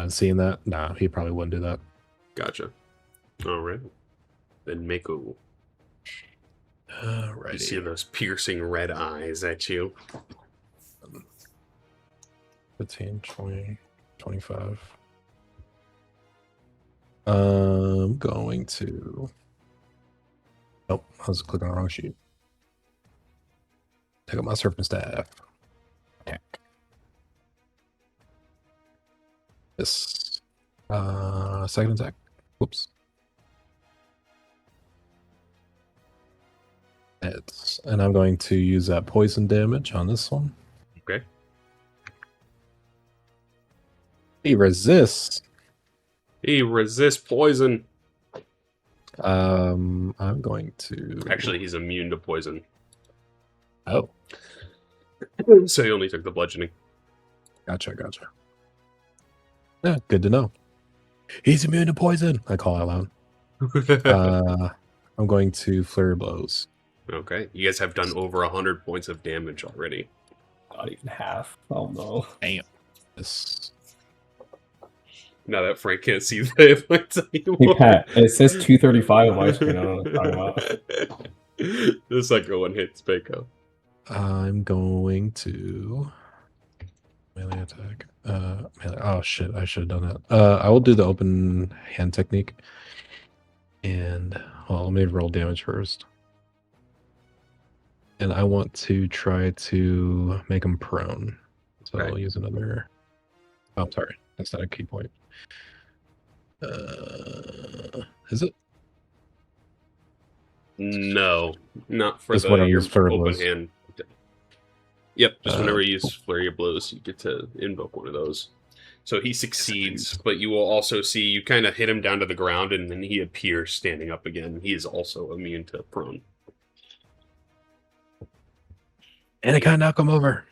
seeing that, nah, he probably wouldn't do that. Gotcha. Alright. Then Mako. You see those piercing red eyes at you. 15, 20, 25. I'm going to... Nope, I was clicking on the wrong sheet. Take out my serpent staff. Attack. This. Second attack. Whoops. And I'm going to use that poison damage on this one. Okay. He resists. He resists poison. I'm going to... Actually, he's immune to poison. Oh, So he only took the bludgeoning. gotcha. Yeah, good to know. He's immune to poison. I call out loud. I'm going to flurry blows. Okay. You guys have done over 100 points of damage already. Not even half. Oh no. Damn. This. Now that Frank can't see the hit points anymore. Hey Pat, it says 235 on my screen. I don't know what you're talking about. The second one hits Bako. I'm going to melee attack. Melee. Oh shit! I should have done that. I will do the open hand technique. And well, let me roll damage first. And I want to try to make him prone. So Okay. I'll use another. Oh, sorry, that's not a key point. Is it? No, not for Just whenever your you flurry open blows. hand. Yep, just whenever you use Cool. flurry of blows, you get to invoke one of those. So he succeeds, but you will also see you kind of hit him down to the ground, and then he appears standing up again. He is also immune to prone. And I can't knock him over.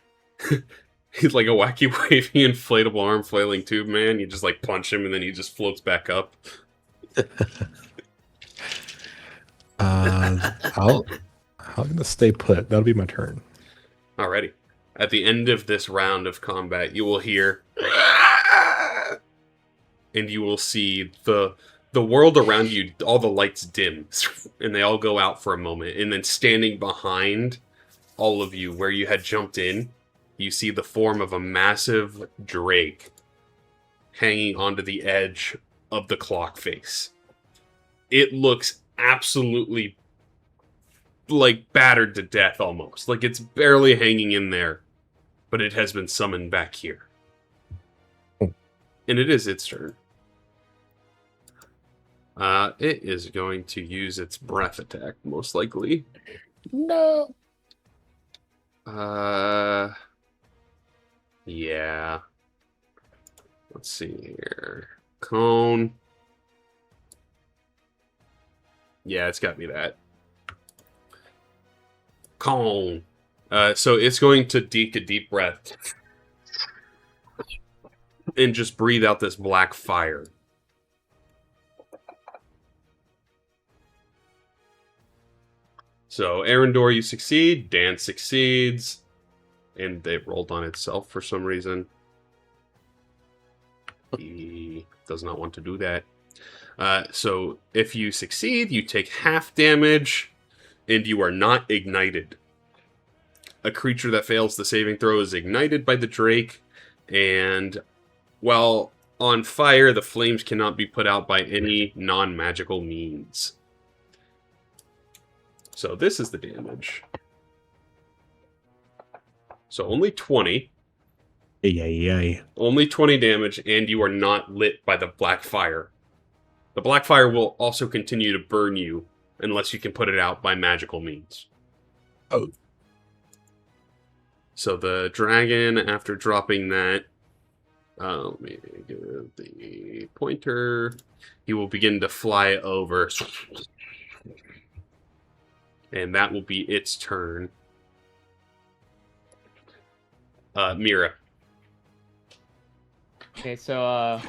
He's like a wacky, wavy, inflatable arm flailing tube man. You just like punch him, and then he just floats back up. I'm gonna stay put. That'll be my turn. Alrighty. At the end of this round of combat, you will hear, and you will see the world around you. All the lights dim, and they all go out for a moment. And then standing behind all of you, where you had jumped in, you see the form of a massive drake hanging onto the edge of the clock face. It looks absolutely like battered to death almost. Like it's barely hanging in there, but it has been summoned back here. And it is its turn. It is going to use its breath attack, most likely. No. Yeah. Let's see here. Cone. Yeah, it's got me that. Cone. So it's going to take a deep breath and just breathe out this black fire. So, Arendor, you succeed. Dan succeeds. And it rolled on itself for some reason. He does not want to do that. So, if you succeed, you take half damage, and you are not ignited. A creature that fails the saving throw is ignited by the Drake, and while on fire, the flames cannot be put out by any non-magical means. So this is the damage. So only 20. Yay. Only 20 damage, and you are not lit by the black fire. The black fire will also continue to burn you unless you can put it out by magical means. Oh. So the dragon, after dropping that, let me give the pointer. He will begin to fly over. And that will be its turn. Mira. Okay, so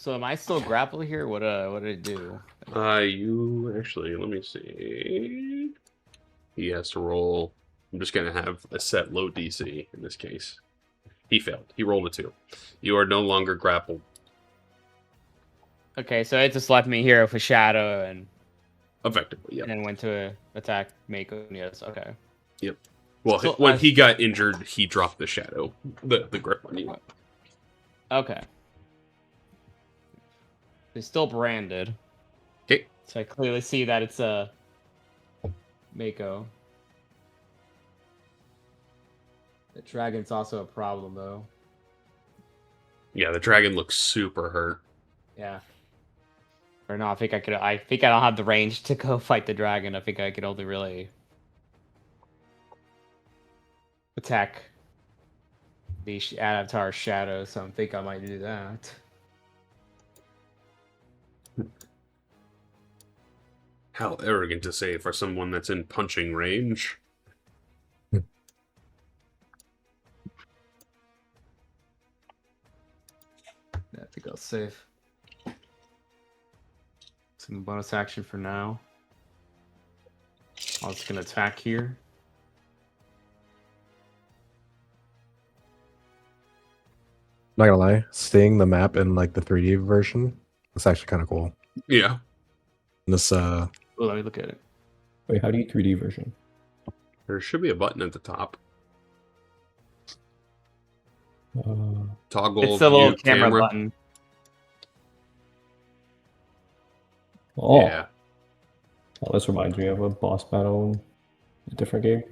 am I still grappled here? What did it do? You actually, let me see. He has to roll. I'm just gonna have a set low DC in this case. He failed. He rolled a 2. You are no longer grappled. Okay, so it just left me here with a shadow and Effectively, yeah. and then went to attack Mako. Yes, okay. Yep. Well, So, when he got injured, he dropped the shadow, the grip on you. Okay. It's still branded. Okay. So I clearly see that it's a Mako. The dragon's also a problem, though. Yeah, the dragon looks super hurt. Yeah. Or no, I think I don't have the range to go fight the dragon. I think I could only really attack the Avatar shadow, so I think I might do that. How arrogant to say for someone that's in punching range. I think I'll save some bonus action for now. I was gonna attack here. Not gonna lie, seeing the map in like the 3D version, it's actually kind of cool. Yeah. This Oh, let me look at it. Wait, how do you 3D version? There should be a button at the top. Toggle It's the little view camera button. Oh, Yeah. oh, this reminds me of a boss battle in a different game.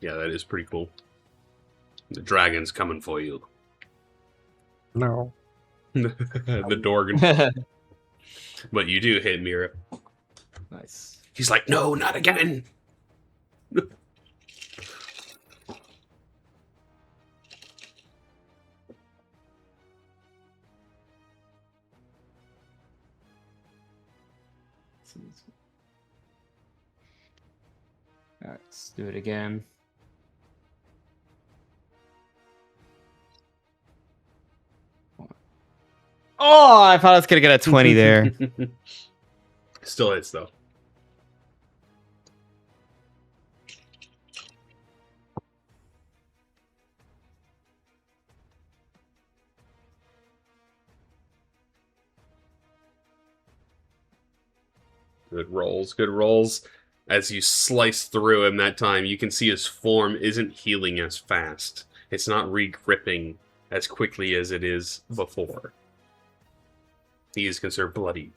Yeah, that is pretty cool. The dragon's coming for you. no. The Dorgan. But you do hit Mira. Nice. He's like, no, not again. Alright, let's do it again. Oh, I thought I was gonna get a 20 there. Still hits, though. Good rolls, good rolls. As you slice through him that time, you can see his form isn't healing as fast. It's not re-gripping as quickly as it is before. He is considered bloody.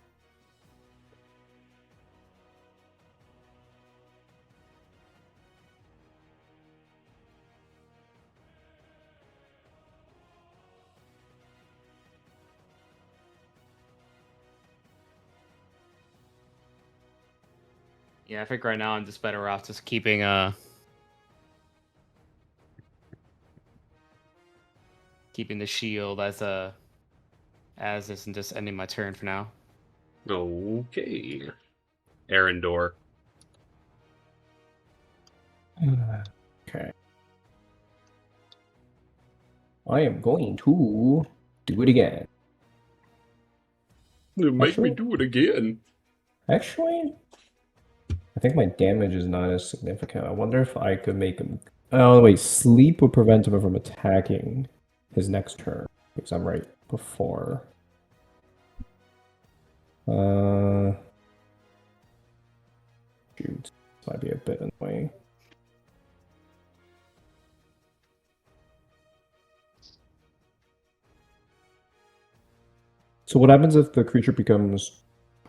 Yeah, I think right now I'm just better off just keeping keeping the shield as is and just ending my turn for now. Okay. Arendor. Okay. I am going to do it again. Make me Actually- do it again. Actually, I think my damage is not as significant. I wonder if I could make him. Oh, wait. Sleep would prevent him from attacking his next turn because I'm right before. Shoot. This might be a bit annoying. So what happens if the creature becomes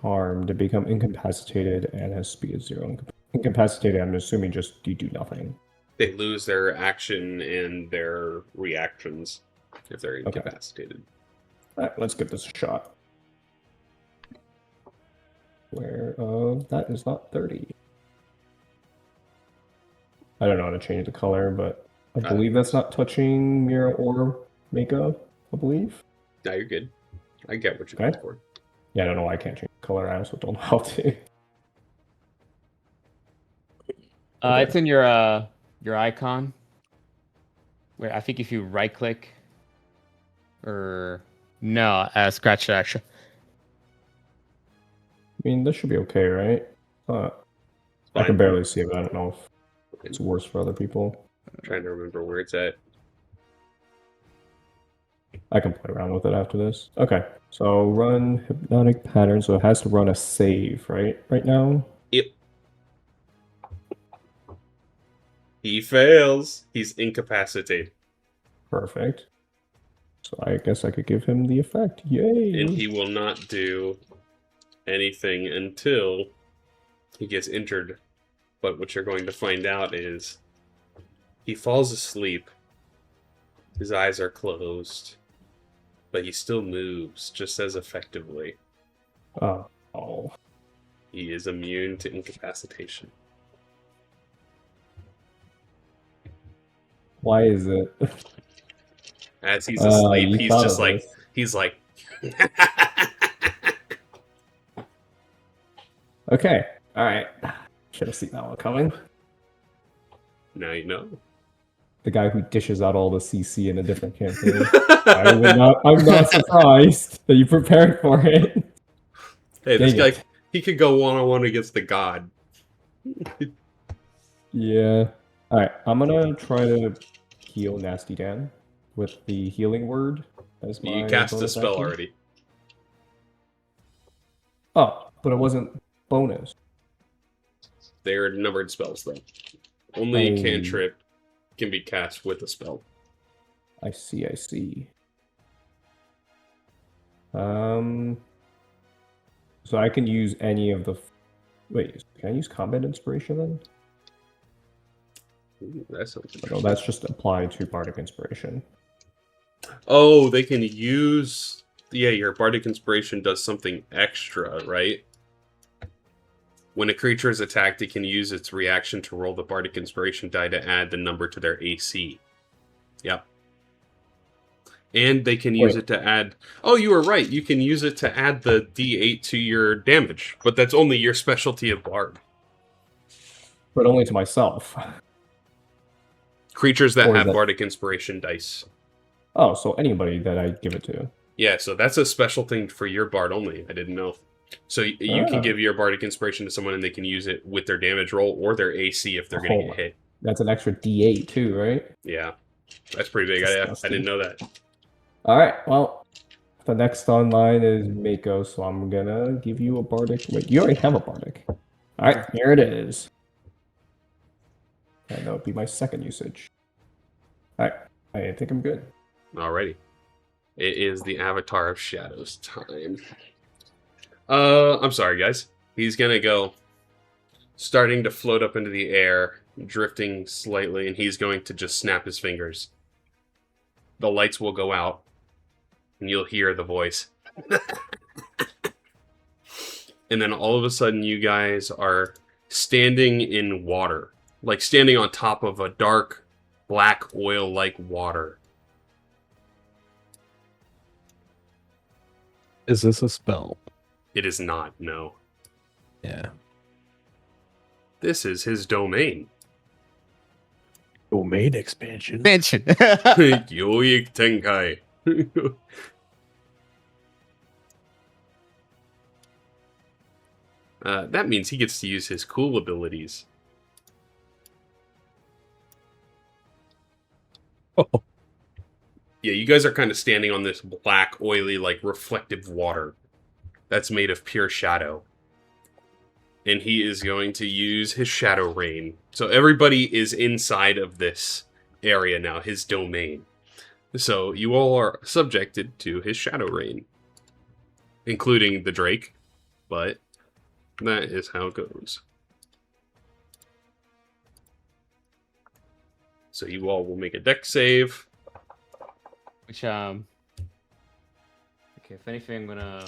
harmed, they become incapacitated, and has speed 0? Incapacitated, I'm assuming just you do nothing. They lose their action and their reactions if they're incapacitated. Alright, let's give this a shot. Where that is not 30. I don't know how to change the color, but I believe that's not touching Mira or Mako, I believe. No, you're good. I get what you're Okay. going for. Yeah, I don't know why I can't change the color. I also don't know how to. It's in your icon. Where I think if you right click, or no, scratch it actually. I mean, this should be okay, right? I Fine. can barely see it. I don't know if it's worse for other people. I'm trying to remember where it's at. I can play around with it after this. Okay, so run hypnotic pattern. So it has to run a save, right? Right now. Yep. He fails. He's incapacitated. Perfect. So I guess I could give him the effect. Yay! And he will not do anything until he gets injured. But what you're going to find out is he falls asleep. His eyes are closed. But he still moves just as effectively. Oh. He is immune to incapacitation. Why is it? As he's asleep, you he's thought just of like, this. he's like, Okay. All right. Should have seen that one coming. now you know. The guy who dishes out all the CC in a different campaign. I'm not surprised that you prepared for it. Hey, this Dang guy, it. he could go one-on-one against the god. Yeah. All right. I'm gonna try to heal Nasty Dan with the healing word as my You cast a bonus spell action. already. Oh, but it wasn't bonus. They're numbered spells, though. Only a Oh. cantrip can be cast with a spell. I see. So I can use any of the. Wait, can I use combat inspiration then? Ooh, that sounds No, interesting. that's just applied to bardic inspiration. Oh, they can use... Yeah, your bardic inspiration does something extra, right? When a creature is attacked, it can use its reaction to roll the bardic inspiration die to add the number to their AC. Yep. And they can use Wait. it to add... Oh, you were right. You can use it to add the D8 to your damage. But that's only your specialty of bard. But only to myself. Creatures that Or is have that- bardic inspiration dice. Oh, so anybody that I give it to. Yeah, so that's a special thing for your bard only. I didn't know. So you can Ah. give your bardic inspiration to someone and they can use it with their damage roll or their AC if they're going to Oh. get hit. That's an extra D8 too, right? Yeah, that's pretty big. I didn't know that. All right. Well, the next online is Mako, so I'm gonna give you a bardic. Wait, you already have a bardic. All right, here it is. And that would be my second usage. All right, I think I'm good. Alrighty. It is the Avatar of Shadows time. I'm sorry, guys. He's gonna go, starting to float up into the air, drifting slightly, and he's going to just snap his fingers. The lights will go out, and you'll hear the voice. And then all of a sudden, you guys are standing in water. Like standing on top of a dark, black oil-like water. Is this a spell? It is not, no. Yeah. This is his domain. Domain expansion. Mention. Yoik Tenkai. That means he gets to use his cool abilities. Oh. Yeah, you guys are kind of standing on this black, oily, like reflective water that's made of pure shadow. And he is going to use his shadow rain. So everybody is inside of this area now, his domain. So you all are subjected to his shadow rain, including the Drake, but that is how it goes. So you all will make a dex save. Which okay, if anything, I'm gonna.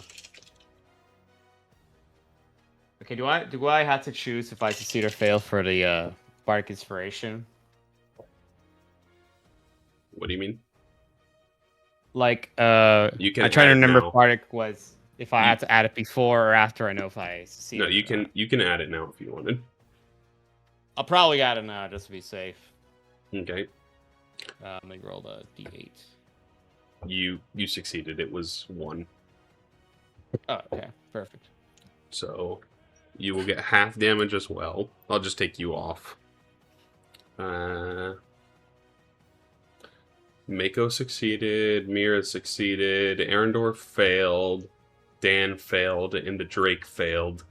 Okay, do I have to choose if I succeed or fail for the bardic inspiration? What do you mean? Like, You can I'm trying add to it remember now. if bardic was if I had to add it before or after I know if I succeed. No, you can add it now if you wanted. I'll probably add it now just to be safe. Okay. Let me roll the d8. You succeeded. It was 1. Oh, okay, perfect. So you will get half damage as well. I'll just take you off. Mako succeeded, Mira succeeded, Arendor failed, Dan failed, and the Drake failed.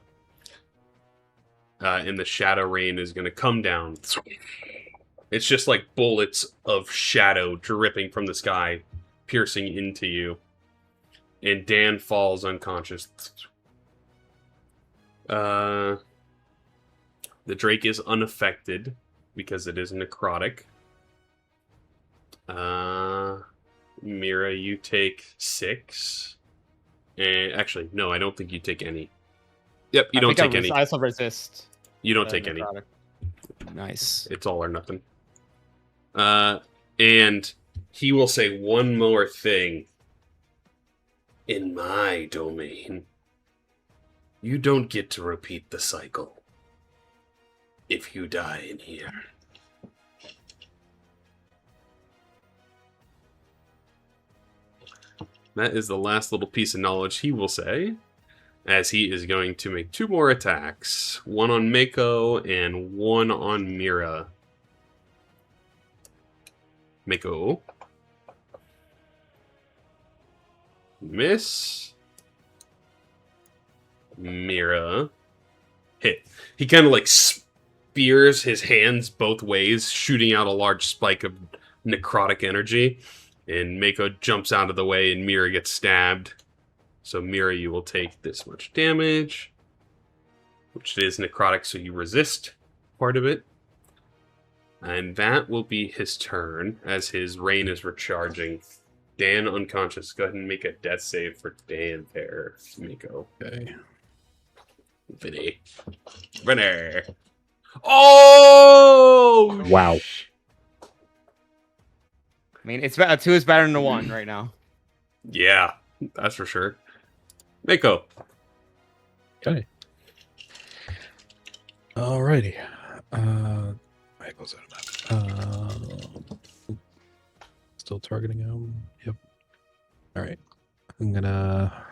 And the Shadow Rain is going to come down. It's just like bullets of shadow dripping from the sky, piercing into you. And Dan falls unconscious. The Drake is unaffected because it is necrotic. Mira, you take 6. And actually, no, I don't think you take any. Yep, you don't take any. I also resist. You don't take any. necrotic. Nice. It's all or nothing. And he will say one more thing. In my domain, you don't get to repeat the cycle if you die in here. That is the last little piece of knowledge he will say, as he is going to make 2 more attacks. 1 on Mako and 1 on Mira. Mako. Miss. Mira. Hit. He kind of like spears his hands both ways, shooting out a large spike of necrotic energy. And Mako jumps out of the way and Mira gets stabbed. So Mira, you will take this much damage, which is necrotic, so you resist part of it. And that will be his turn, as his rain is recharging. Dan unconscious. Go ahead and make a death save for Dan there, Miko. Okay. Vinny. Oh! Wow. I mean, it's 2 is better than a 1 right now. Yeah, that's for sure. Mako. Okay. Alrighty. Michael's out of that. Still targeting him. Yep. Alright. I'm gonna.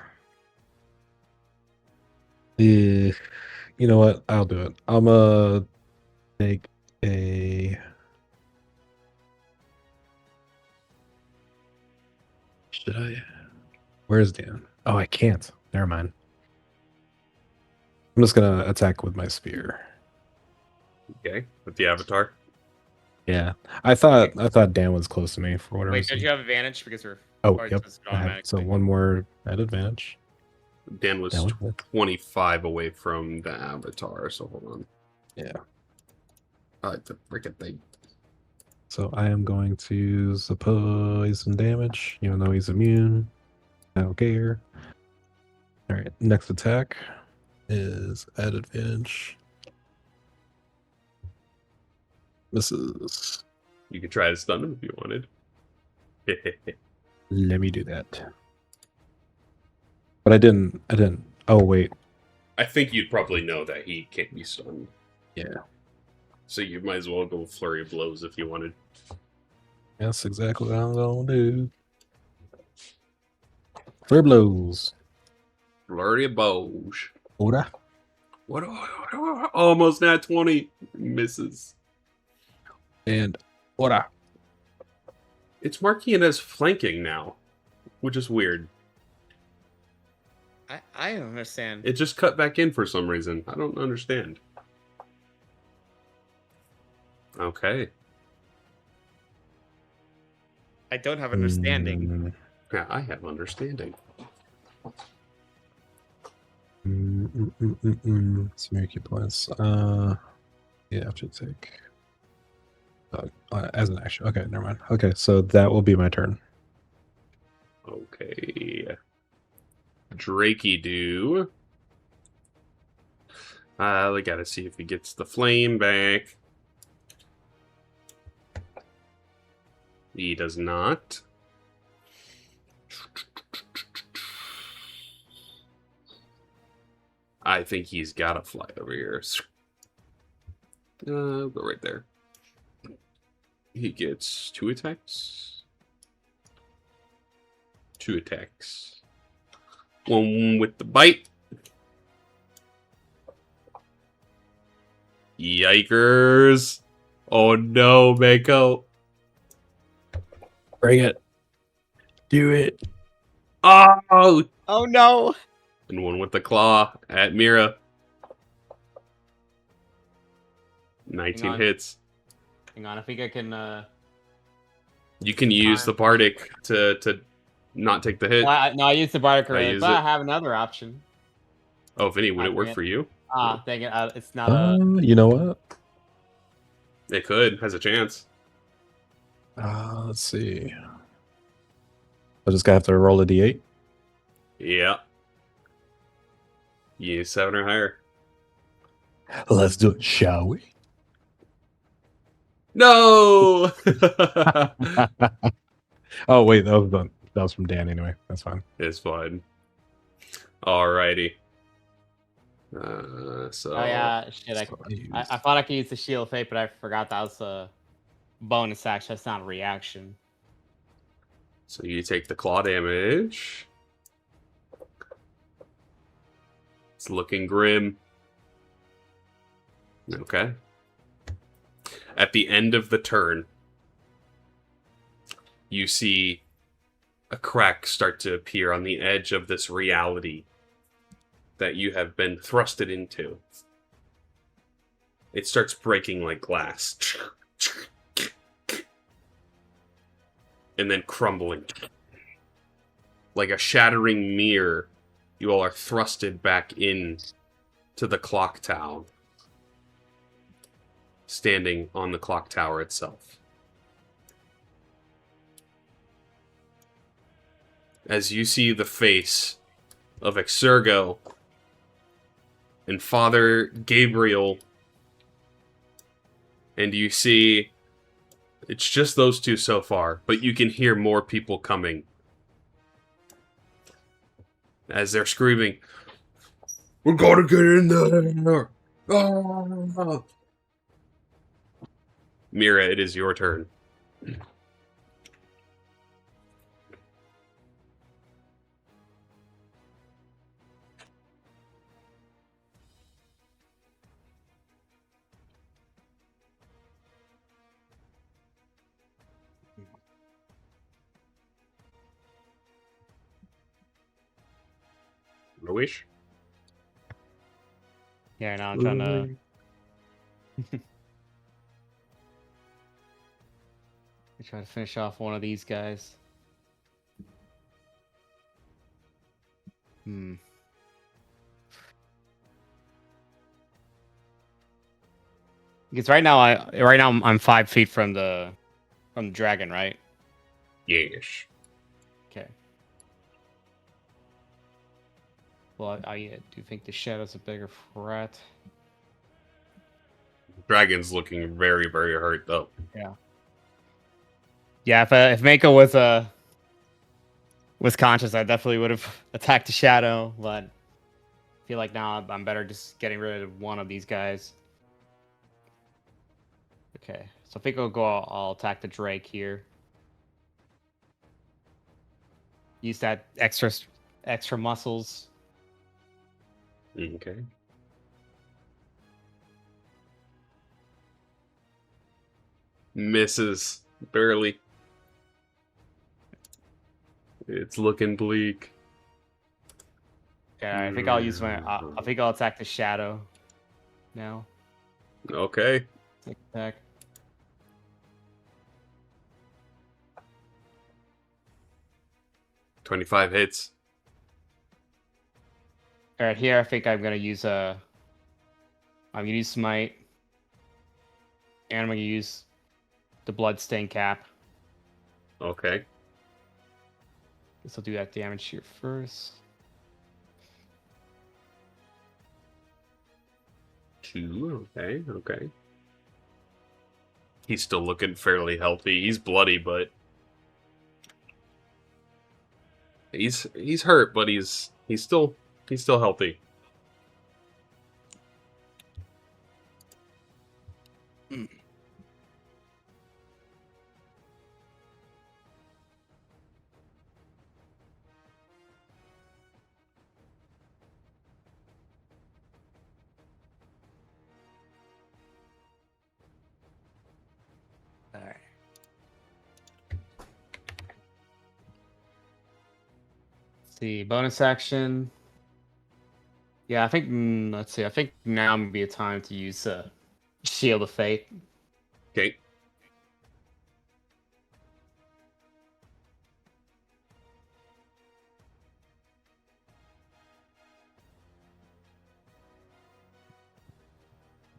You know what? I'll do it. I'm gonna take a. Should I? Where's Dan? Oh, I can't. Never mind. I'm just gonna attack with my spear. Okay, with the avatar. Yeah, I thought Dan was close to me for whatever Wait, reason. did you have advantage because we're Oh, already yep. just I have, so automatically? one more at advantage. Dan was That one? 25 away from the avatar, so hold on. Yeah. I like the freaking thing. So I am going to use the poison damage, even though he's immune. I don't care. All right, next attack is at advantage. Misses. You could try to stun him if you wanted. Let me do that. But I didn't. Oh wait. I think you'd probably know that he can't be stunned. Yeah. So you might as well go flurry of blows if you wanted. That's exactly what I'm gonna do. Flare blows. Flurry of blows. Ora. What? Almost nat 20. Misses. And ora. It's marking it as flanking now, which is weird. I don't understand. It just cut back in for some reason. I don't understand. Okay. I don't have understanding. Yeah, I have understanding. Smear key points. You have to take. As an action. Okay, never mind. Okay, so that will be my turn. Okay. Drakey do. We gotta see if he gets the flame back. He does not. I think he's gotta fly over here. Go right there. He gets 2 attacks. 2 attacks. 1 with the bite. Yikers. Oh no, Mako. Bring it. Do it. Oh! Oh no! And 1 with the claw at Mira. 19 Hang on. hits. Hang on, I think I can. You can use the Bardic to not take the hit. No, I used the bardic I already, use but I it. have another option. Oh, Vinny, would it work forget. for you? Dang it! It's not a. You know what? It could. Has a chance. Let's see. I just gotta have to roll a d8. Yeah. You need 7 or higher. Let's do it, shall we? No! Oh wait, that was from Dan anyway. That's fine. It's fine. Alrighty. So. Oh yeah, shit! I thought I could use the shield of fate, but I forgot that was a bonus action. That's not a reaction. So you take the claw damage. It's looking grim. Okay. At the end of the turn, you see a crack start to appear on the edge of this reality that you have been thrusted into. It starts breaking like glass. And then crumbling. Like a shattering mirror, you all are thrusted back in to the clock tower. Standing on the clock tower itself. As you see the face of Exergo and Father Gabriel, and you see it's just those two so far, but you can hear more people coming as they're screaming, "We're gonna get in there!" Ah! Mira, it is your turn. No wish? Yeah, now I'm trying to. Try to finish off one of these guys. Because right now I'm 5 feet from the dragon, right? Yes. Okay. Well, I do think the shadow's a bigger threat. Dragon's looking very, very hurt though. Yeah, if Mako was conscious, I definitely would have attacked the shadow. But I feel like now I'm better just getting rid of one of these guys. Okay, so I think I'll attack the Drake here. Use that extra muscles. Okay. Misses barely. It's looking bleak. Okay, I think I'll use I think I'll attack the shadow. Now. Okay. Attack. $25 hits. All right, here I think I'm gonna use smite, and I'm gonna use the bloodstain cap. Okay. This will do that damage here first. 2. Okay. Okay. He's still looking fairly healthy. He's bloody, but he's hurt, but he's still healthy. All right. Let's see, bonus action. Yeah, I think. Let's see. I think now would be a time to use Shield of Fate. Okay.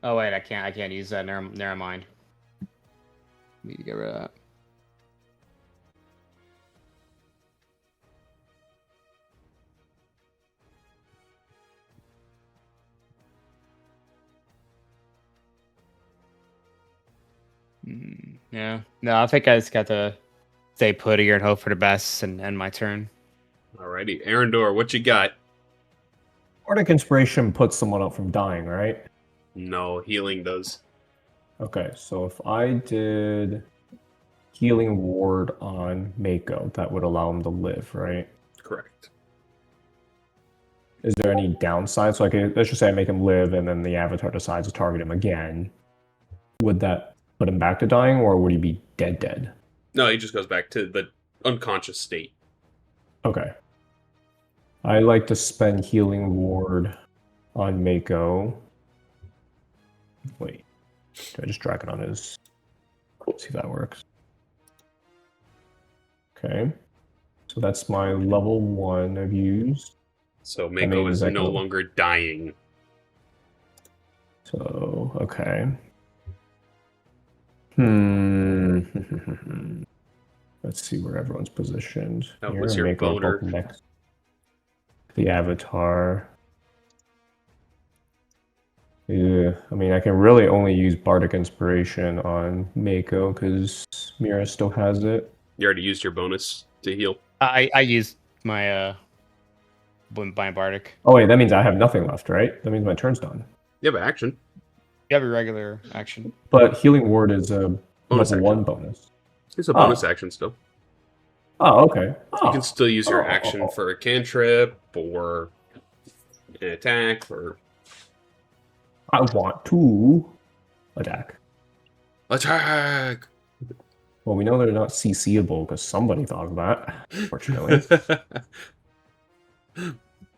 Oh wait, I can't use that. Never mind. Need to get rid of that. Yeah. No, I think I just got to stay put here and hope for the best and end my turn. Alrighty. Arendor, what you got? Bardic Inspiration puts someone up from dying, right? No, healing does. Okay, so if I did Healing Ward on Mako, that would allow him to live, right? Correct. Is there any downside? So let's just say I make him live and then the avatar decides to target him again. Would that put him back to dying, or would he be dead? No, he just goes back to the unconscious state. Okay. I like to spend Healing Ward on Mako. Wait. Do I just drag it on his... See if that works. Okay. So that's my level 1 I've used. So Mako is no longer dying. So, okay. Let's see where everyone's positioned. That was your Mako boner. next. The avatar. Yeah, I mean, I can really only use Bardic Inspiration on Mako because Mira still has it. You already used your bonus to heal. I used my Bardic. Oh wait, that means I have nothing left, right? That means my turn's done. You have action. You have a regular action. But Healing Ward is a Bonus level action. 1 bonus. It's a bonus action still. Oh, okay. You can still use your Oh. action for a cantrip or an attack or I want to attack. attack. Well, we know they're not CCable because somebody thought of that, fortunately.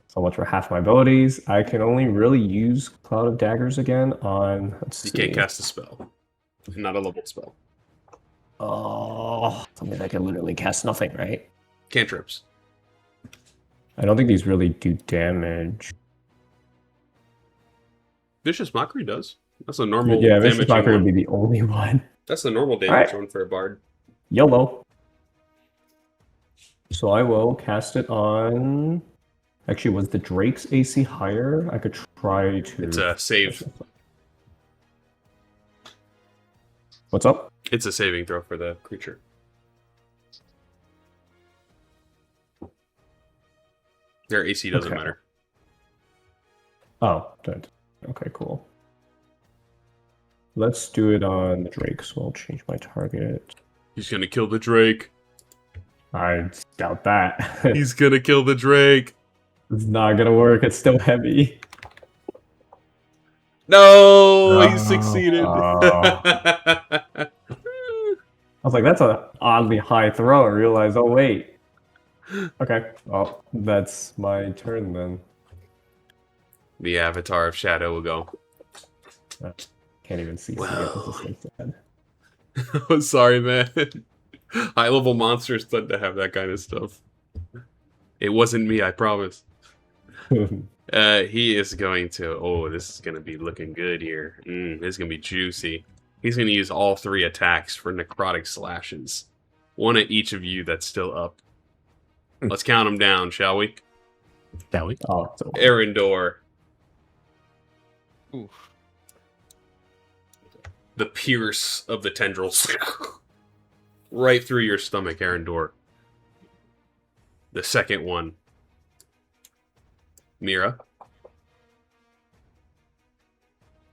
So much for half my abilities. I can only really use Cloud of Daggers again on... Let's You see. can't cast a spell. Not a level spell. Oh, something I can literally cast nothing, right? Cantrips. I don't think these really do damage. Vicious Mockery does. That's a normal Yeah, this is damage not going to one. be the only one. That's the normal damage Alright. one for a bard. YOLO. So I will cast it on. Actually, was the Drake's AC higher? I could try to. It's a save. What's up? It's a saving throw for the creature. Their AC doesn't Okay. matter. Oh, good. Okay, cool. Let's do it on the Drake, so I'll change my target. He's gonna kill the Drake. I doubt that. He's gonna kill the Drake. It's not gonna work, it's still heavy. No, he No. succeeded. I was like, that's an oddly high throw. I realized, oh wait. Okay, well, that's my turn then. The Avatar of Shadow will go. Can't even see. Wow. Wow. I'm sorry, man. High level monsters tend to have that kind of stuff. It wasn't me, I promise. He is going to. Oh, this is going to be looking good here. This is going to be juicy. He's going to use all 3 attacks for necrotic slashes. One at each of you that's still up. Let's count them down, shall we? Shall we? Oh, so Arendor. Oof. The pierce of the tendrils. Right through your stomach, Arendor. The second one. Mira.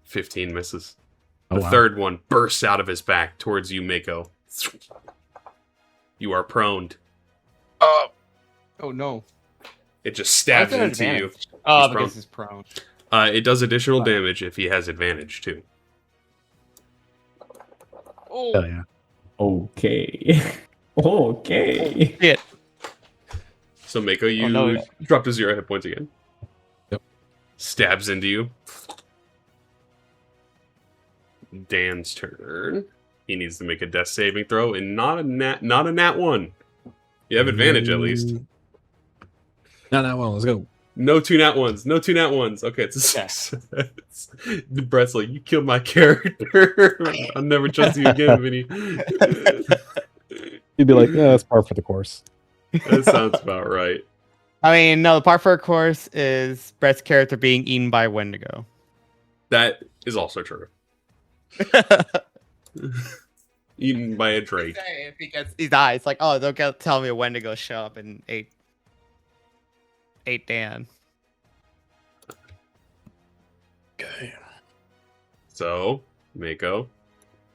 15 misses. Oh, The wow. third one bursts out of his back towards you, Mako. You are proned. Oh no. It just stabs Why is that into you. advantage? Oh, He's because he's prone. It does additional damage if he has advantage, too. Oh, Hell yeah. okay. Okay. Shit. So, Mako, you no. drop to 0 hit points again. Yep. Stabs into you. Dan's turn. He needs to make a death saving throw, and not a nat 1. You have advantage, at least. Not that one. Let's go. No 2 nat 1s. No 2 nat 1s. Okay, it's a success. Brett's like, you killed my character. I'll never trust you again, Vinny. You'd be like, yeah, that's par for the course. That sounds about right. I mean, no, the part for a course is Brett's character being eaten by a Wendigo. That is also true. Eaten by a Drake. If he dies, it's like, oh, don't tell me a Wendigo show up and ate Dan. Okay. So, Mako,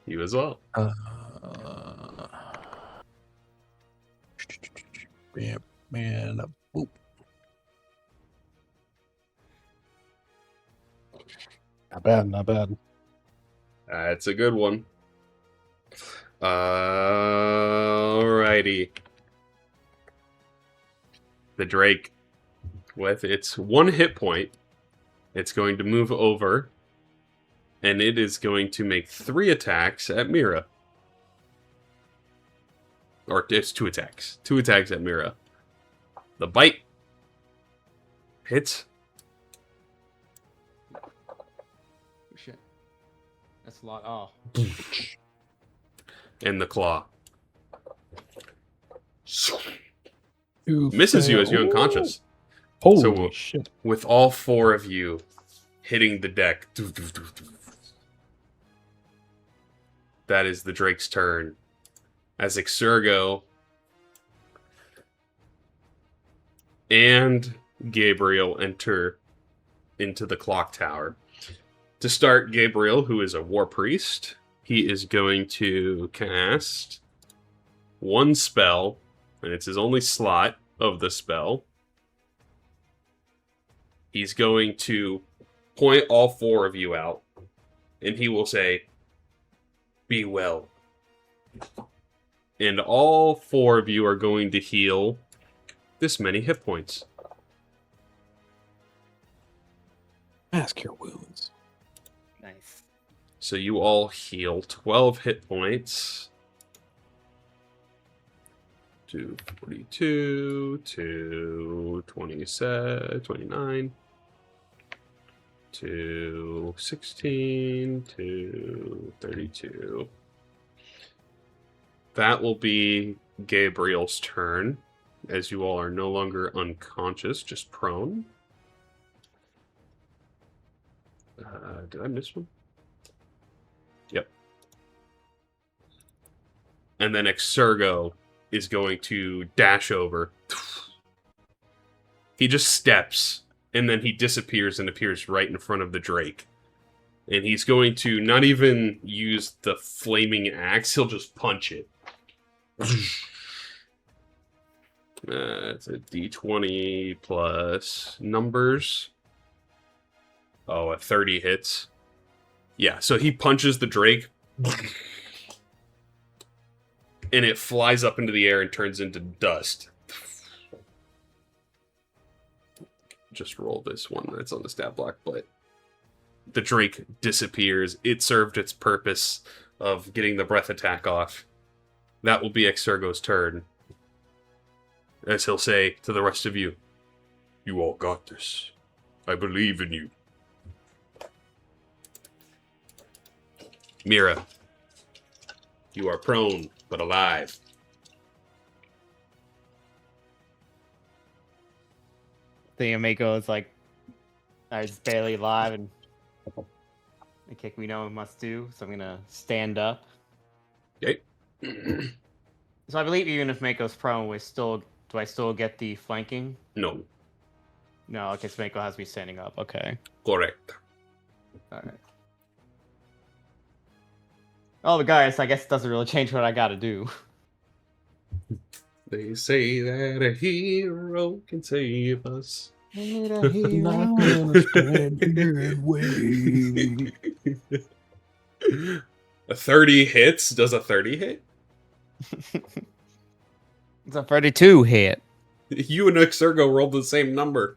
you as well. Yeah, man. Boop. Not bad, not bad. That's a good one. Alrighty. The Drake, with its 1 hit point, it's going to move over, and it is going to make 3 attacks at Mira. Or it's 2 attacks. 2 attacks at Mira. The bite hits. shit. That's a lot. Oh. And the claw Ooh, misses you as you're ooh. unconscious. Holy So- shit. With all 4 of you hitting the deck. That is the Drake's turn. As Exurgo and Gabriel enter into the clock tower. To start, Gabriel, who is a war priest, he is going to cast 1 spell, and it's his only slot of the spell. He's going to point all 4 of you out, and he will say, "Be well." And all 4 of you are going to heal this many hit points. Mask your wounds. Nice. So you all heal 12 hit points. 242, 227, 29, to 16 to 32. That will be Gabriel's turn, as you all are no longer unconscious, just prone. Did I miss one? Yep. And then nxsRaven is going to dash over. He just steps, and then he disappears and appears right in front of the Drake. And he's going to not even use the flaming axe, he'll just punch it. It's a d20 plus numbers. Oh, a 30 hits. Yeah, so he punches the Drake. And it flies up into the air and turns into dust. Just roll this one that's on the stat block, but the Drake disappears. It served its purpose of getting the breath attack off. That will be nxsRaven's turn. As he'll say to the rest of you, "You all got this. I believe in you." Mira, you are prone, but alive. Thing Mako is like, I was barely alive, and the kick we know we must do. So I'm gonna stand up. Okay. So I believe even if Mako's prone, do I still get the flanking? No, No, okay, so Mako has me standing up. Okay, correct. all right. Oh, but guys, I guess it doesn't really change what I gotta do. They say that a hero can save us. Not gonna stand here and wait. A 30 hits? Does a 30 hit? It's a 32 hit. You and nxsRaven rolled the same number.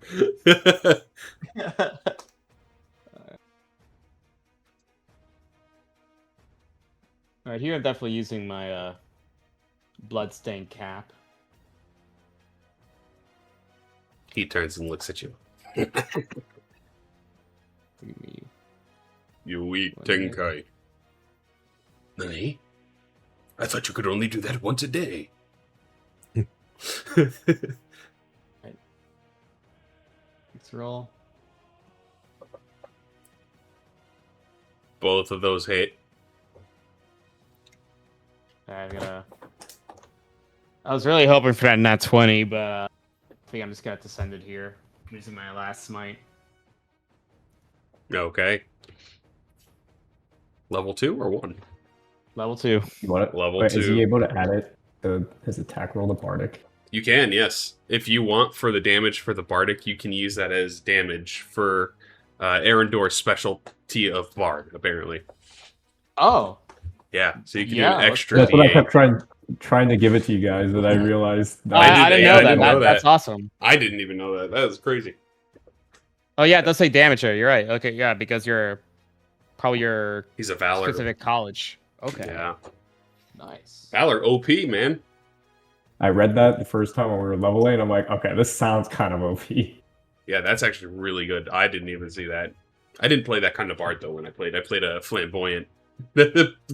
All right, here I'm definitely using my bloodstained cap. He turns and looks at you. Give me- You weak What is it? Tenkai. Nani? I thought you could only do that once a day. Let's roll. Both of those hit. I was really hoping for that nat 20, but I think I'm just gonna have to send it here. I'm using my last smite. Okay. Level 2 or 1? Level 2. You want it? Level Wait, 2. Is he able to add it to his attack roll to Bardic? You can, yes. If you want for the damage for the Bardic, you can use that as damage for Arendor's specialty of Bard, apparently. Oh, Yeah, so you can Yeah, do an extra That's what I D8. kept trying to give it to you guys, but I realized that I I didn't yeah, know I that. didn't know That's that. awesome. I didn't even know that. That was crazy. Oh yeah, it does say damager. You're right. Okay, yeah, because you're probably your He's a Valor. specific college. Okay. Yeah. Nice. Valor OP, man. I read that the first time when we were leveling. I'm like, okay, this sounds kind of OP. Yeah, that's actually really good. I didn't even see that. I didn't play that kind of Bard, though, when I played. I played a flamboyant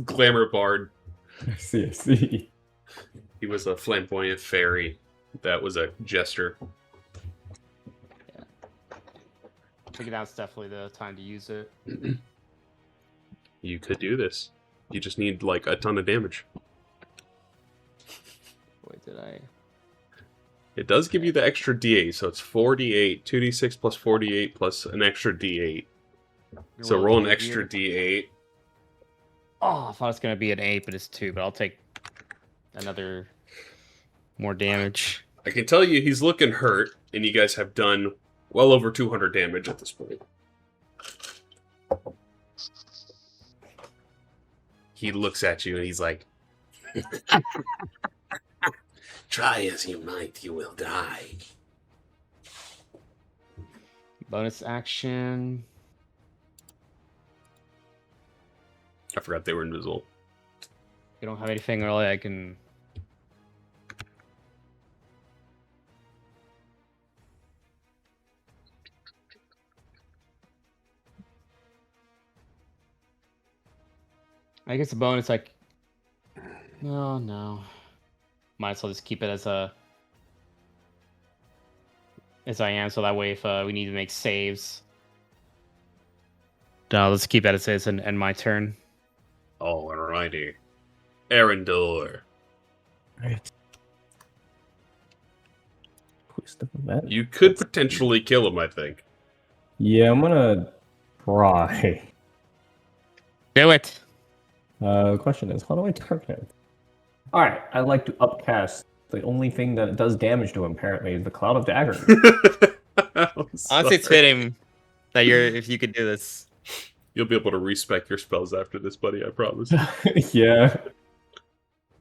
glamour Bard. I see. He was a flamboyant fairy that was a jester. I think now's definitely the time to use it. You could do this. You just need, like, a ton of damage. Wait, did I? It does give you the extra D8, so it's 4D8, 2D6 plus 4D8 plus an extra D8. So roll an extra D8. Oh, I thought it was gonna be an 8, but it's 2. But I'll take another more damage. I can tell you he's looking hurt, and you guys have done well over 200 damage at this point. He looks at you and he's like, "Try as you might, you will die." Bonus action. I forgot they were invisible. You don't have anything really I can. I guess a bonus like. No, no. Might as well just keep it as I am, so that way if we need to make saves. No, let's keep it as is and end my turn. Alrighty. Arendor. Right. That. You could potentially kill him, I think. Yeah, I'm gonna try. Do it. The question is, how do I target him? All right, I like to upcast. The only thing that does damage to him apparently is the cloud of daggers. Honestly, it's fitting that if you could do this. You'll be able to respec your spells after this, buddy, I promise. Yeah.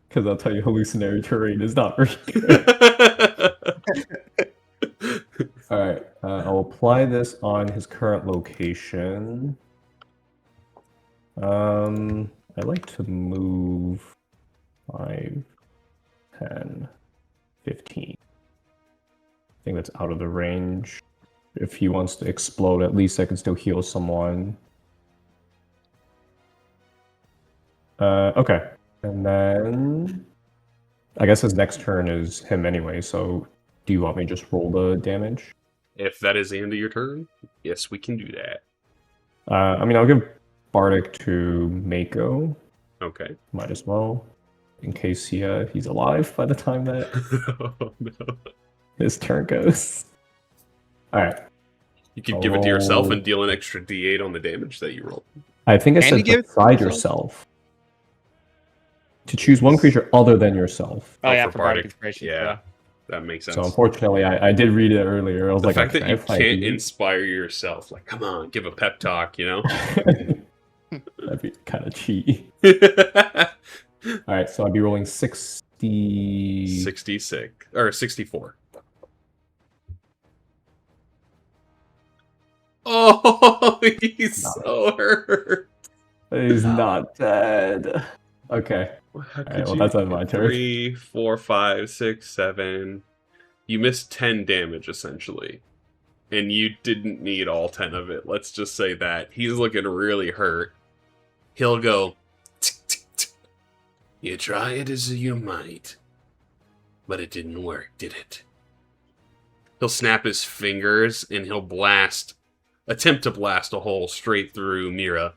Because I'll tell you, hallucinatory terrain is not very good. Alright, I'll apply this on his current location. I like to move 5, 10, 15. I think that's out of the range. If he wants to explode, at least I can still heal someone. Okay. And then I guess his next turn is him anyway, so do you want me to just roll the damage? If that is the end of your turn, yes, we can do that. I mean, I'll give Bardic to Mako. Okay. Might as well. In case he's alive by the time that Oh, no. his turn goes. Alright. You could give it to yourself and deal an extra d8 on the damage that you roll. I think I Can you said give it to beside yourself? yourself. To choose one creature other than yourself. Oh, yeah, for for Bardic Bardic. Inspiration. Yeah. That makes sense. So unfortunately, I did read it earlier. I was the like, fact that okay, you if I can't do- inspire yourself, like, come on, give a pep talk, you know? That'd be kind of cheaty. Alright, so I'd be rolling 60... 66 or 64. Oh, he's so hurt. He's not dead. Okay. How could well, you that's on get my turn. 3, 4, 5, 6, 7. You missed 10 damage essentially, and you didn't need all 10 of it. Let's just say that he's looking really hurt. He'll go. "Tick, tick, tick. You try it as you might, but it didn't work, did it?" He'll snap his fingers and he'll attempt to blast a hole straight through Mira.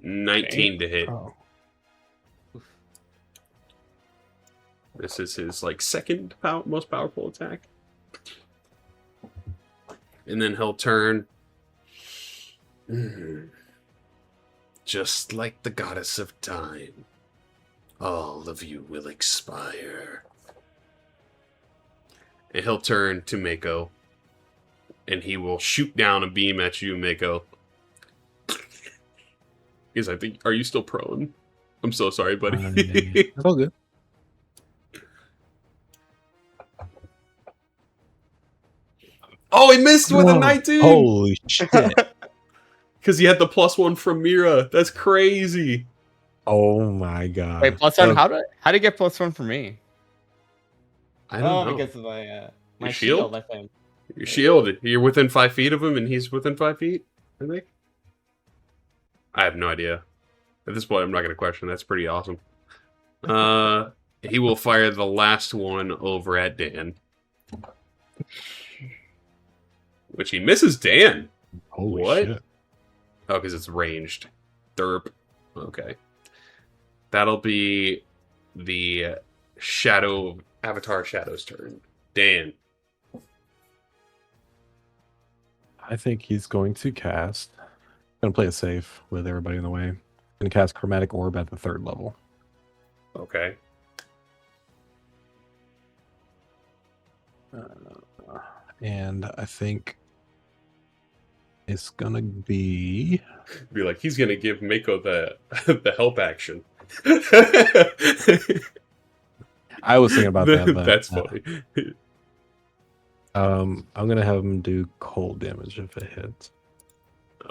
$19 to hit. Oh. This is his second most powerful attack. And then he'll turn. Just like the goddess of time, all of you will expire. And he'll turn to Mako. And he will shoot down a beam at you, Mako. Because I think, are you still prone? I'm so sorry, buddy. It's all good. Oh, he missed with a 19! Holy shit. Because he had the +1 from Mira. That's crazy. Oh my god. Wait, +1. How did you get +1 for me? I don't know. Because of my Your shield, shield? I think. Your shield. You're within 5 feet of him, and he's within 5 feet, I think. I have no idea. At this point, I'm not going to question. That's pretty awesome. He will fire the last one over at Dan. Which he misses Dan. Holy What? shit. Oh, because it's ranged. Derp. Okay. That'll be the Avatar Shadow's turn. Dan. I think he's going to cast. Gonna play it safe with everybody in the way. Gonna cast Chromatic Orb at the 3rd level. Okay. And I think it's gonna be. Be like, he's gonna give Mako the the help action. I was thinking about that, but That's funny. I'm gonna have him do cold damage if it hits.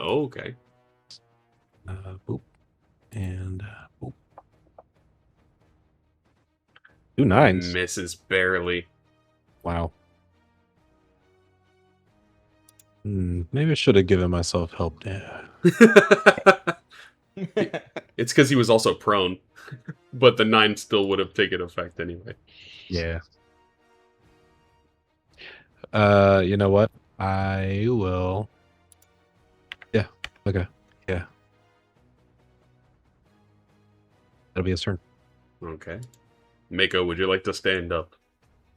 Oh, okay. Boop. And boop. 2 9s. Misses barely. Wow. Maybe I should have given myself help there. It's because he was also prone, but the 9 still would have taken effect anyway. Yeah. You know what? I will. Yeah. Okay. Yeah. That'll be his turn. Okay. Mako, would you like to stand up?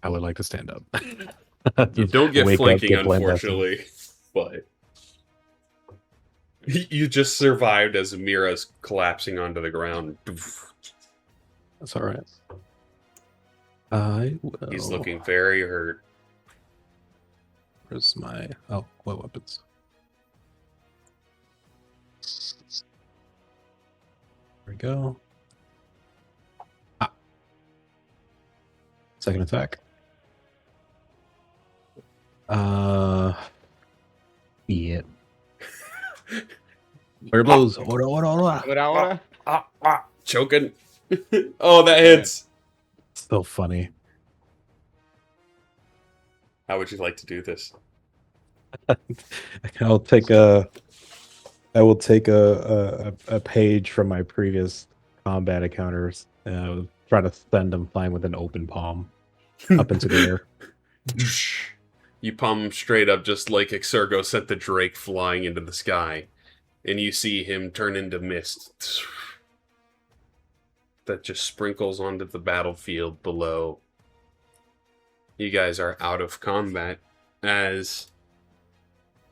I would like to stand up. You don't get Wake up, flanking, get blamed after. unfortunately, but you just survived as Mira's collapsing onto the ground. That's all right. I will. He's looking very hurt. Where's my... Oh, what weapons? There we go. Second attack. Yeah. Where blows? What? Choking. Oh, that hits. So funny. How would you like to do this? I will take a page from my previous combat encounters. Try to send them flying with an open palm up into the air. You palm him straight up, just like Exergo sent the Drake flying into the sky, and you see him turn into mist that just sprinkles onto the battlefield below. You guys are out of combat as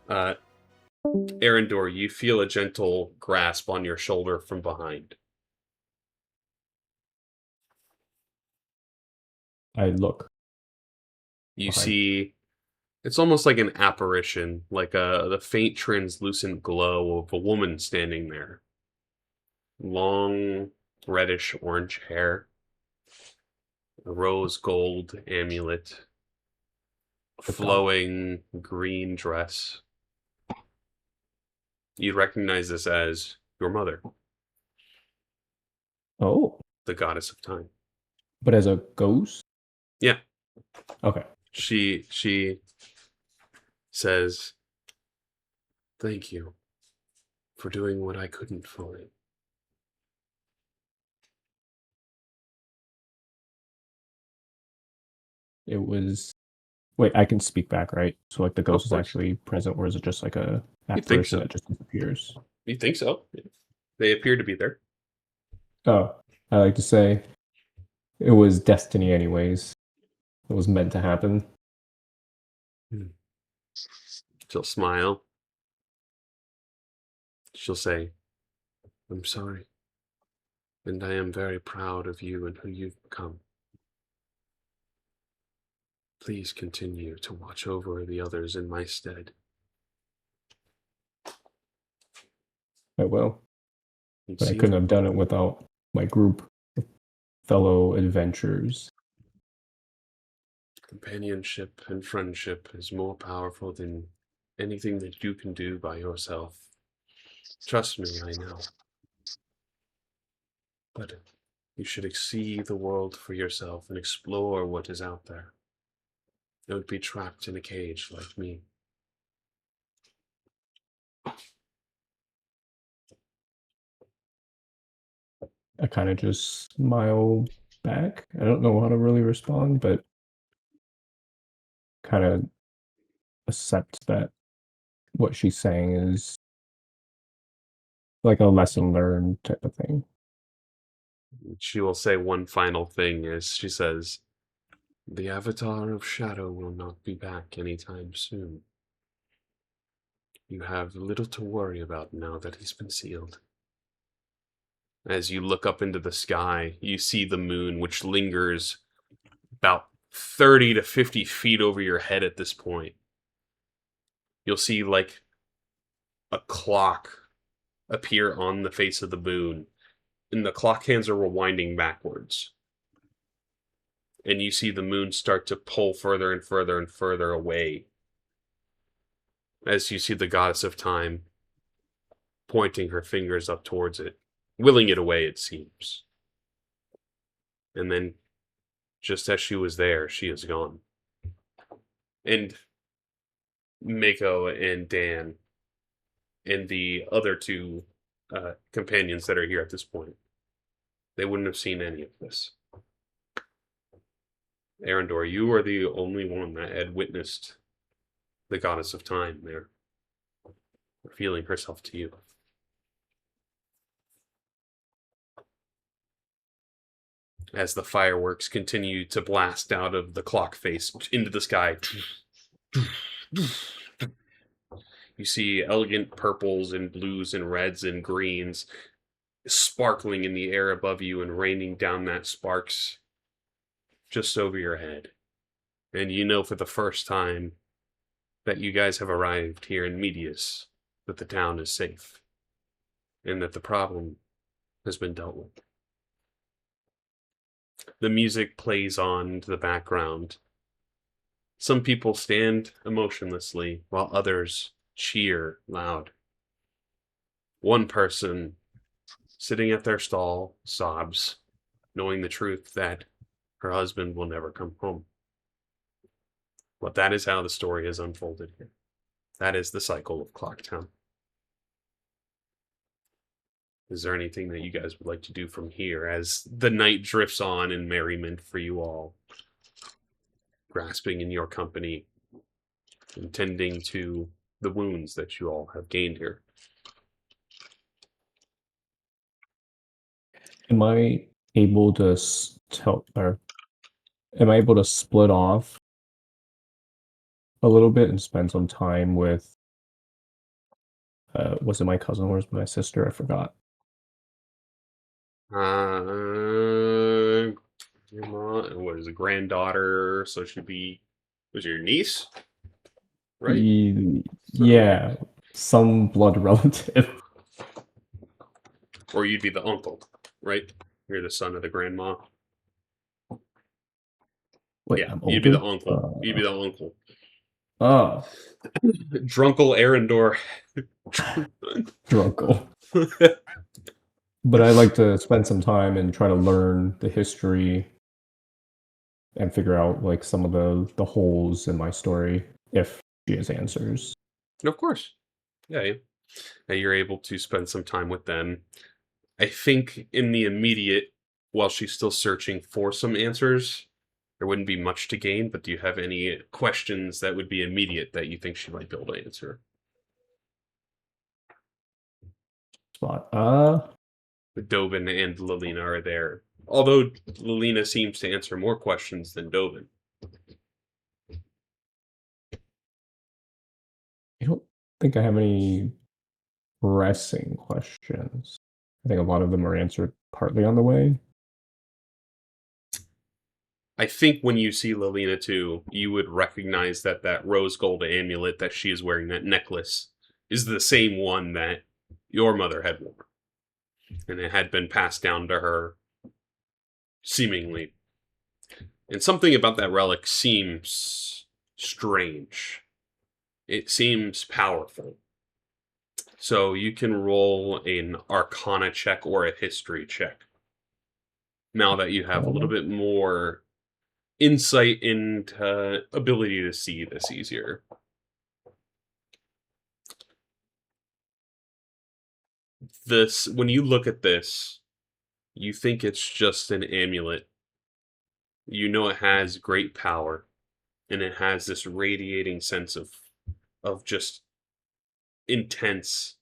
Arendor, you feel a gentle grasp on your shoulder from behind. I look. You behind. see, it's almost like an apparition, like the faint translucent glow of a woman standing there. Long, reddish orange hair, a rose gold amulet, flowing green dress. You'd recognize this as your mother, Oh, the goddess of time. but as a ghost? Yeah. Okay. She says, "Thank you for doing what I couldn't for you." It was. Wait, I can speak back, right? So, like, the ghost is course. actually present, or is it just like a think apparition so. that just disappears? You think so? They appear to be there. Oh, I like to say it was destiny, anyways. It was meant to happen. She'll smile. She'll say, "I'm sorry, and I am very proud of you and who you've become. Please continue to watch over the others in my stead." I will. And But I see couldn't the have done it without my group of fellow adventurers. companionship and friendship is more powerful than anything that you can do by yourself. Trust me, I know. But you should see the world for yourself and explore what is out there. Don't be trapped in a cage like me. I kind of just smile back. I don't know how to really respond, but kind of accept that what she's saying is like a lesson learned type of thing. She will say one final thing as she says, "The Avatar of Shadow will not be back anytime soon. You have little to worry about now that he's been sealed." As you look up into the sky, you see the moon, which lingers about 30 to 50 feet over your head at this point. You'll see like a clock appear on the face of the moon, and the clock hands are rewinding backwards. And you see the moon start to pull further and further and further away. As you see the goddess of time pointing her fingers up towards it, willing it away, it seems. And then, just as she was there, she is gone. And Mako and Dan and the other two companions that are here at this point, they wouldn't have seen any of this. Arendor, you are the only one that had witnessed the goddess of time there, revealing herself to you. As the fireworks continue to blast out of the clock face into the sky, you see elegant purples and blues and reds and greens sparkling in the air above you and raining down that sparks just over your head. And you know for the first time that you guys have arrived here in Medius, that the town is safe, and that the problem has been dealt with. The music plays on into the background. Some people stand emotionlessly, while others cheer loud. One person, sitting at their stall, sobs, knowing the truth that her husband will never come home. But that is how the story has unfolded here. That is the cycle of Clocktown. Is there anything that you guys would like to do from here as the night drifts on in merriment for you all? Grasping in your company and tending to the wounds that you all have gained here. Am I able to am I able to split off a little bit and spend some time with was it my cousin or was it my sister? I forgot. Your mom, what is a granddaughter? So she'd be, was your niece, right? Yeah, some blood relative. Or you'd be the uncle, right? You're the son of the grandma. Wait, Yeah, I'm you'd be the older? uncle. You'd be the uncle. Oh, Drunkle Arendor. Drunkle. But I like to spend some time and try to learn the history and figure out like some of the holes in my story if she has answers. Of course. Yeah. You're able to spend some time with them. I think in the immediate, while she's still searching for some answers, there wouldn't be much to gain, but do you have any questions that would be immediate that you think she might be able to answer? Spot. Dovin and Lilina are there. Although Lilina seems to answer more questions than Dovin. I don't think I have any pressing questions. I think a lot of them are answered partly on the way. I think when you see Lilina too, you would recognize that that rose gold amulet that she is wearing, that necklace, is the same one that your mother had worn. And it had been passed down to her, seemingly. And something about that relic seems strange. It seems powerful. So you can roll an Arcana check or a History check. Now that you have a little bit more insight and ability to see this easier. This, when you look at this, you think it's just an amulet. You know it has great power, and it has this radiating sense of just intense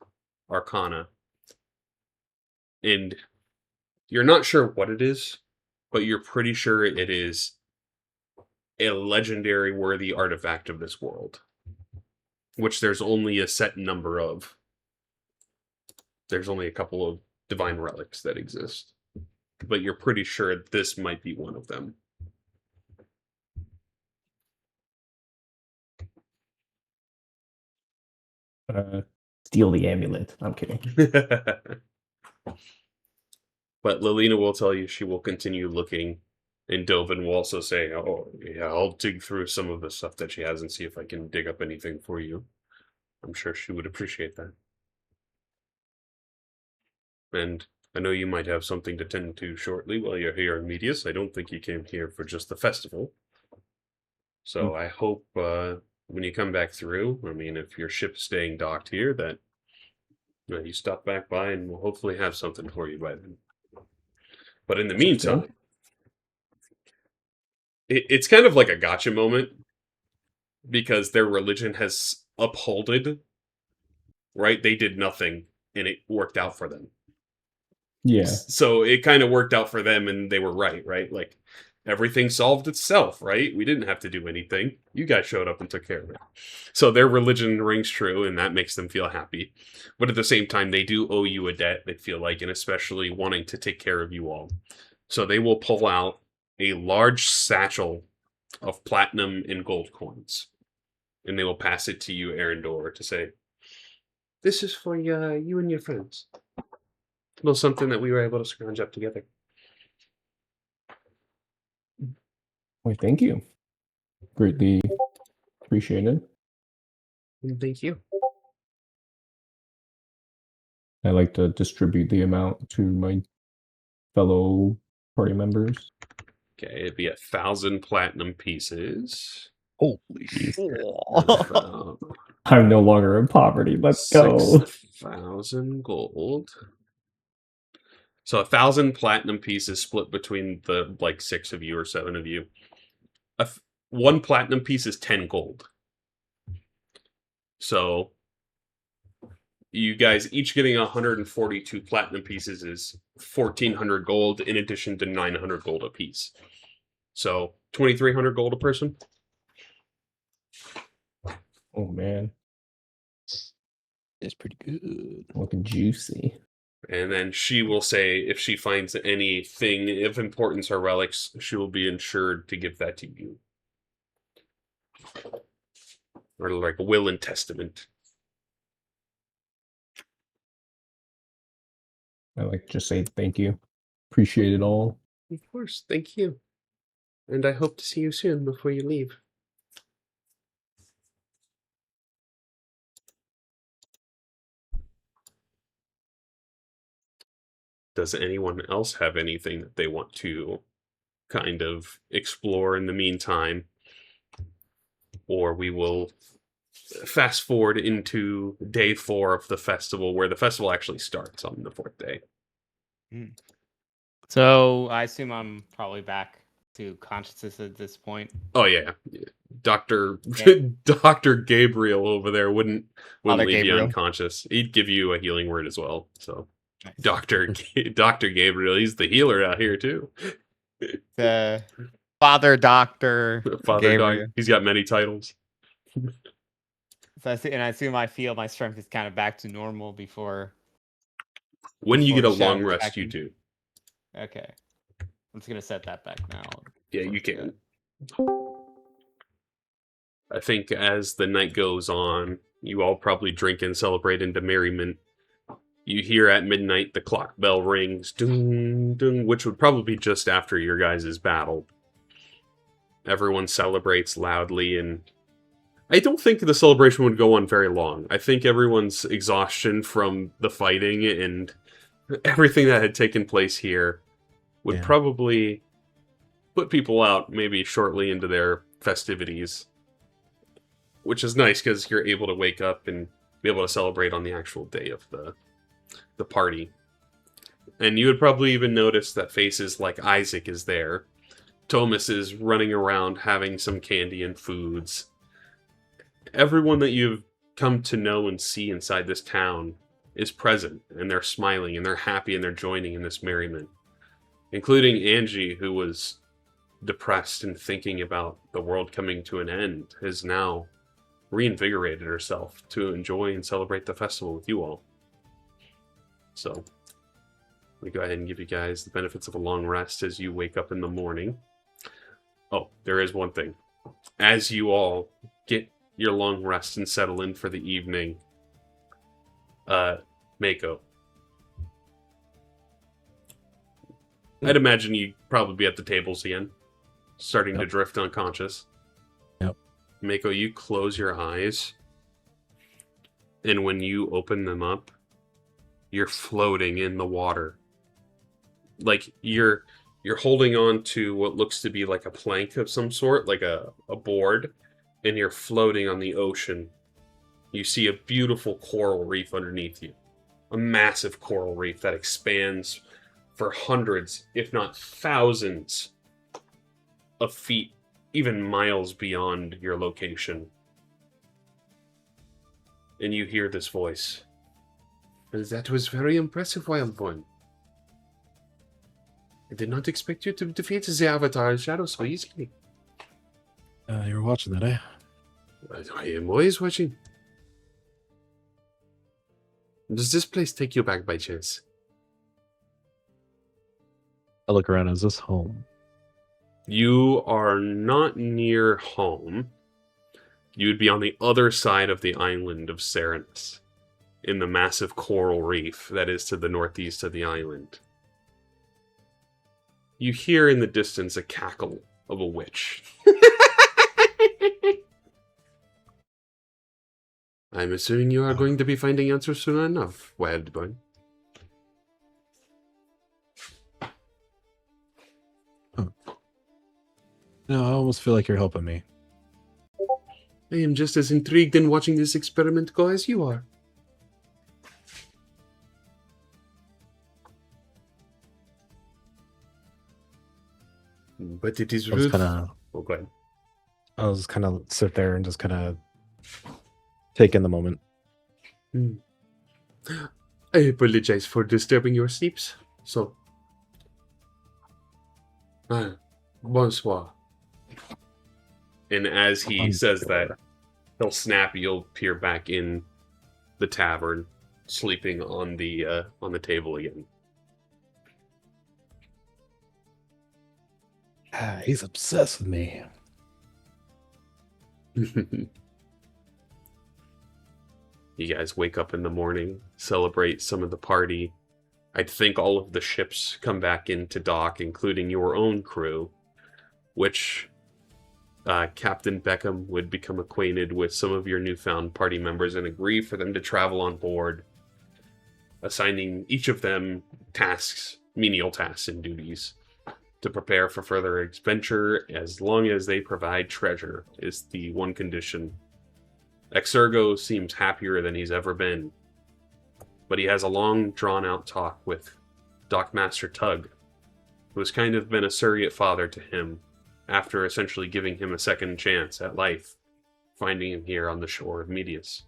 arcana. And you're not sure what it is, but you're pretty sure it is a legendary worthy artifact of this world, which there's only a set number of. There's only a couple of divine relics that exist, but you're pretty sure this might be one of them. Steal the amulet. I'm kidding. But Lilina will tell you she will continue looking, and Dovin will also say, oh, yeah, I'll dig through some of the stuff that she has and see if I can dig up anything for you. I'm sure she would appreciate that. And I know you might have something to tend to shortly while you're here in Medius. I don't think you came here for just the festival. So I hope when you come back through, I mean, if your ship's staying docked here, that you stop back by and we'll hopefully have something for you by then. But in the meantime, it's kind of like a gotcha moment because their religion has upholded, right? They did nothing and it worked out for them. Yeah. So it kind of worked out for them and they were right? Like everything solved itself, right? We didn't have to do anything. You guys showed up and took care of it. So their religion rings true and that makes them feel happy. But at the same time, they do owe you a debt, they feel like, and especially wanting to take care of you all. So they will pull out a large satchel of platinum and gold coins. And they will pass it to you, Arendor, to say, this is for you and your friends. A little something that we were able to scrounge up together. Well, thank you. Greatly appreciated. Thank you. I like to distribute the amount to my fellow party members. Okay, it'd be 1,000 platinum pieces. Holy shit. I'm no longer in poverty. Let's go. 6,000 gold. So 1,000 platinum pieces split between the 6 of you or 7 of you. One platinum piece is 10 gold. So you guys each getting 142 platinum pieces is 1,400 gold in addition to 900 gold a piece. So 2,300 gold a person. Oh man, It's pretty good. looking juicy. And then she will say if she finds anything of importance or relics, she will be insured to give that to you. Or like a will and testament. I like to just say thank you. Appreciate it all. Of course, thank you. And I hope to see you soon before you leave. Does anyone else have anything that they want to kind of explore in the meantime? Or we will fast forward into day 4 of the festival, where the festival actually starts on the 4th day. So I assume I'm probably back to consciousness at this point. Oh yeah, Dr. Yeah. Dr. Gabriel over there wouldn't Father leave you Gabriel. unconscious. He'd give you a healing word as well. So Nice. Dr. Gabriel, he's the healer out here too. The Father Doctor Father Gabriel. Doc, he's got many titles. So I assume I feel my strength is kind of back to normal before. When you Before get a the shadow long rest, you attacking. do. Okay, I'm just gonna set that back now. Yeah, before you I forget. can. I think as the night goes on, you all probably drink and celebrate into merriment. You hear at midnight the clock bell rings, ding, ding, which would probably be just after your guys' battle. Everyone celebrates loudly, and I don't think the celebration would go on very long. I think everyone's exhaustion from the fighting and everything that had taken place here would probably put people out maybe shortly into their festivities. Which is nice because you're able to wake up and be able to celebrate on the actual day of the party. And you would probably even notice that faces like Isaac is there. Thomas is running around having some candy and foods. Everyone that you've come to know and see inside this town is present, and they're smiling, and they're happy, and they're joining in this merriment. Including Angie, who was depressed and thinking about the world coming to an end, has now reinvigorated herself to enjoy and celebrate the festival with you all. So, let me go ahead and give you guys the benefits of a long rest as you wake up in the morning. Oh, there is one thing. As you all get your long rest and settle in for the evening, Mako, I'd imagine you'd probably be at the tables again, starting to drift unconscious. Yep. Mako, you close your eyes, and when you open them up, you're floating in the water. Like, you're holding on to what looks to be like a plank of some sort, like a board, and you're floating on the ocean. You see a beautiful coral reef underneath you. A massive coral reef that expands for hundreds, if not thousands, of feet, even miles beyond your location. And you hear this voice. That was very impressive, Wild One. I did not expect you to defeat the Avatar Shadow so easily. You were watching that, eh? I am always watching. Does this place take you back by chance? I look around. Is this home? You are not near home. You would be on the other side of the island of Serenus, in the massive coral reef that is to the northeast of the island. You hear in the distance a cackle of a witch. I'm assuming you are going to be finding answers soon enough, Wild One. No, I almost feel like you're helping me. I am just as intrigued in watching this experiment go as you are. But it is I was rude. kind of, Oh, go ahead. I was kind of sit there and just kind of take in the moment. I apologize for disturbing your sleeps. So, bonsoir. And as he says that, he'll snap. You'll peer back in the tavern, sleeping on the table again. He's obsessed with me. You guys wake up in the morning, celebrate some of the party. I'd think all of the ships come back into dock, including your own crew, which Captain Beckham would become acquainted with some of your newfound party members and agree for them to travel on board, assigning each of them tasks, menial tasks and duties, to prepare for further adventure as long as they provide treasure, is the one condition. Exergo seems happier than he's ever been, but he has a long, drawn-out talk with Dockmaster Tug, who has kind of been a surrogate father to him after essentially giving him a second chance at life, finding him here on the shore of Medius.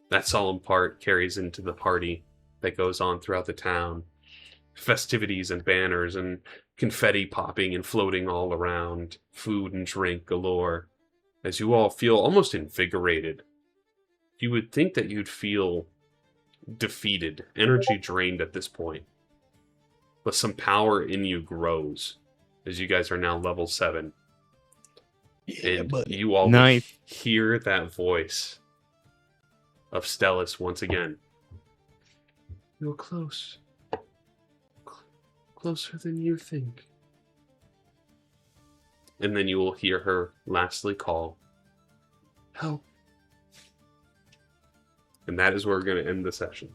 That solemn part carries into the party that goes on throughout the town. Festivities and banners and confetti popping and floating all around, food and drink galore, as you all feel almost invigorated. You would think that you'd feel defeated, energy drained at this point, but some power in you grows as you guys are now level 7. And you all Nice. hear that voice of Stellis once again. You're close. Closer than you think. And then you will hear her lastly call, help. And that is where we're going to end the session.